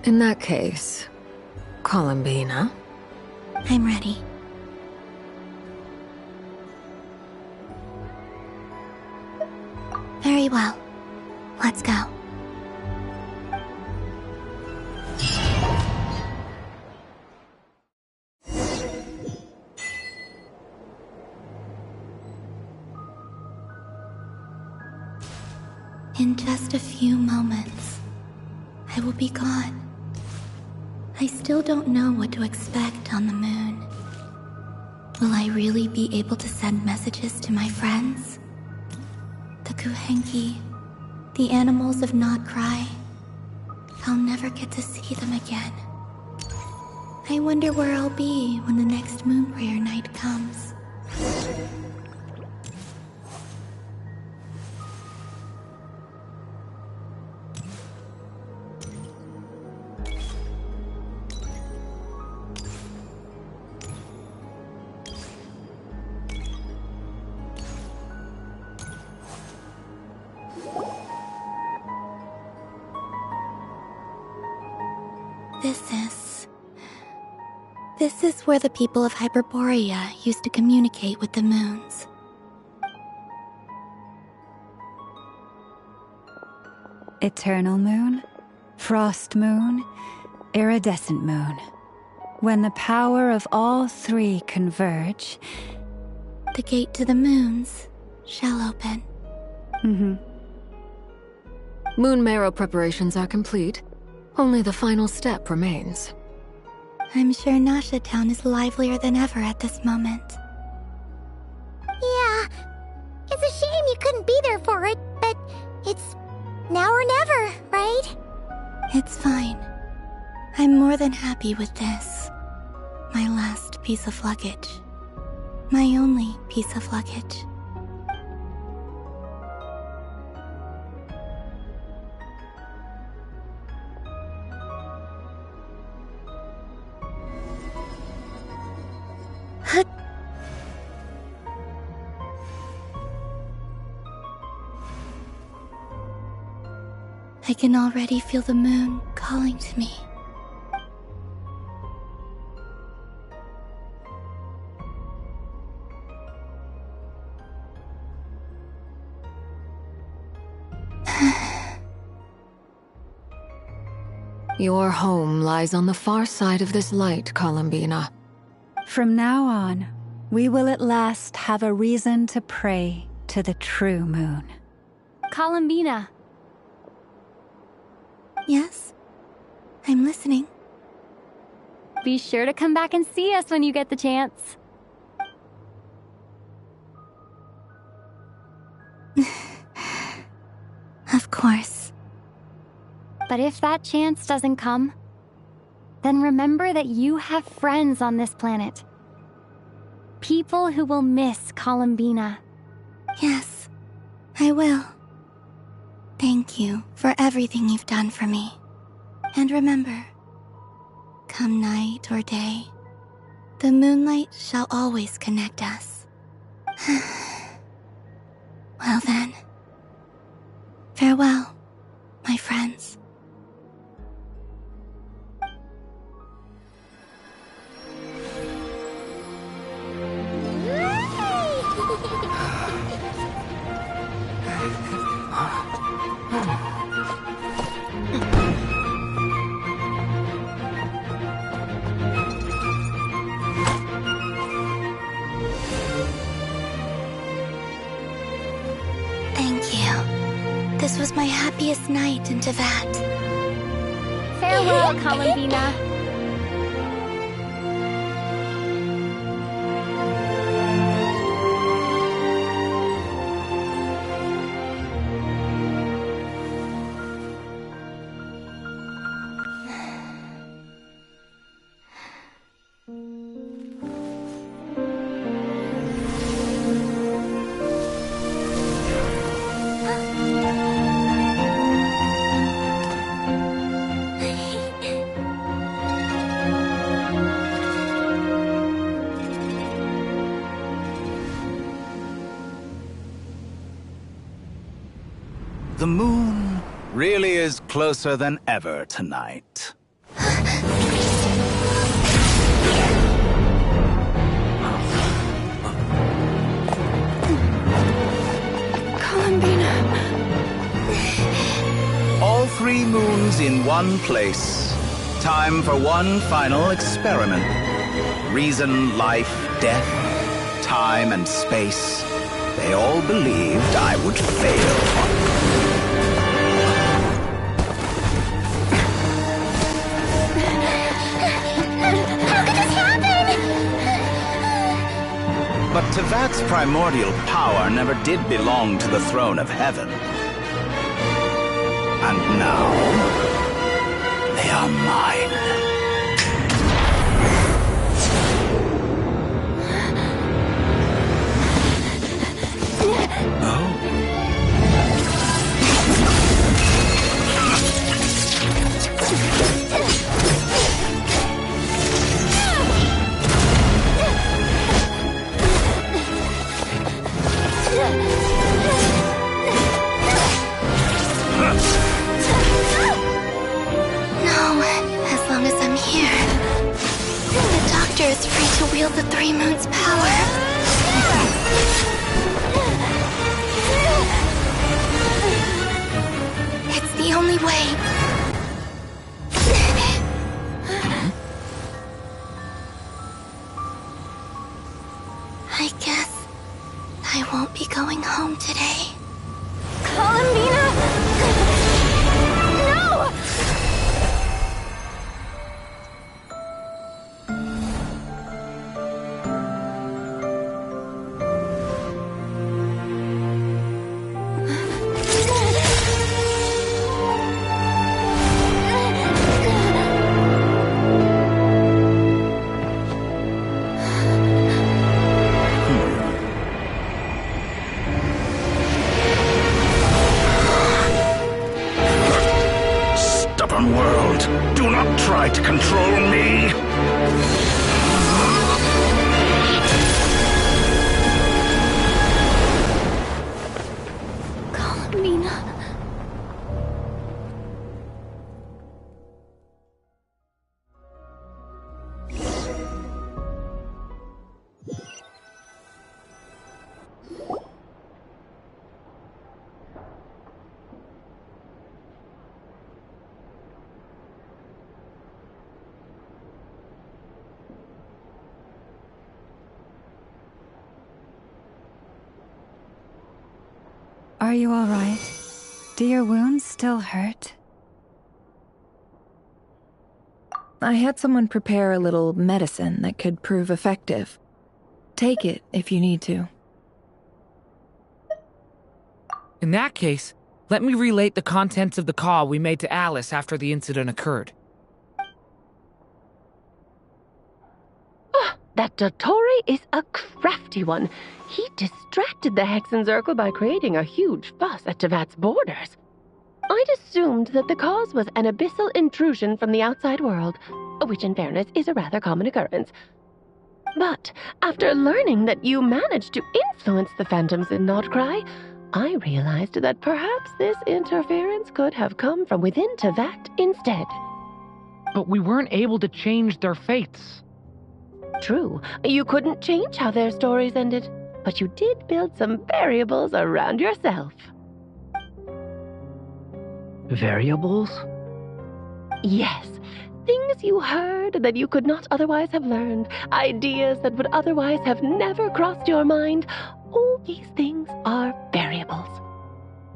In that case, Columbina? I'm ready. Very well. Let's go. In just a few moments, I will be gone. I still don't know what to expect on the moon. Will I really be able to send messages to my friends? The Kuhenki, the animals of Nod Cry. I'll never get to see them again. I wonder where I'll be when the next moon prayer night comes. This is where the people of Hyperborea used to communicate with the moons. Eternal moon, frost moon, iridescent moon. When the power of all three converge, the gate to the moons shall open. Moon marrow preparations are complete. Only the final step remains. I'm sure Nasha Town is livelier than ever at this moment. Yeah, it's a shame you couldn't be there for it, but it's now or never, right? It's fine. I'm more than happy with this. My last piece of luggage. My only piece of luggage. I can already feel the moon calling to me. Your home lies on the far side of this light, Columbina. From now on, we will at last have a reason to pray to the true moon. Columbina. Yes? I'm listening. Be sure to come back and see us when you get the chance. course. But if that chance doesn't come, then remember that you have friends on this planet. People who will miss Columbina. Yes, I will. Thank you for everything you've done for me. And remember, come night or day, the moonlight shall always connect us. Well then, farewell, my friends. Thank you. This was my happiest night in Tevat. Farewell, Columbina. The moon really is closer than ever tonight. Columbina. All 3 moons in one place. Time for one final experiment. Reason, life, death, time and space. They all believed I would fail. But Tevat's primordial power never did belong to the throne of heaven. And now, they are mine. Is free to wield the 3 moons' power. It's the only way. I guess I won't be going home today. Columbina! No! World, do not try to control me! Columbina. Are you all right? Do your wounds still hurt? I had someone prepare a little medicine that could prove effective. Take it if you need to. In that case, Let me relate the contents of the call we made to Alice after the incident occurred. That Dottore is a crafty one. He distracted the Hexenzirkel by creating a huge fuss at Tevat's borders. I'd assumed that the cause was an abyssal intrusion from the outside world, which in fairness is a rather common occurrence. But after learning that you managed to influence the phantoms in Nordcry, I realized that perhaps this interference could have come from within Tevat instead. But we weren't able to change their fates. True, you couldn't change how their stories ended, but you did build some variables around yourself. Variables? Yes, things you heard that you could not otherwise have learned, ideas that would otherwise have never crossed your mind. All these things are variables.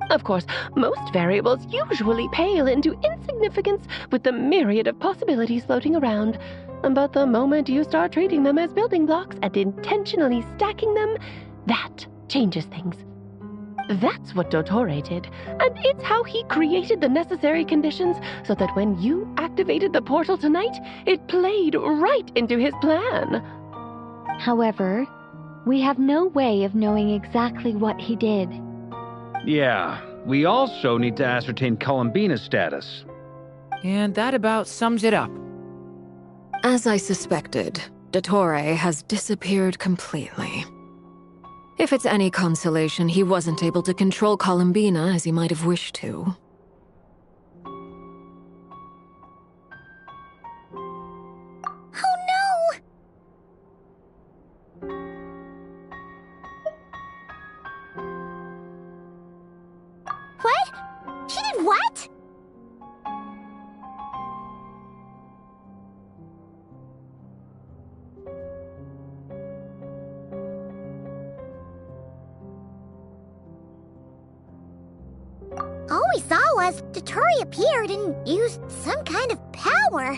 Of course, most variables usually pale into insignificance with the myriad of possibilities floating around. But the moment you start treating them as building blocks and intentionally stacking them, that changes things. That's what Dottore did, and it's how he created the necessary conditions so that when you activated the portal tonight, it played right into his plan. However, we have no way of knowing exactly what he did. Yeah, we also need to ascertain Columbina's status. And that about sums it up. As I suspected, Dottore has disappeared completely. If it's any consolation, he wasn't able to control Columbina as he might have wished to. Oh no! What? She did what? All we saw was Dottore appeared and used some kind of power.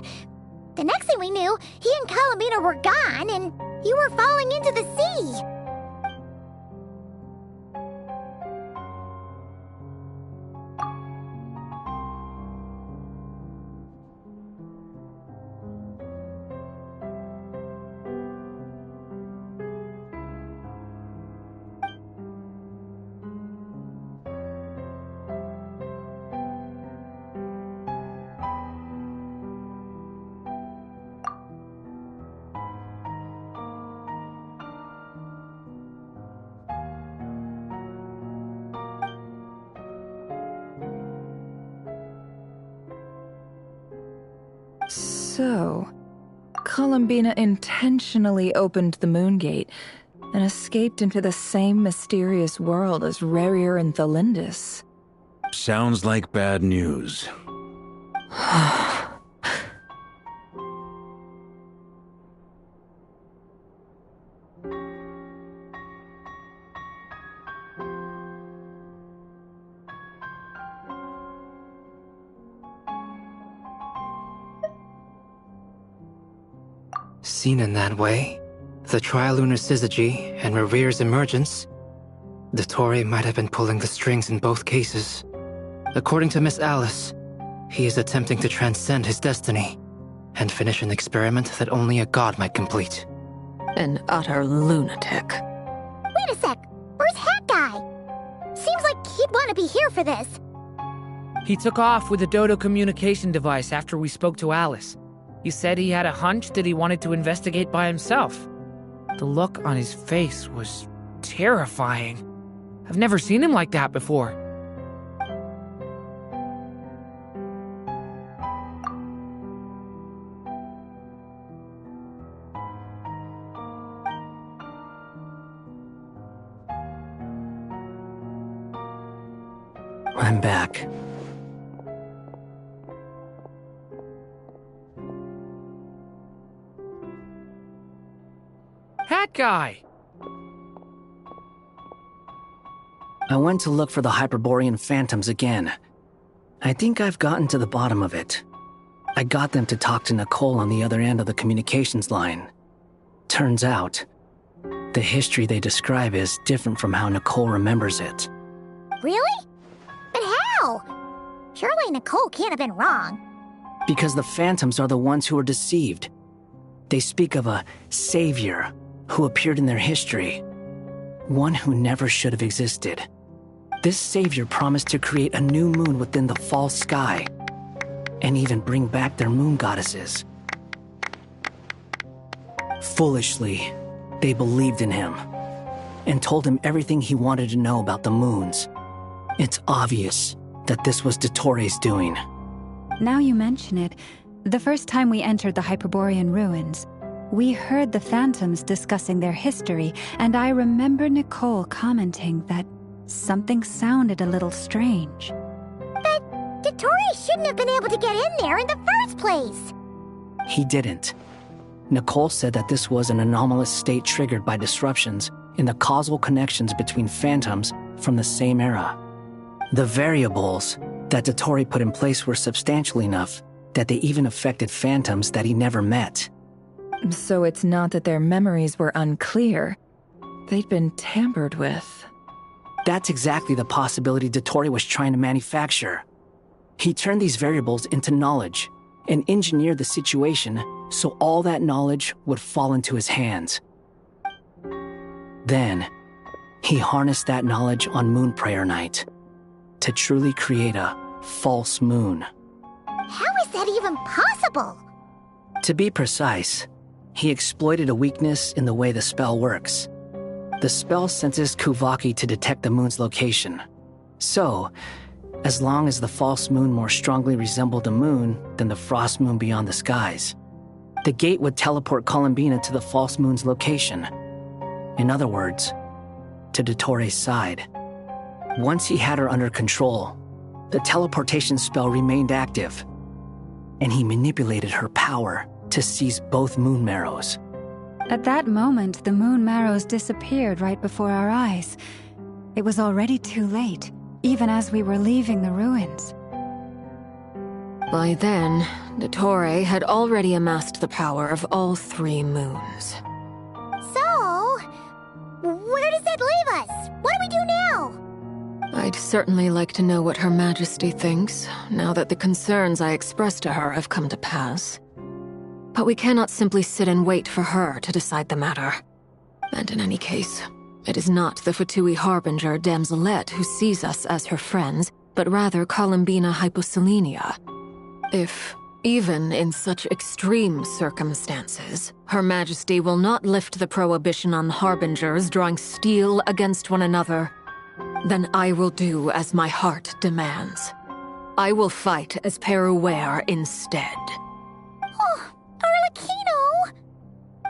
The next thing we knew, he and Columbina were gone and you were falling into the sea. So, Columbina intentionally opened the Moon Gate and escaped into the same mysterious world as Rarier and Thalindis. Sounds like bad news. Seen in that way, the trilunar syzygy and Revere's emergence, Dottore might have been pulling the strings in both cases. According to Miss Alice, he is attempting to transcend his destiny and finish an experiment that only a god might complete. An utter lunatic. Wait a sec, where's Hat Guy? Seems like he'd want to be here for this. He took off with the Dodo communication device after we spoke to Alice. He said he had a hunch that he wanted to investigate by himself. The look on his face was terrifying. I've never seen him like that before. I'm back. Hat Guy! I went to look for the Hyperborean phantoms again. I think I've gotten to the bottom of it. I got them to talk to Nicole on the other end of the communications line. Turns out, the history they describe is different from how Nicole remembers it. Really? But how? Surely Nicole can't have been wrong. Because the phantoms are the ones who are deceived. They speak of a savior who appeared in their history. One who never should have existed. This savior promised to create a new moon within the false sky, and even bring back their moon goddesses. Foolishly, they believed in him, and told him everything he wanted to know about the moons. It's obvious that this was Dottoro's doing. Now you mention it, the first time we entered the Hyperborean ruins, we heard the phantoms discussing their history, and I remember Nicole commenting that something sounded a little strange. But Dottori shouldn't have been able to get in there in the first place. He didn't. Nicole said that this was an anomalous state triggered by disruptions in the causal connections between phantoms from the same era. The variables that Dottori put in place were substantial enough that they even affected phantoms that he never met. So it's not that their memories were unclear. They'd been tampered with. That's exactly the possibility Dottori was trying to manufacture. He turned these variables into knowledge and engineered the situation so all that knowledge would fall into his hands. Then, he harnessed that knowledge on Moon Prayer Night to truly create a false moon. How is that even possible? To be precise, he exploited a weakness in the way the spell works. The spell senses Kuvaki to detect the moon's location. So, as long as the false moon more strongly resembled a moon than the frost moon beyond the skies, the gate would teleport Columbina to the false moon's location. In other words, to Dottoro's side. Once he had her under control, the teleportation spell remained active, and he manipulated her power to seize both moon marrows. At that moment, the moon marrows disappeared right before our eyes. It was already too late, even as we were leaving the ruins. By then, Dottore had already amassed the power of all 3 moons. So, where does that leave us? What do we do now? I'd certainly like to know what Her Majesty thinks, now that the concerns I expressed to her have come to pass. But we cannot simply sit and wait for her to decide the matter. And in any case, it is not the Fatui Harbinger Damselette who sees us as her friends, but rather Columbina Hyposelenia. If, even in such extreme circumstances, Her Majesty will not lift the prohibition on Harbingers drawing steel against one another, then I will do as my heart demands. I will fight as Peruware instead. Oh, Arlecchino!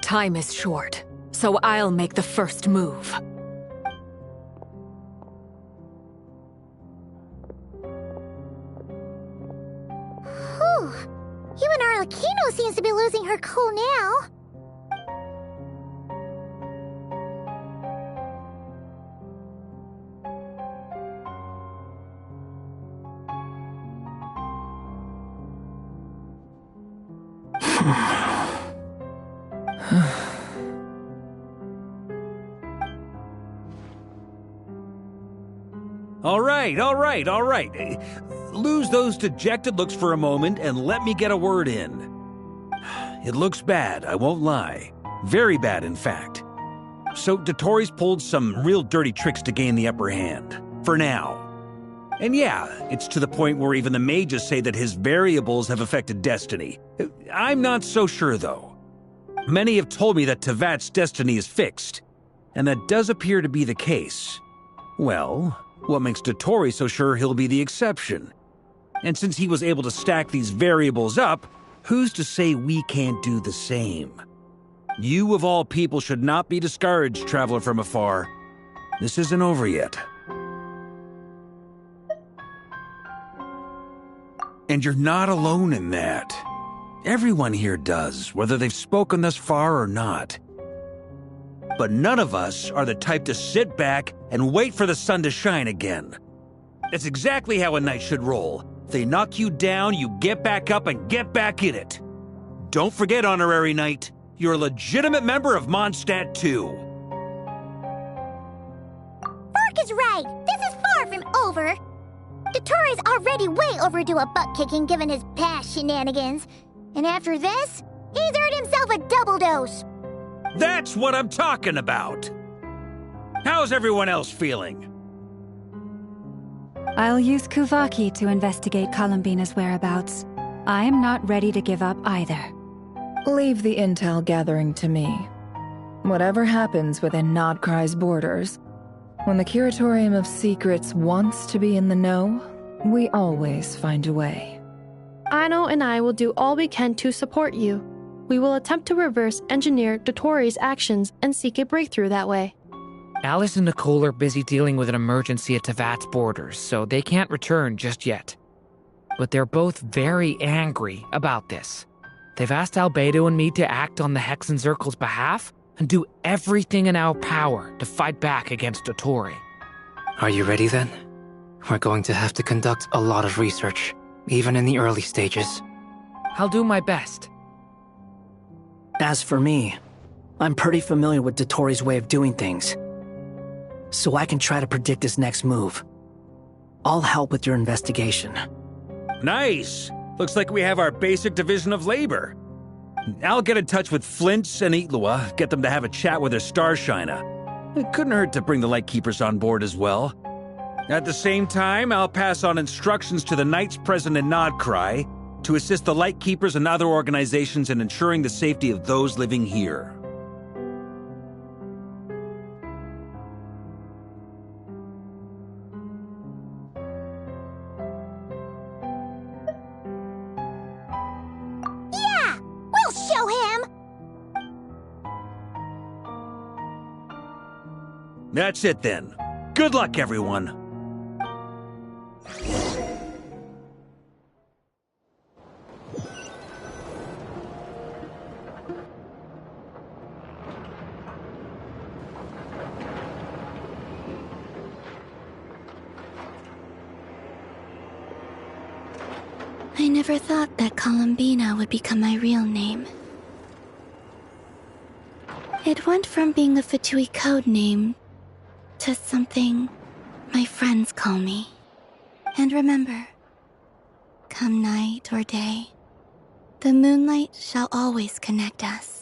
Time is short, so I'll make the first move. Whew. Even Arlecchino seems to be losing her cool now. All right. Lose those dejected looks for a moment and let me get a word in. It looks bad, I won't lie. Very bad, in fact. So Dottori's pulled some real dirty tricks to gain the upper hand. For now. And yeah, it's to the point where even the mages say that his variables have affected destiny. I'm not so sure, though. Many have told me that Tevat's destiny is fixed, and that does appear to be the case. Well, what makes Dottori so sure he'll be the exception? And since he was able to stack these variables up, who's to say we can't do the same? You of all people should not be discouraged, traveler from afar. This isn't over yet. And you're not alone in that. Everyone here does, whether they've spoken thus far or not. But none of us are the type to sit back and wait for the sun to shine again. That's exactly how a knight should roll. If they knock you down, you get back up and get back in it. Don't forget, honorary knight, you're a legitimate member of Mondstadt too. Vark is right. This is far from over. Dottoro's already way overdue a butt-kicking given his past shenanigans. And after this, he's earned himself a double dose. That's what I'm talking about! How's everyone else feeling? I'll use Kuvaki to investigate Columbina's whereabouts. I'm not ready to give up either. Leave the intel gathering to me. Whatever happens within Nodcry's borders, when the Curatorium of Secrets wants to be in the know, we always find a way. Aino and I will do all we can to support you. We will attempt to reverse engineer Dotori's actions and seek a breakthrough that way. Alice and Nicole are busy dealing with an emergency at Tevat's borders, so they can't return just yet. But they're both very angry about this. They've asked Albedo and me to act on the Hexen Circle's behalf and do everything in our power to fight back against Dottori. Are you ready then? We're going to have to conduct a lot of research, even in the early stages. I'll do my best. As for me, I'm pretty familiar with Dottori's way of doing things, so I can try to predict his next move. I'll help with your investigation. Nice! Looks like we have our basic division of labor. I'll get in touch with Flint's and Itlua, get them to have a chat with their Starshiner. It couldn't hurt to bring the Lightkeepers on board as well. At the same time, I'll pass on instructions to the Knights present in Nodcry to assist the Lightkeepers and other organizations in ensuring the safety of those living here. Show him! That's it then. Good luck, everyone. I never thought that Columbina would become my real name. It went from being a Fatui code name to something my friends call me. And remember, come night or day, the moonlight shall always connect us.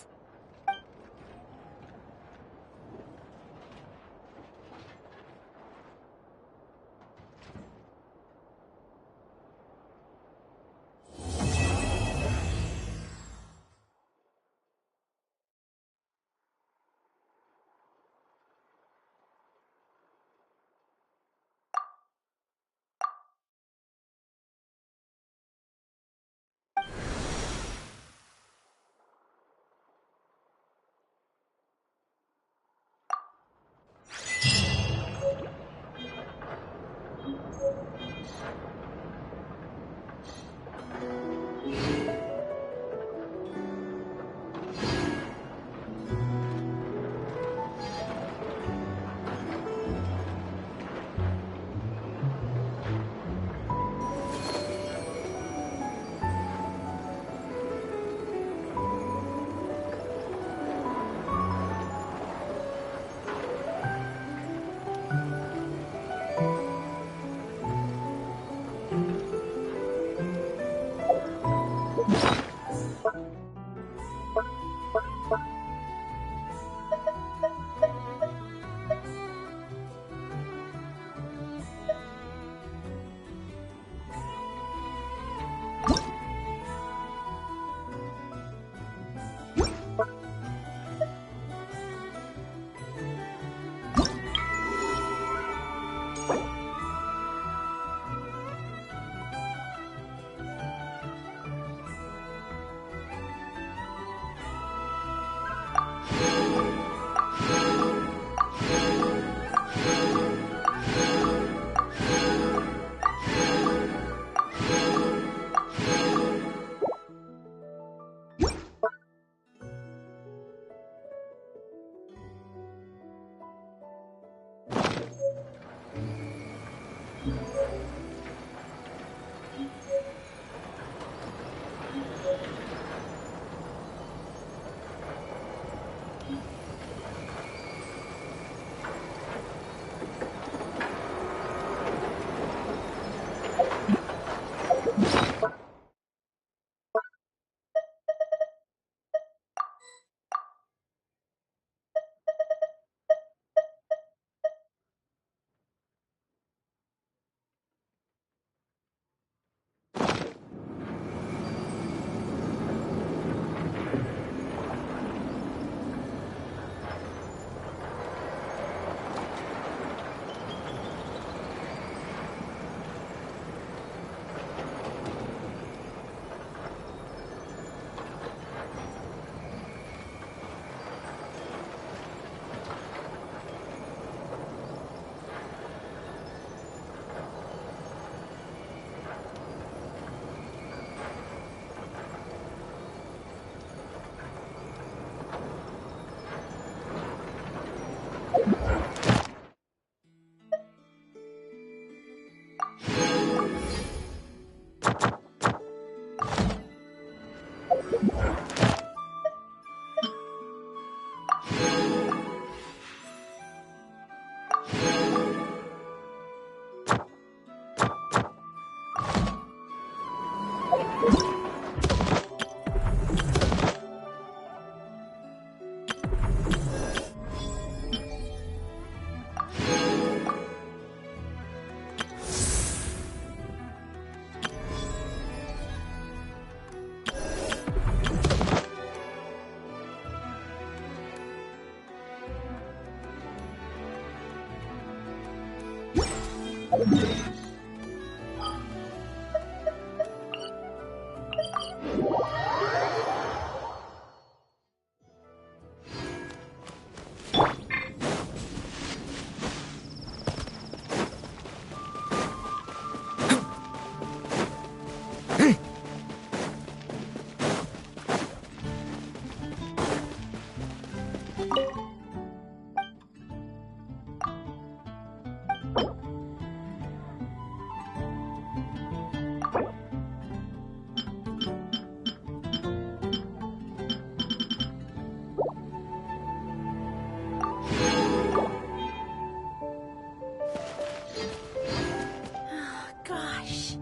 Gosh,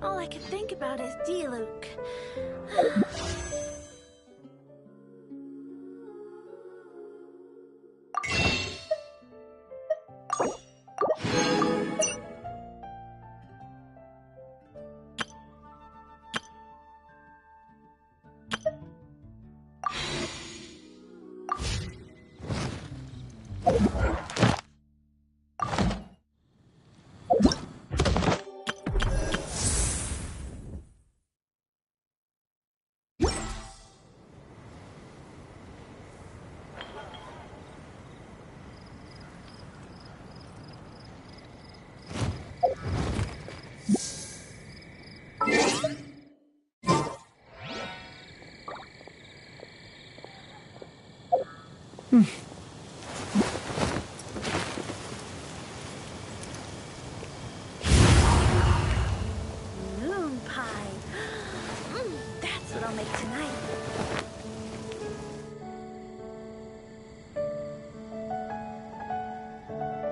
all I can think about is D-Luke. Moon pie. That's what I'll make tonight.